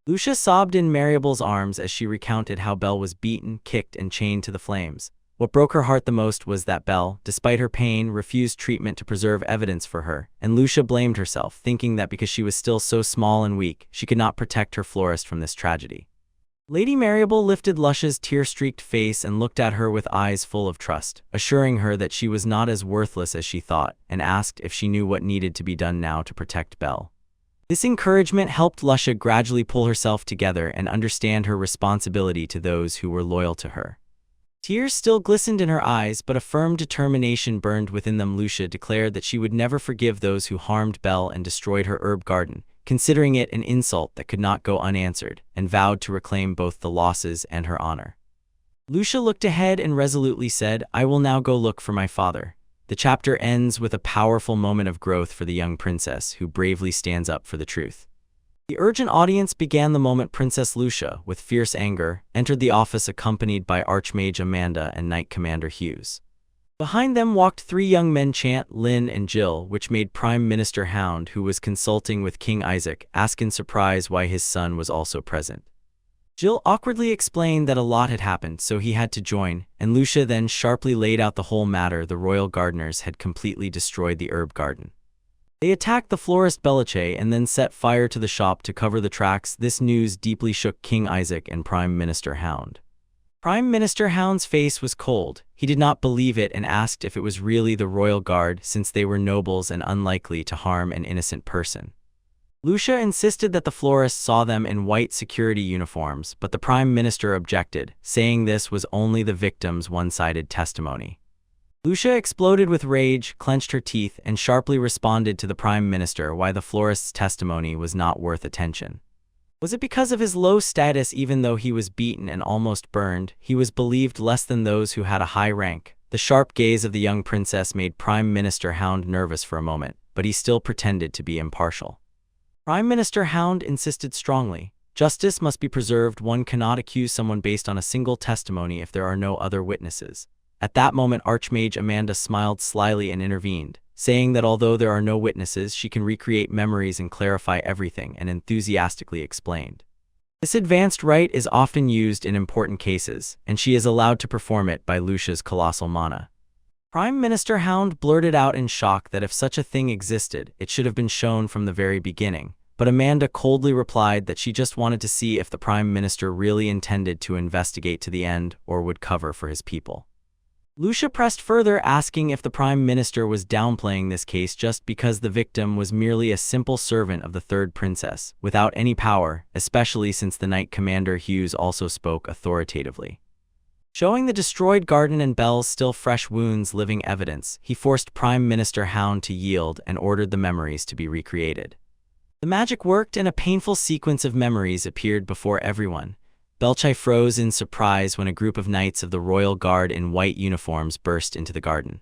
Lucia sobbed in Marabel's arms as she recounted how Belle was beaten, kicked, and chained to the flames. What broke her heart the most was that Belle, despite her pain, refused treatment to preserve evidence for her, and Lucia blamed herself, thinking that because she was still so small and weak, she could not protect her florist from this tragedy. Lady Marabel lifted Lucia's tear-streaked face and looked at her with eyes full of trust, assuring her that she was not as worthless as she thought, and asked if she knew what needed to be done now to protect Belle. This encouragement helped Lucia gradually pull herself together and understand her responsibility to those who were loyal to her. Tears still glistened in her eyes, but a firm determination burned within them. Lucia declared that she would never forgive those who harmed Belle and destroyed her herb garden, considering it an insult that could not go unanswered, and vowed to reclaim both the losses and her honor. Lucia looked ahead and resolutely said, "I will now go look for my father." The chapter ends with a powerful moment of growth for the young princess, who bravely stands up for the truth. The urgent audience began the moment Princess Lucia, with fierce anger, entered the office accompanied by Archmage Amanda and Knight Commander Hughes. Behind them walked three young men, Chant, Lin, and Jill, which made Prime Minister Hound, who was consulting with King Isaac, ask in surprise why his son was also present. Jill awkwardly explained that a lot had happened, so he had to join, and Lucia then sharply laid out the whole matter. The royal gardeners had completely destroyed the herb garden. They attacked the florist Belice and then set fire to the shop to cover the tracks. This news deeply shook King Isaac and Prime Minister Hound. Prime Minister Hound's face was cold. He did not believe it and asked if it was really the royal guard, since they were nobles and unlikely to harm an innocent person. Lucia insisted that the florist saw them in white security uniforms, but the Prime Minister objected, saying this was only the victim's one-sided testimony. Lucia exploded with rage, clenched her teeth, and sharply responded to the Prime Minister why the florist's testimony was not worth attention. Was it because of his low status? Even though he was beaten and almost burned, he was believed less than those who had a high rank. The sharp gaze of the young princess made Prime Minister Hound nervous for a moment, but he still pretended to be impartial. Prime Minister Hound insisted strongly, "Justice must be preserved. One cannot accuse someone based on a single testimony if there are no other witnesses." At that moment, Archmage Amanda smiled slyly and intervened, saying that although there are no witnesses, she can recreate memories and clarify everything, and enthusiastically explained. This advanced right is often used in important cases, and she is allowed to perform it by Lucia's colossal mana. Prime Minister Hound blurted out in shock that if such a thing existed, it should have been shown from the very beginning, but Amanda coldly replied that she just wanted to see if the Prime Minister really intended to investigate to the end or would cover for his people. Lucia pressed further, asking if the Prime Minister was downplaying this case just because the victim was merely a simple servant of the third princess, without any power, especially since the Knight Commander Hughes also spoke authoritatively. Showing the destroyed garden and Belle's still fresh wounds living evidence, he forced Prime Minister Hound to yield and ordered the memories to be recreated. The magic worked, and a painful sequence of memories appeared before everyone. Belle froze in surprise when a group of knights of the royal guard in white uniforms burst into the garden.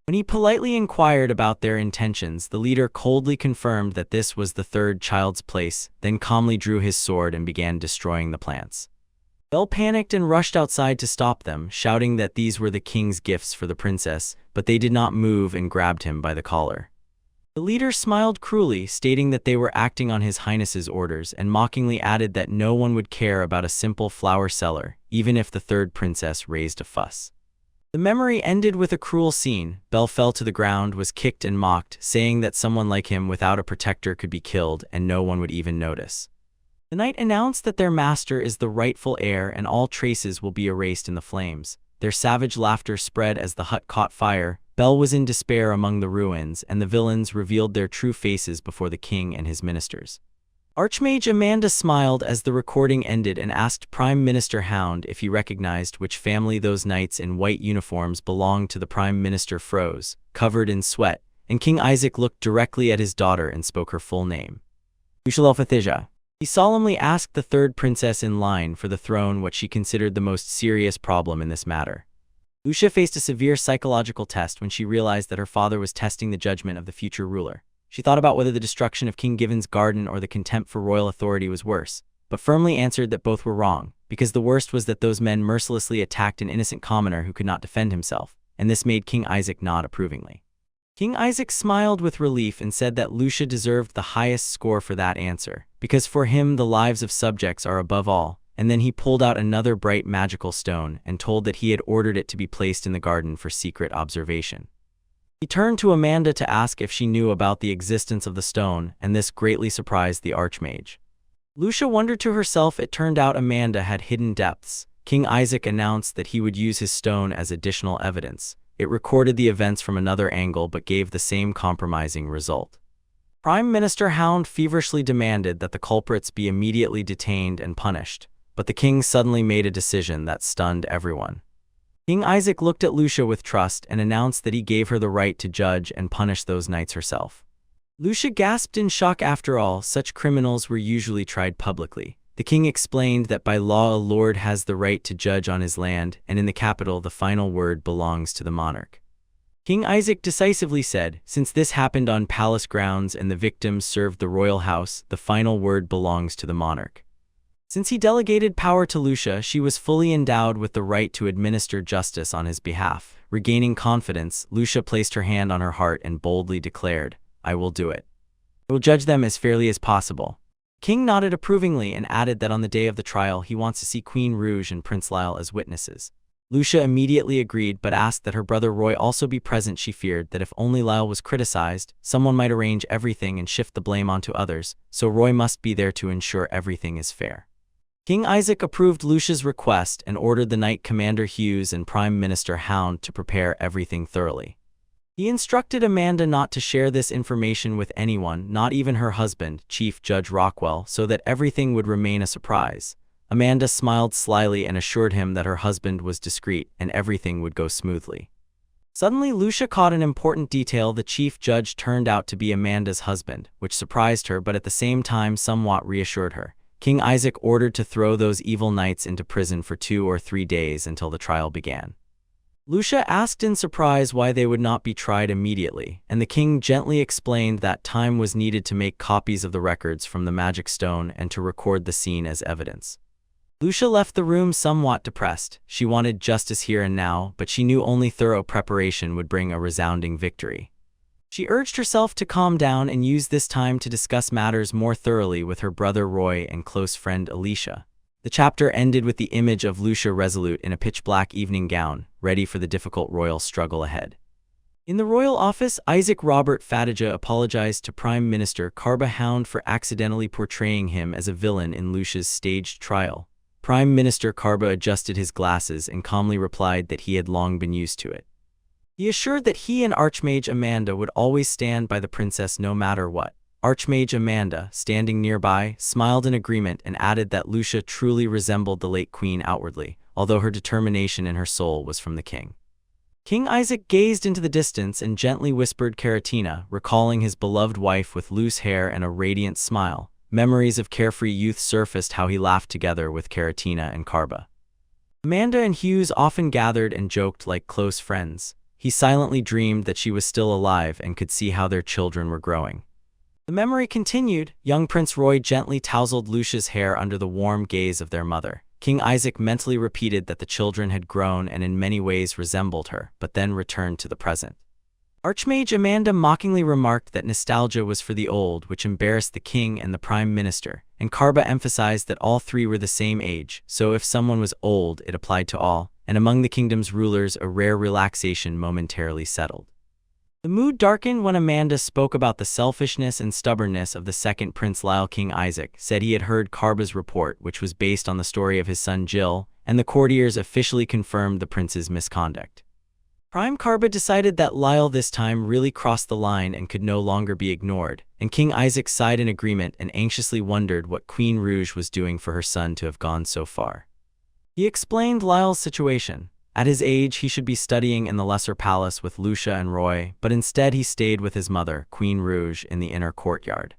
When he politely inquired about their intentions, the leader coldly confirmed that this was the third child's place, then calmly drew his sword and began destroying the plants. Belle panicked and rushed outside to stop them, shouting that these were the king's gifts for the princess, but they did not move and grabbed him by the collar. The leader smiled cruelly, stating that they were acting on His Highness's orders, and mockingly added that no one would care about a simple flower seller, even if the third princess raised a fuss. The memory ended with a cruel scene. Belle fell to the ground, was kicked and mocked, saying that someone like him without a protector could be killed and no one would even notice. The knight announced that their master is the rightful heir and all traces will be erased in the flames. Their savage laughter spread as the hut caught fire. Belle was in despair among the ruins, and the villains revealed their true faces before the king and his ministers. Archmage Amanda smiled as the recording ended and asked Prime Minister Hound if he recognized which family those knights in white uniforms belonged to. The Prime Minister froze, covered in sweat, and King Isaac looked directly at his daughter and spoke her full name. Lucia. He solemnly asked the third princess in line for the throne what she considered the most serious problem in this matter. Lucia faced a severe psychological test when she realized that her father was testing the judgment of the future ruler. She thought about whether the destruction of King Given's garden or the contempt for royal authority was worse, but firmly answered that both were wrong, because the worst was that those men mercilessly attacked an innocent commoner who could not defend himself, and this made King Isaac nod approvingly. King Isaac smiled with relief and said that Lucia deserved the highest score for that answer, because for him the lives of subjects are above all. And then he pulled out another bright magical stone and told that he had ordered it to be placed in the garden for secret observation. He turned to Amanda to ask if she knew about the existence of the stone, and this greatly surprised the Archmage. Lucia wondered to herself. It turned out Amanda had hidden depths. King Isaac announced that he would use his stone as additional evidence. It recorded the events from another angle but gave the same compromising result. Prime Minister Hound feverishly demanded that the culprits be immediately detained and punished. But the king suddenly made a decision that stunned everyone. King Isaac looked at Lucia with trust and announced that he gave her the right to judge and punish those knights herself. Lucia gasped in shock. After all, such criminals were usually tried publicly. The king explained that by law a lord has the right to judge on his land, and in the capital the final word belongs to the monarch. King Isaac decisively said, since this happened on palace grounds and the victims served the royal house, the final word belongs to the monarch. Since he delegated power to Lucia, she was fully endowed with the right to administer justice on his behalf. Regaining confidence, Lucia placed her hand on her heart and boldly declared, "I will do it. I will judge them as fairly as possible." King nodded approvingly and added that on the day of the trial he wants to see Queen Rouge and Prince Lyall as witnesses. Lucia immediately agreed but asked that her brother Roy also be present. She feared that if only Lyall was criticized, someone might arrange everything and shift the blame onto others, so Roy must be there to ensure everything is fair. King Isaac approved Lucia's request and ordered the Knight Commander Hughes and Prime Minister Hound to prepare everything thoroughly. He instructed Amanda not to share this information with anyone, not even her husband, Chief Judge Rockwell, so that everything would remain a surprise. Amanda smiled slyly and assured him that her husband was discreet and everything would go smoothly. Suddenly, Lucia caught an important detail. The chief judge turned out to be Amanda's husband, which surprised her but at the same time somewhat reassured her. King Isaac ordered to throw those evil knights into prison for 2 or 3 days until the trial began. Lucia asked in surprise why they would not be tried immediately, and the king gently explained that time was needed to make copies of the records from the magic stone and to record the scene as evidence. Lucia left the room somewhat depressed. She wanted justice here and now, but she knew only thorough preparation would bring a resounding victory. She urged herself to calm down and use this time to discuss matters more thoroughly with her brother Roy and close friend Alicia. The chapter ended with the image of Lucia resolute in a pitch-black evening gown, ready for the difficult royal struggle ahead. In the royal office, Isaac Robert Fadija apologized to Prime Minister Karba Hound for accidentally portraying him as a villain in Lucia's staged trial. Prime Minister Karba adjusted his glasses and calmly replied that he had long been used to it. He assured that he and Archmage Amanda would always stand by the princess no matter what. Archmage Amanda, standing nearby, smiled in agreement and added that Lucia truly resembled the late queen outwardly, although her determination in her soul was from the king. King Isaac gazed into the distance and gently whispered Karatina, recalling his beloved wife with loose hair and a radiant smile. Memories of carefree youth surfaced how he laughed together with Karatina and Karba. Amanda and Hughes often gathered and joked like close friends. He silently dreamed that she was still alive and could see how their children were growing. The memory continued. Young Prince Roy gently tousled Lucia's hair under the warm gaze of their mother. King Isaac mentally repeated that the children had grown and in many ways resembled her, but then returned to the present. Archmage Amanda mockingly remarked that nostalgia was for the old, which embarrassed the king and the prime minister, and Karba emphasized that all three were the same age, so if someone was old, it applied to all, and among the kingdom's rulers a rare relaxation momentarily settled. The mood darkened when Amanda spoke about the selfishness and stubbornness of the second Prince Lyall. King Isaac said he had heard Karba's report, which was based on the story of his son Jill, and the courtiers officially confirmed the prince's misconduct. Prime Karba decided that Lyall this time really crossed the line and could no longer be ignored, and King Isaac sighed in agreement and anxiously wondered what Queen Rouge was doing for her son to have gone so far. He explained Lyall's situation. At his age, he should be studying in the Lesser Palace with Lucia and Roy, but instead he stayed with his mother, Queen Rouge, in the inner courtyard.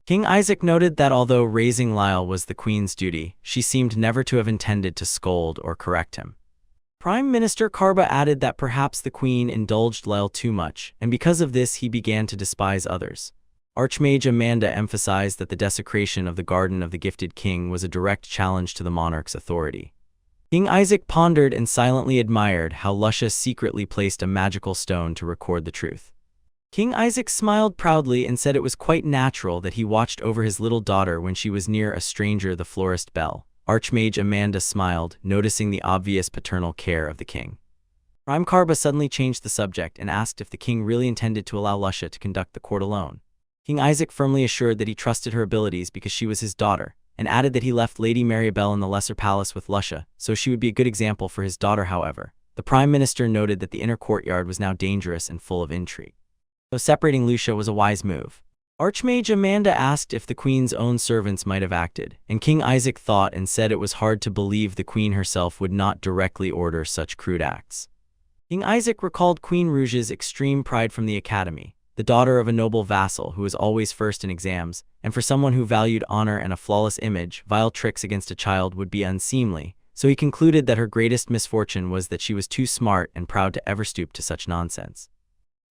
King Isaac noted that although raising Lyall was the queen's duty, she seemed never to have intended to scold or correct him. Prime Minister Karba added that perhaps the queen indulged Lyall too much, and because of this he began to despise others. Archmage Amanda emphasized that the desecration of the Garden of the Gifted King was a direct challenge to the monarch's authority. King Isaac pondered and silently admired how Lucia secretly placed a magical stone to record the truth. King Isaac smiled proudly and said it was quite natural that he watched over his little daughter when she was near a stranger, the florist Belle. Archmage Amanda smiled, noticing the obvious paternal care of the king. Prime Karba suddenly changed the subject and asked if the king really intended to allow Lucia to conduct the court alone. King Isaac firmly assured that he trusted her abilities because she was his daughter, and added that he left Lady Marabel in the Lesser Palace with Lucia, so she would be a good example for his daughter. However, the Prime Minister noted that the inner courtyard was now dangerous and full of intrigue, so separating Lucia was a wise move. Archmage Amanda asked if the queen's own servants might have acted, and King Isaac thought and said it was hard to believe the queen herself would not directly order such crude acts. King Isaac recalled Queen Rouge's extreme pride from the academy, the daughter of a noble vassal who was always first in exams, and for someone who valued honor and a flawless image, vile tricks against a child would be unseemly, so he concluded that her greatest misfortune was that she was too smart and proud to ever stoop to such nonsense.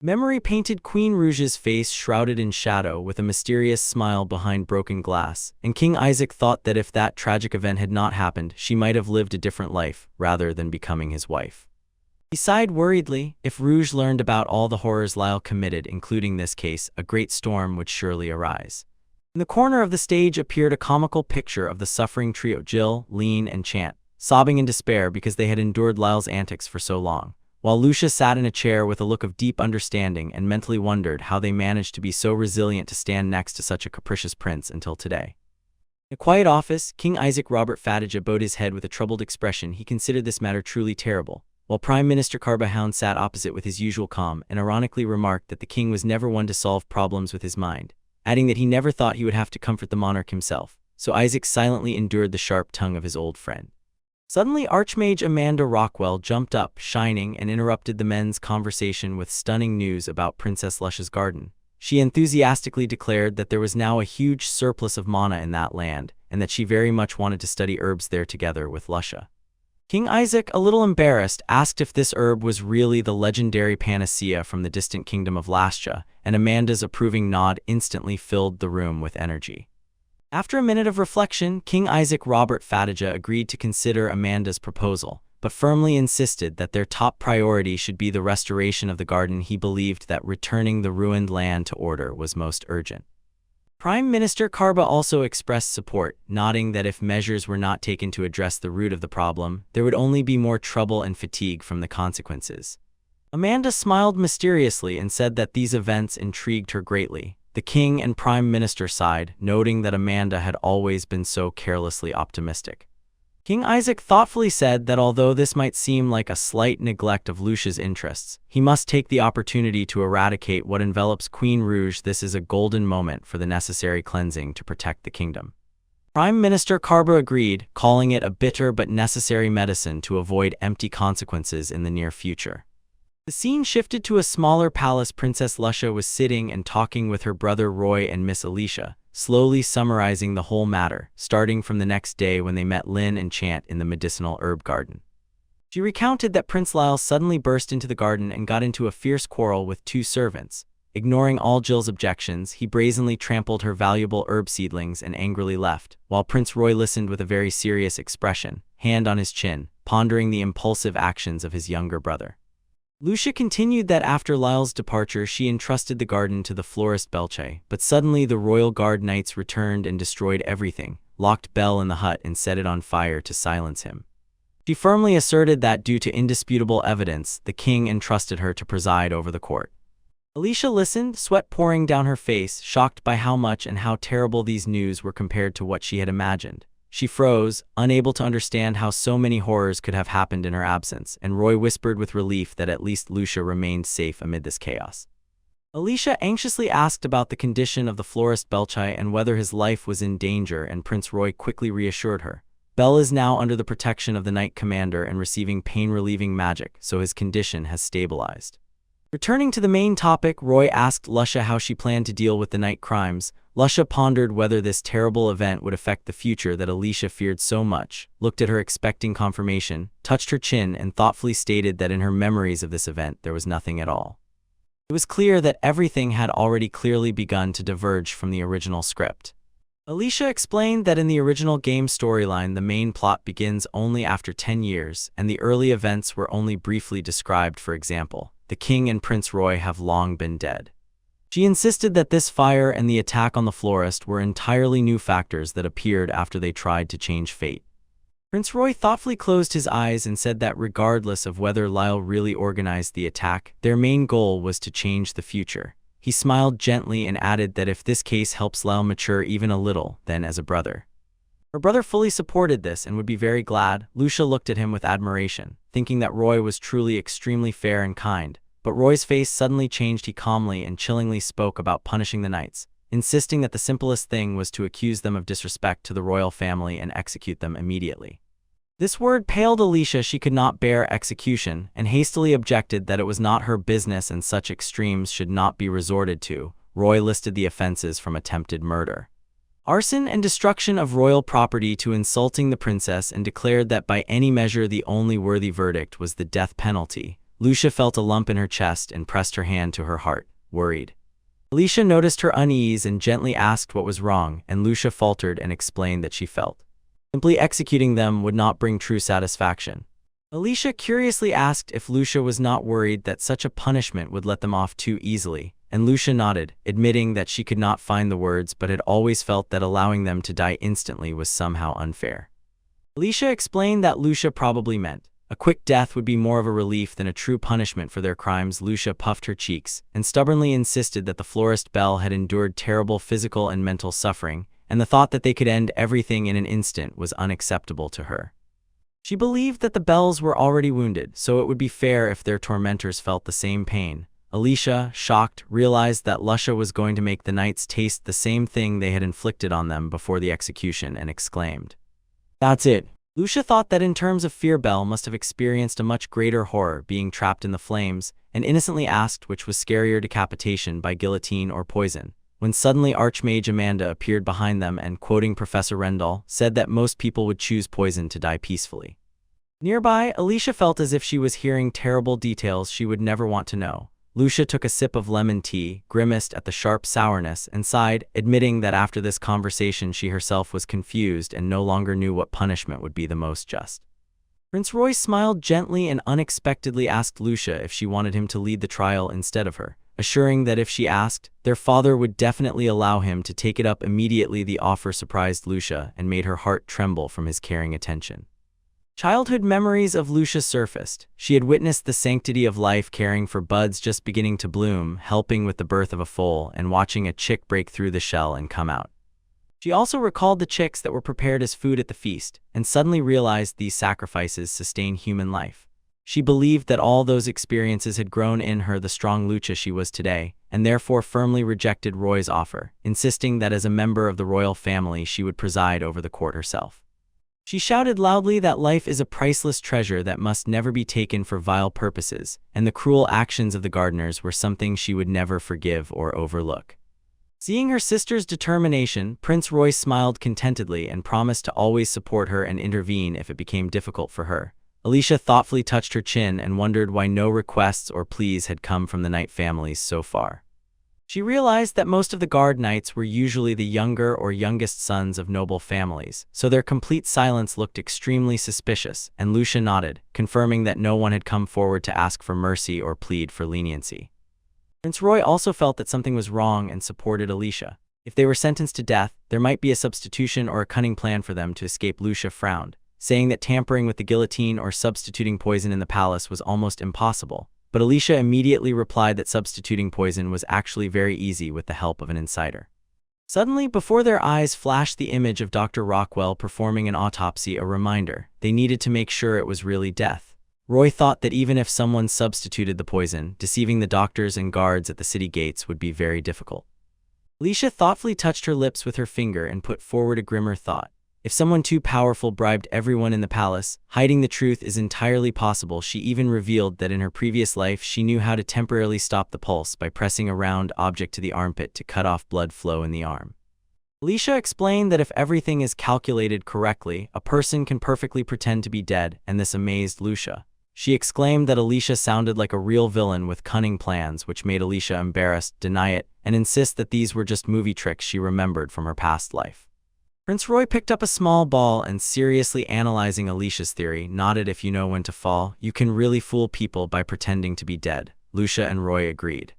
Memory painted Queen Rouge's face shrouded in shadow with a mysterious smile behind broken glass, and King Isaac thought that if that tragic event had not happened, she might have lived a different life, rather than becoming his wife. He sighed worriedly. If Rouge learned about all the horrors Lyall committed, including this case, a great storm would surely arise. In the corner of the stage appeared a comical picture of the suffering trio Jill, Lean, and Chant, sobbing in despair because they had endured Lyall's antics for so long, while Lucia sat in a chair with a look of deep understanding and mentally wondered how they managed to be so resilient to stand next to such a capricious prince until today. In a quiet office, King Isaac Robert Fadija bowed his head with a troubled expression. He considered this matter truly terrible, while Prime Minister Karba Hound sat opposite with his usual calm and ironically remarked that the king was never one to solve problems with his mind, adding that he never thought he would have to comfort the monarch himself, so Isaac silently endured the sharp tongue of his old friend. Suddenly, Archmage Amanda Rockwell jumped up, shining, and interrupted the men's conversation with stunning news about Princess Lucia's garden. She enthusiastically declared that there was now a huge surplus of mana in that land, and that she very much wanted to study herbs there together with Lucia. King Isaac, a little embarrassed, asked if this herb was really the legendary panacea from the distant kingdom of Lascia, and Amanda's approving nod instantly filled the room with energy. After a minute of reflection, King Isaac Robert Fadija agreed to consider Amanda's proposal, but firmly insisted that their top priority should be the restoration of the garden. He believed that returning the ruined land to order was most urgent. Prime Minister Karba also expressed support, nodding that if measures were not taken to address the root of the problem, there would only be more trouble and fatigue from the consequences. Amanda smiled mysteriously and said that these events intrigued her greatly. The king and prime minister sighed, noting that Amanda had always been so carelessly optimistic. King Isaac thoughtfully said that although this might seem like a slight neglect of Lucia's interests, he must take the opportunity to eradicate what envelops Queen Rouge. This is a golden moment for the necessary cleansing to protect the kingdom. Prime Minister Karba agreed, calling it a bitter but necessary medicine to avoid empty consequences in the near future. The scene shifted to a smaller palace. Princess Lucia was sitting and talking with her brother Roy and Miss Alicia, slowly summarizing the whole matter, starting from the next day when they met Lin and Chant in the medicinal herb garden. She recounted that Prince Lyall suddenly burst into the garden and got into a fierce quarrel with two servants. Ignoring all Jill's objections, he brazenly trampled her valuable herb seedlings and angrily left, while Prince Roy listened with a very serious expression, hand on his chin, pondering the impulsive actions of his younger brother. Lucia continued that after Lyall's departure she entrusted the garden to the florist Belle, but suddenly the royal guard knights returned and destroyed everything, locked Belle in the hut and set it on fire to silence him. She firmly asserted that due to indisputable evidence, the king entrusted her to preside over the court. Alicia listened, sweat pouring down her face, shocked by how much and how terrible these news were compared to what she had imagined. She froze, unable to understand how so many horrors could have happened in her absence, and Roy whispered with relief that at least Lucia remained safe amid this chaos. Alicia anxiously asked about the condition of the florist Belle and whether his life was in danger, and Prince Roy quickly reassured her. Belle is now under the protection of the Knight Commander and receiving pain-relieving magic, so his condition has stabilized. Returning to the main topic, Roy asked Lucia how she planned to deal with the night crimes. Lucia pondered whether this terrible event would affect the future that Alicia feared so much, looked at her expecting confirmation, touched her chin, and thoughtfully stated that in her memories of this event there was nothing at all. It was clear that everything had already clearly begun to diverge from the original script. Alicia explained that in the original game storyline the main plot begins only after 10 years, and the early events were only briefly described. For example, the king and Prince Roy have long been dead. She insisted that this fire and the attack on the florist were entirely new factors that appeared after they tried to change fate. Prince Roy thoughtfully closed his eyes and said that regardless of whether Lyall really organized the attack, their main goal was to change the future. He smiled gently and added that if this case helps Lyall mature even a little, then as a brother. Her brother fully supported this and would be very glad. Lucia looked at him with admiration, thinking that Roy was truly extremely fair and kind. But Roy's face suddenly changed. He calmly and chillingly spoke about punishing the knights, insisting that the simplest thing was to accuse them of disrespect to the royal family and execute them immediately. This word paled Alicia. She could not bear execution, and hastily objected that it was not her business and such extremes should not be resorted to. Roy listed the offenses from attempted murder, arson and destruction of royal property to insulting the princess, and declared that by any measure the only worthy verdict was the death penalty. Lucia felt a lump in her chest and pressed her hand to her heart, worried. Alicia noticed her unease and gently asked what was wrong, and Lucia faltered and explained that she felt simply executing them would not bring true satisfaction. Alicia curiously asked if Lucia was not worried that such a punishment would let them off too easily, and Lucia nodded, admitting that she could not find the words but had always felt that allowing them to die instantly was somehow unfair. Alicia explained that Lucia probably meant a quick death would be more of a relief than a true punishment for their crimes. Lucia puffed her cheeks and stubbornly insisted that the florist Belle had endured terrible physical and mental suffering, and the thought that they could end everything in an instant was unacceptable to her. She believed that the Belles were already wounded, so it would be fair if their tormentors felt the same pain. Alicia, shocked, realized that Lucia was going to make the knights taste the same thing they had inflicted on them before the execution, and exclaimed, "That's it." Lucia thought that in terms of fear Belle must have experienced a much greater horror, being trapped in the flames, and innocently asked which was scarier, decapitation by guillotine or poison, when suddenly Archmage Amanda appeared behind them and, quoting Professor Rendall, said that most people would choose poison to die peacefully. Nearby, Alicia felt as if she was hearing terrible details she would never want to know. Lucia took a sip of lemon tea, grimaced at the sharp sourness, and sighed, admitting that after this conversation she herself was confused and no longer knew what punishment would be the most just. Prince Roy smiled gently and unexpectedly asked Lucia if she wanted him to lead the trial instead of her, assuring that if she asked, their father would definitely allow him to take it up immediately. The offer surprised Lucia and made her heart tremble from his caring attention. Childhood memories of Lucia surfaced. She had witnessed the sanctity of life, caring for buds just beginning to bloom, helping with the birth of a foal, and watching a chick break through the shell and come out. She also recalled the chicks that were prepared as food at the feast, and suddenly realized these sacrifices sustain human life. She believed that all those experiences had grown in her the strong Lucia she was today, and therefore firmly rejected Roy's offer, insisting that as a member of the royal family she would preside over the court herself. She shouted loudly that life is a priceless treasure that must never be taken for vile purposes, and the cruel actions of the gardeners were something she would never forgive or overlook. Seeing her sister's determination, Prince Roy smiled contentedly and promised to always support her and intervene if it became difficult for her. Alicia thoughtfully touched her chin and wondered why no requests or pleas had come from the knight families so far. She realized that most of the guard knights were usually the younger or youngest sons of noble families, so their complete silence looked extremely suspicious, and Lucia nodded, confirming that no one had come forward to ask for mercy or plead for leniency. Prince Roy also felt that something was wrong and supported Alicia. If they were sentenced to death, there might be a substitution or a cunning plan for them to escape. Lucia frowned, saying that tampering with the guillotine or substituting poison in the palace was almost impossible. But Alicia immediately replied that substituting poison was actually very easy with the help of an insider. Suddenly, before their eyes flashed the image of Dr. Rockwell performing an autopsy, a reminder they needed to make sure it was really death. Roy thought that even if someone substituted the poison, deceiving the doctors and guards at the city gates would be very difficult. Alicia thoughtfully touched her lips with her finger and put forward a grimmer thought. If someone too powerful bribed everyone in the palace, hiding the truth is entirely possible. She even revealed that in her previous life she knew how to temporarily stop the pulse by pressing a round object to the armpit to cut off blood flow in the arm. Alicia explained that if everything is calculated correctly, a person can perfectly pretend to be dead, and this amazed Lucia. She exclaimed that Alicia sounded like a real villain with cunning plans, which made Alicia embarrassed, deny it, and insist that these were just movie tricks she remembered from her past life. Prince Roy picked up a small ball and, seriously analyzing Alicia's theory, nodded. If you know when to fall, you can really fool people by pretending to be dead. Lucia and Roy agreed.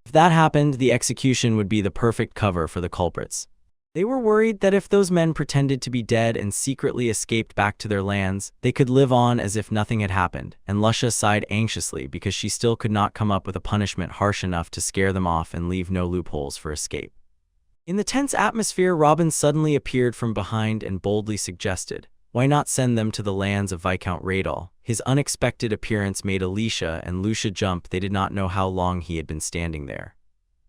If that happened, the execution would be the perfect cover for the culprits. They were worried that if those men pretended to be dead and secretly escaped back to their lands, they could live on as if nothing had happened, and Lucia sighed anxiously because she still could not come up with a punishment harsh enough to scare them off and leave no loopholes for escape. In the tense atmosphere, Robin suddenly appeared from behind and boldly suggested, why not send them to the lands of Viscount Ryall? His unexpected appearance made Alicia and Lucia jump. They did not know how long he had been standing there.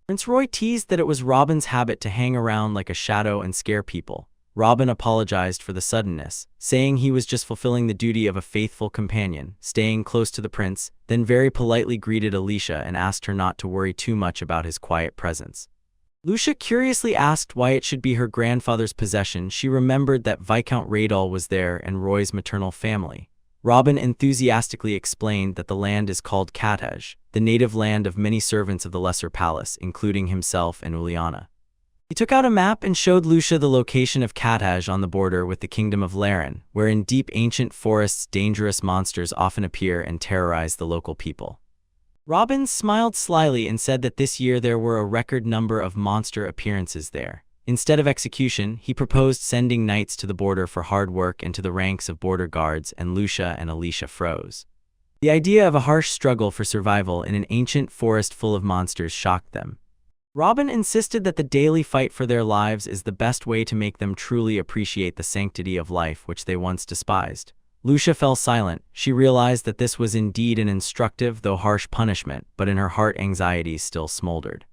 Prince Roy teased that it was Robin's habit to hang around like a shadow and scare people. Robin apologized for the suddenness, saying he was just fulfilling the duty of a faithful companion, staying close to the prince, then very politely greeted Alicia and asked her not to worry too much about his quiet presence. Lucia curiously asked why it should be her grandfather's possession. She remembered that Viscount Ryall was there and Roy's maternal family. Robin enthusiastically explained that the land is called Kataj, the native land of many servants of the Lesser Palace, including himself and Uliana. He took out a map and showed Lucia the location of Kataj on the border with the kingdom of Laren, where in deep ancient forests dangerous monsters often appear and terrorize the local people. Robin smiled slyly and said that this year there were a record number of monster appearances there. Instead of execution, he proposed sending knights to the border for hard work and to the ranks of border guards, and Lucia and Alicia froze. The idea of a harsh struggle for survival in an ancient forest full of monsters shocked them. Robin insisted that the daily fight for their lives is the best way to make them truly appreciate the sanctity of life which they once despised. Lucia fell silent. She realized that this was indeed an instructive though harsh punishment, but in her heart anxieties still smoldered.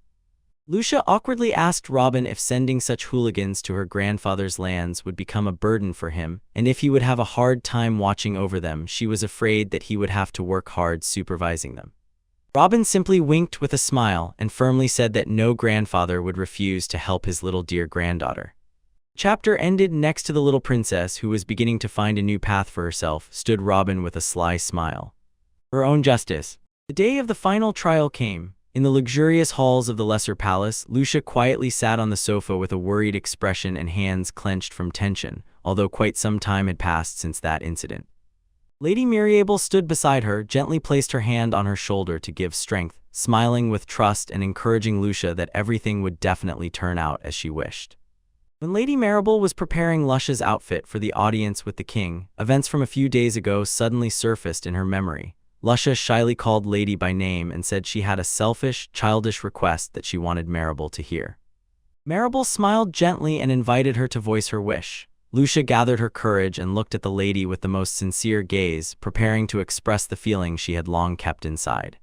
Lucia awkwardly asked Robin if sending such hooligans to her grandfather's lands would become a burden for him, and if he would have a hard time watching over them. She was afraid that he would have to work hard supervising them. Robin simply winked with a smile and firmly said that no grandfather would refuse to help his little dear granddaughter. Chapter ended. Next to the little princess, who was beginning to find a new path for herself, stood Robin with a sly smile. Her own justice. The day of the final trial came. In the luxurious halls of the Lesser Palace, Lucia quietly sat on the sofa with a worried expression and hands clenched from tension, although quite some time had passed since that incident. Lady Marabel stood beside her, gently placed her hand on her shoulder to give strength, smiling with trust and encouraging Lucia that everything would definitely turn out as she wished. When Lady Marabel was preparing Lucia's outfit for the audience with the king, events from a few days ago suddenly surfaced in her memory. Lucia shyly called Lady by name and said she had a selfish, childish request that she wanted Marabel to hear. Marabel smiled gently and invited her to voice her wish. Lucia gathered her courage and looked at the lady with the most sincere gaze, preparing to express the feeling she had long kept inside.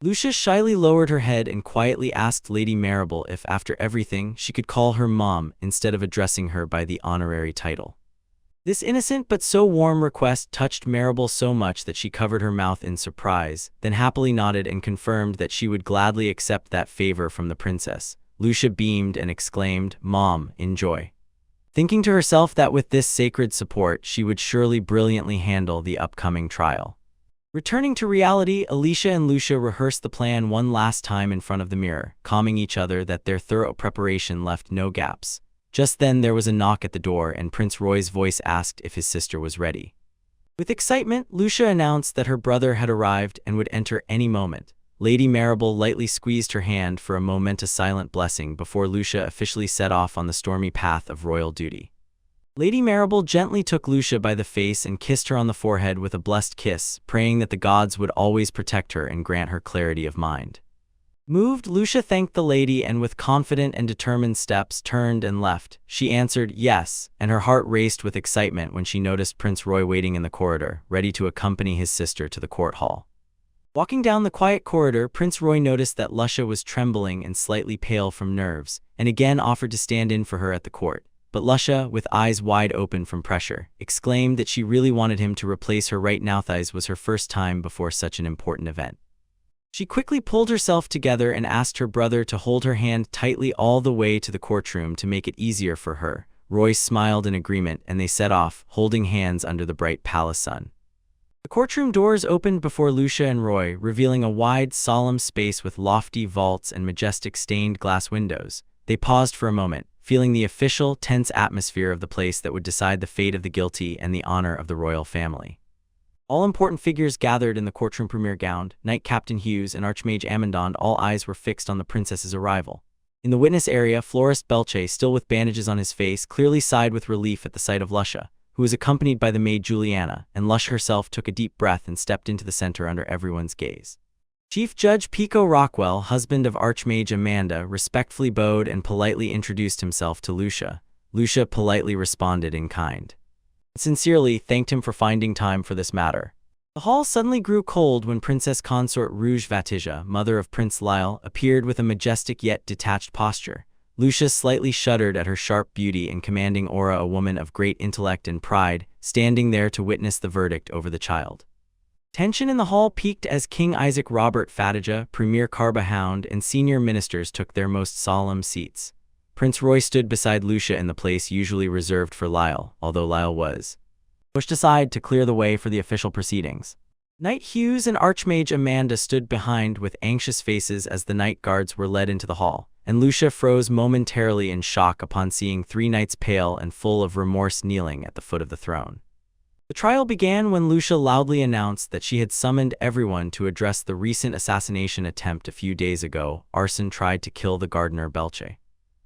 Lucia shyly lowered her head and quietly asked Lady Marabel if, after everything, she could call her mom instead of addressing her by the honorary title. This innocent but so warm request touched Marabel so much that she covered her mouth in surprise, then happily nodded and confirmed that she would gladly accept that favor from the princess. Lucia beamed and exclaimed, "Mom, enjoy," thinking to herself that with this sacred support she would surely brilliantly handle the upcoming trial. Returning to reality, Alicia and Lucia rehearsed the plan one last time in front of the mirror, calming each other that their thorough preparation left no gaps. Just then there was a knock at the door and Prince Roy's voice asked if his sister was ready. With excitement, Lucia announced that her brother had arrived and would enter any moment. Lady Marabel lightly squeezed her hand for a momentous silent blessing before Lucia officially set off on the stormy path of royal duty. Lady Marabel gently took Lucia by the face and kissed her on the forehead with a blessed kiss, praying that the gods would always protect her and grant her clarity of mind. Moved, Lucia thanked the lady and with confident and determined steps turned and left. She answered yes, and her heart raced with excitement when she noticed Prince Roy waiting in the corridor, ready to accompany his sister to the court hall. Walking down the quiet corridor, Prince Roy noticed that Lucia was trembling and slightly pale from nerves, and again offered to stand in for her at the court. But Lucia, with eyes wide open from pressure, exclaimed that she really wanted him to replace her right now. This was her first time before such an important event. She quickly pulled herself together and asked her brother to hold her hand tightly all the way to the courtroom to make it easier for her. Roy smiled in agreement and they set off, holding hands under the bright palace sun. The courtroom doors opened before Lucia and Roy, revealing a wide, solemn space with lofty vaults and majestic stained glass windows. They paused for a moment, feeling the official, tense atmosphere of the place that would decide the fate of the guilty and the honor of the royal family. All important figures gathered in the courtroom. Premier Gound, Knight Captain Hughes, and Archmage Amanda, all eyes were fixed on the princess's arrival. In the witness area, florist Belle, still with bandages on his face, clearly sighed with relief at the sight of Lucia, who was accompanied by the maid Juliana, and Lucia herself took a deep breath and stepped into the center under everyone's gaze. Chief Judge Pico Rockwell, husband of Archmage Amanda, respectfully bowed and politely introduced himself to Lucia. Lucia politely responded in kind. Sincerely thanked him for finding time for this matter. The hall suddenly grew cold when Princess Consort Rouge Vatija, mother of Prince Lyall, appeared with a majestic yet detached posture. Lucia slightly shuddered at her sharp beauty and commanding aura, a woman of great intellect and pride, standing there to witness the verdict over the child. Tension in the hall peaked as King Isaac Robert Fatija, Premier Carbahound, and senior ministers took their most solemn seats. Prince Roy stood beside Lucia in the place usually reserved for Lyall, although Lyall was pushed aside to clear the way for the official proceedings. Knight Hughes and Archmage Amanda stood behind with anxious faces as the night guards were led into the hall, and Lucia froze momentarily in shock upon seeing three knights pale and full of remorse kneeling at the foot of the throne. The trial began when Lucia loudly announced that she had summoned everyone to address the recent assassination attempt a few days ago. Arson tried to kill the gardener Belle.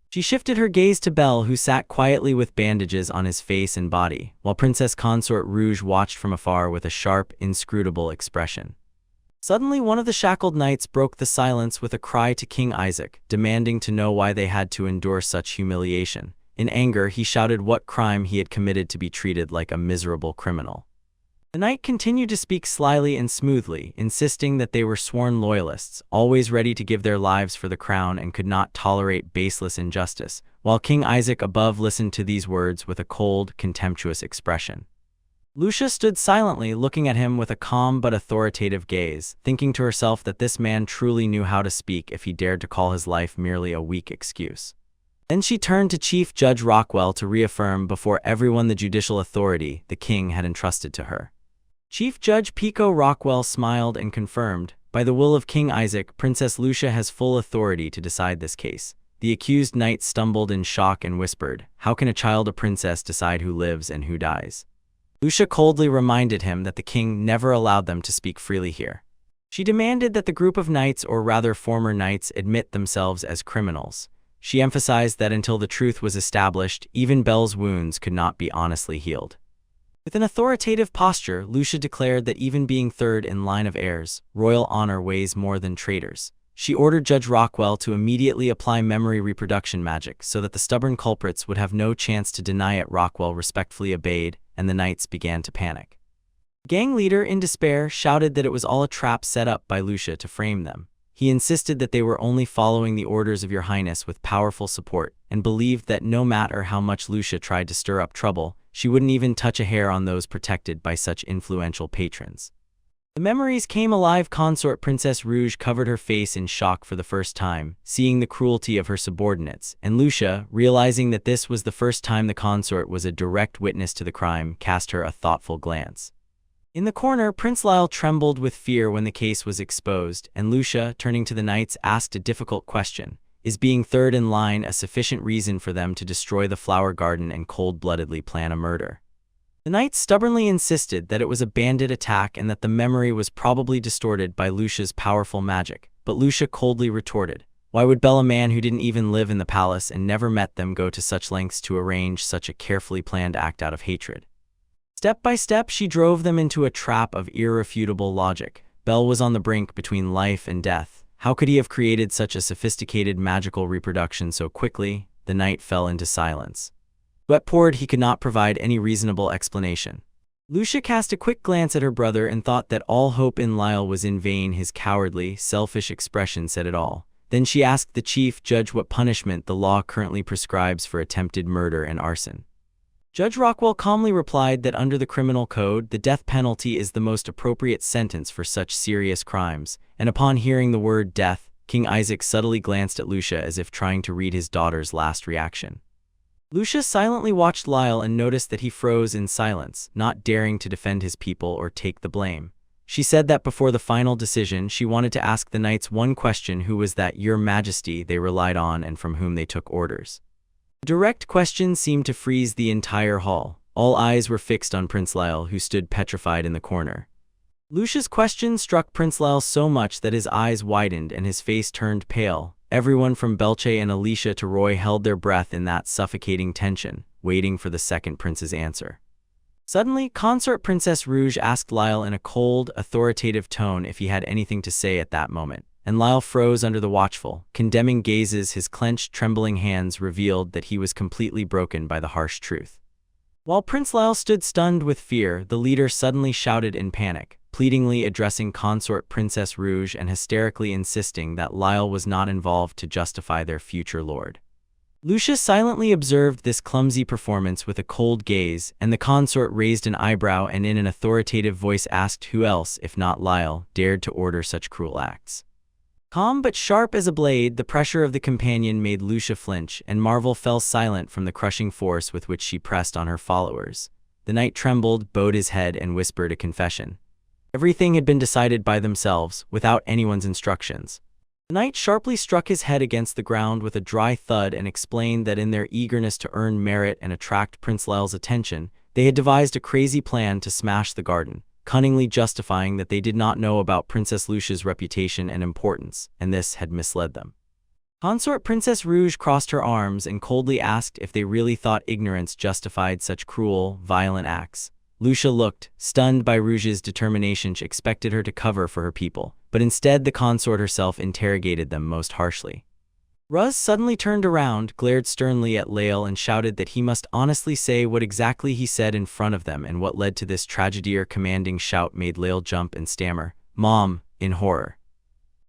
She shifted her gaze to Belle, who sat quietly with bandages on his face and body, while Princess Consort Rouge watched from afar with a sharp, inscrutable expression. Suddenly, one of the shackled knights broke the silence with a cry to King Isaac, demanding to know why they had to endure such humiliation. In anger, he shouted what crime he had committed to be treated like a miserable criminal. The knight continued to speak slyly and smoothly, insisting that they were sworn loyalists, always ready to give their lives for the crown and could not tolerate baseless injustice, while King Isaac above listened to these words with a cold, contemptuous expression. Lucia stood silently, looking at him with a calm but authoritative gaze, thinking to herself that this man truly knew how to speak if he dared to call his life merely a weak excuse. Then she turned to Chief Judge Rockwell to reaffirm before everyone the judicial authority the king had entrusted to her. Chief Judge Pico Rockwell smiled and confirmed, "By the will of King Isaac, Princess Lucia has full authority to decide this case." The accused knight stumbled in shock and whispered, "How can a child of princess decide who lives and who dies?" Lucia coldly reminded him that the king never allowed them to speak freely here. She demanded that the group of knights, or rather former knights, admit themselves as criminals. She emphasized that until the truth was established, even Belle's wounds could not be honestly healed. With an authoritative posture, Lucia declared that even being third in line of heirs, royal honor weighs more than traitors. She ordered Judge Rockwell to immediately apply memory reproduction magic so that the stubborn culprits would have no chance to deny it. Rockwell respectfully obeyed, and the knights began to panic. The gang leader, in despair, shouted that it was all a trap set up by Lucia to frame them. He insisted that they were only following the orders of Your Highness with powerful support, and believed that no matter how much Lucia tried to stir up trouble, she wouldn't even touch a hair on those protected by such influential patrons. The memories came alive. Consort Princess Rouge covered her face in shock for the first time, seeing the cruelty of her subordinates, and Lucia, realizing that this was the first time the consort was a direct witness to the crime, cast her a thoughtful glance. In the corner, Prince Lyall trembled with fear when the case was exposed, and Lucia, turning to the knights, asked a difficult question. Is being third in line a sufficient reason for them to destroy the flower garden and cold-bloodedly plan a murder? The knights stubbornly insisted that it was a bandit attack and that the memory was probably distorted by Lucia's powerful magic, but Lucia coldly retorted, "Why would Belle, a man who didn't even live in the palace and never met them, go to such lengths to arrange such a carefully planned act out of hatred?" Step by step, she drove them into a trap of irrefutable logic. Belle was on the brink between life and death. How could he have created such a sophisticated magical reproduction so quickly? The knight fell into silence. Sweat poured. He could not provide any reasonable explanation. Lucia cast a quick glance at her brother and thought that all hope in Lyall was in vain. His cowardly, selfish expression said it all. Then she asked the chief judge what punishment the law currently prescribes for attempted murder and arson. Judge Rockwell calmly replied that under the criminal code, the death penalty is the most appropriate sentence for such serious crimes, and upon hearing the word death, King Isaac subtly glanced at Lucia as if trying to read his daughter's last reaction. Lucia silently watched Lyall and noticed that he froze in silence, not daring to defend his people or take the blame. She said that before the final decision, she wanted to ask the knights one question: who was that Your Majesty they relied on and from whom they took orders? The direct question seemed to freeze the entire hall. All eyes were fixed on Prince Lyall, who stood petrified in the corner. Lucia's question struck Prince Lyall so much that his eyes widened and his face turned pale. Everyone from Belle and Alicia to Roy held their breath in that suffocating tension, waiting for the second prince's answer. Suddenly, Consort Princess Rouge asked Lyall in a cold, authoritative tone if he had anything to say at that moment, and Lyall froze under the watchful, condemning gazes. His clenched, trembling hands revealed that he was completely broken by the harsh truth. While Prince Lyall stood stunned with fear, the leader suddenly shouted in panic, pleadingly addressing Consort Princess Rouge and hysterically insisting that Lyall was not involved to justify their future lord. Lucia silently observed this clumsy performance with a cold gaze, and the consort raised an eyebrow and in an authoritative voice asked who else, if not Lyall, dared to order such cruel acts. Calm but sharp as a blade, the pressure of the companion made Lucia flinch, and Marvel fell silent from the crushing force with which she pressed on her followers. The knight trembled, bowed his head, and whispered a confession. Everything had been decided by themselves, without anyone's instructions. The knight sharply struck his head against the ground with a dry thud and explained that in their eagerness to earn merit and attract Prince Lyall's attention, they had devised a crazy plan to smash the garden, cunningly justifying that they did not know about Princess Lucia's reputation and importance, and this had misled them. Consort Princess Rouge crossed her arms and coldly asked if they really thought ignorance justified such cruel, violent acts. Lucia looked, stunned by Rouge's determination. She expected her to cover for her people, but instead the consort herself interrogated them most harshly. Ruz suddenly turned around, glared sternly at Lyall, and shouted that he must honestly say what exactly he said in front of them, and what led to this tragedy. Her commanding shout made Lyall jump and stammer, "Mom," in horror.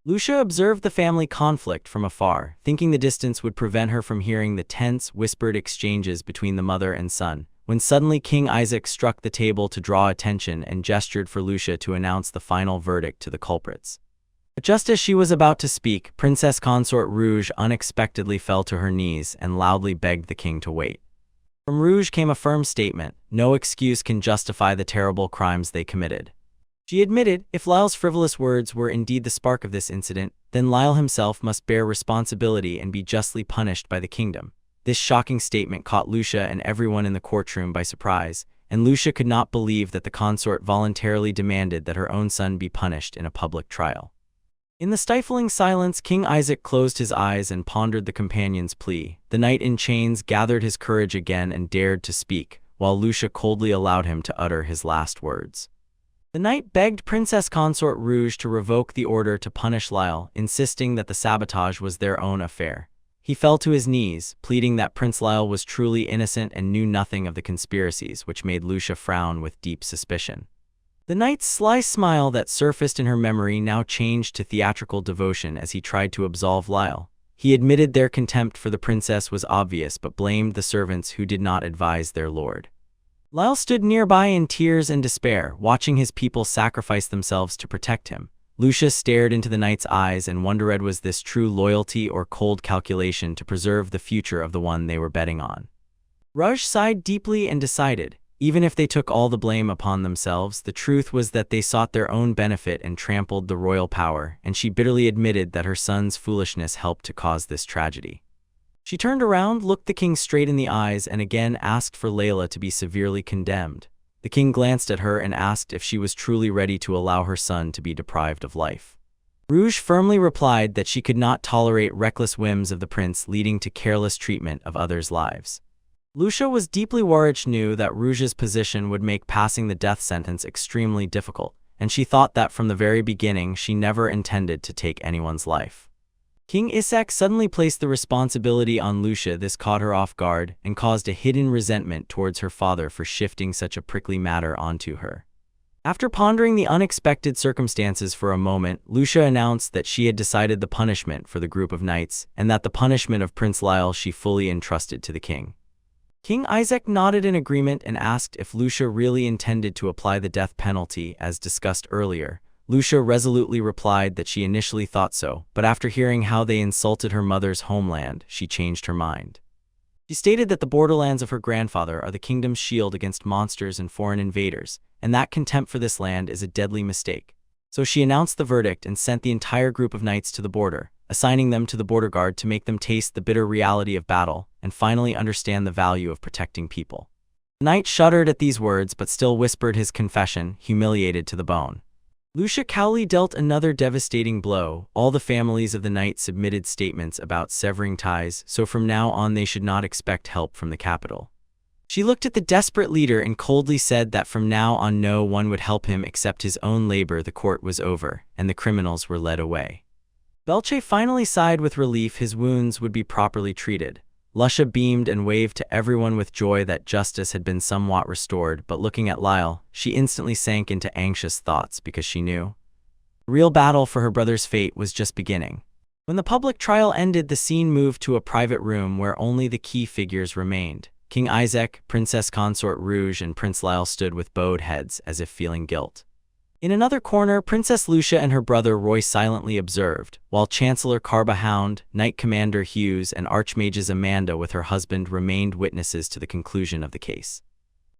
Lucia observed the family conflict from afar, thinking the distance would prevent her from hearing the tense, whispered exchanges between the mother and son, when suddenly King Isaac struck the table to draw attention and gestured for Lucia to announce the final verdict to the culprits. But just as she was about to speak, Princess Consort Rouge unexpectedly fell to her knees and loudly begged the king to wait. From Rouge came a firm statement: no excuse can justify the terrible crimes they committed. She admitted, if Lyall's frivolous words were indeed the spark of this incident, then Lyall himself must bear responsibility and be justly punished by the kingdom. This shocking statement caught Lucia and everyone in the courtroom by surprise, and Lucia could not believe that the consort voluntarily demanded that her own son be punished in a public trial. In the stifling silence, King Isaac closed his eyes and pondered the companion's plea. The knight in chains gathered his courage again and dared to speak, while Lucia coldly allowed him to utter his last words. The knight begged Princess Consort Rouge to revoke the order to punish Lyall, insisting that the sabotage was their own affair. He fell to his knees, pleading that Prince Lyall was truly innocent and knew nothing of the conspiracies, which made Lucia frown with deep suspicion. The knight's sly smile that surfaced in her memory now changed to theatrical devotion as he tried to absolve Lyall. He admitted their contempt for the princess was obvious, but blamed the servants who did not advise their lord. Lyall stood nearby in tears and despair, watching his people sacrifice themselves to protect him. Lucia stared into the knight's eyes and wondered, was this true loyalty or cold calculation to preserve the future of the one they were betting on? Rouge sighed deeply and decided, even if they took all the blame upon themselves, the truth was that they sought their own benefit and trampled the royal power, and she bitterly admitted that her son's foolishness helped to cause this tragedy. She turned around, looked the king straight in the eyes, and again asked for Layla to be severely condemned. The king glanced at her and asked if she was truly ready to allow her son to be deprived of life. Rouge firmly replied that she could not tolerate reckless whims of the prince leading to careless treatment of others' lives. Lucia was deeply worried. She knew that Rouge's position would make passing the death sentence extremely difficult, and she thought that from the very beginning she never intended to take anyone's life. King Isaac suddenly placed the responsibility on Lucia. This caught her off guard and caused a hidden resentment towards her father for shifting such a prickly matter onto her. After pondering the unexpected circumstances for a moment, Lucia announced that she had decided the punishment for the group of knights, and that the punishment of Prince Lyall she fully entrusted to the king. King Isaac nodded in agreement and asked if Lucia really intended to apply the death penalty as discussed earlier. Lucia resolutely replied that she initially thought so, but after hearing how they insulted her mother's homeland, she changed her mind. She stated that the borderlands of her grandfather are the kingdom's shield against monsters and foreign invaders, and that contempt for this land is a deadly mistake. So she announced the verdict and sent the entire group of knights to the border, assigning them to the border guard to make them taste the bitter reality of battle and finally understand the value of protecting people. The knight shuddered at these words but still whispered his confession, humiliated to the bone. Lucia Cowley dealt another devastating blow. All the families of the knight submitted statements about severing ties, so from now on they should not expect help from the capital. She looked at the desperate leader and coldly said that from now on no one would help him except his own labor. The court was over, and the criminals were led away. Belle finally sighed with relief. His wounds would be properly treated. Lucia beamed and waved to everyone with joy that justice had been somewhat restored, but looking at Lyall, she instantly sank into anxious thoughts because she knew the real battle for her brother's fate was just beginning. When the public trial ended, the scene moved to a private room where only the key figures remained. King Isaac, Princess Consort Rouge, and Prince Lyall stood with bowed heads as if feeling guilt. In another corner, Princess Lucia and her brother Roy silently observed, while Chancellor Carbahound, Knight Commander Hughes, and Archmages Amanda with her husband remained witnesses to the conclusion of the case.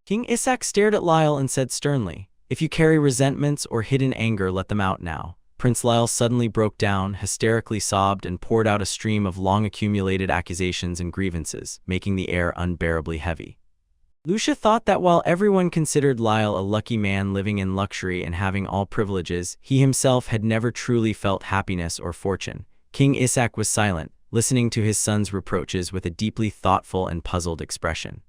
King Isaac stared at Lyall and said sternly, "If you carry resentments or hidden anger, let them out now." Prince Lyall suddenly broke down, hysterically sobbed, and poured out a stream of long-accumulated accusations and grievances, making the air unbearably heavy. Lucia thought that while everyone considered Lyall a lucky man living in luxury and having all privileges, he himself had never truly felt happiness or fortune. King Isaac was silent, listening to his son's reproaches with a deeply thoughtful and puzzled expression.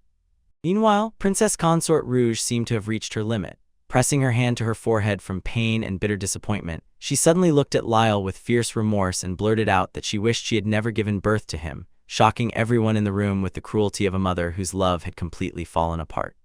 Meanwhile, Princess Consort Rouge seemed to have reached her limit. Pressing her hand to her forehead from pain and bitter disappointment, she suddenly looked at Lyall with fierce remorse and blurted out that she wished she had never given birth to him, shocking everyone in the room with the cruelty of a mother whose love had completely fallen apart.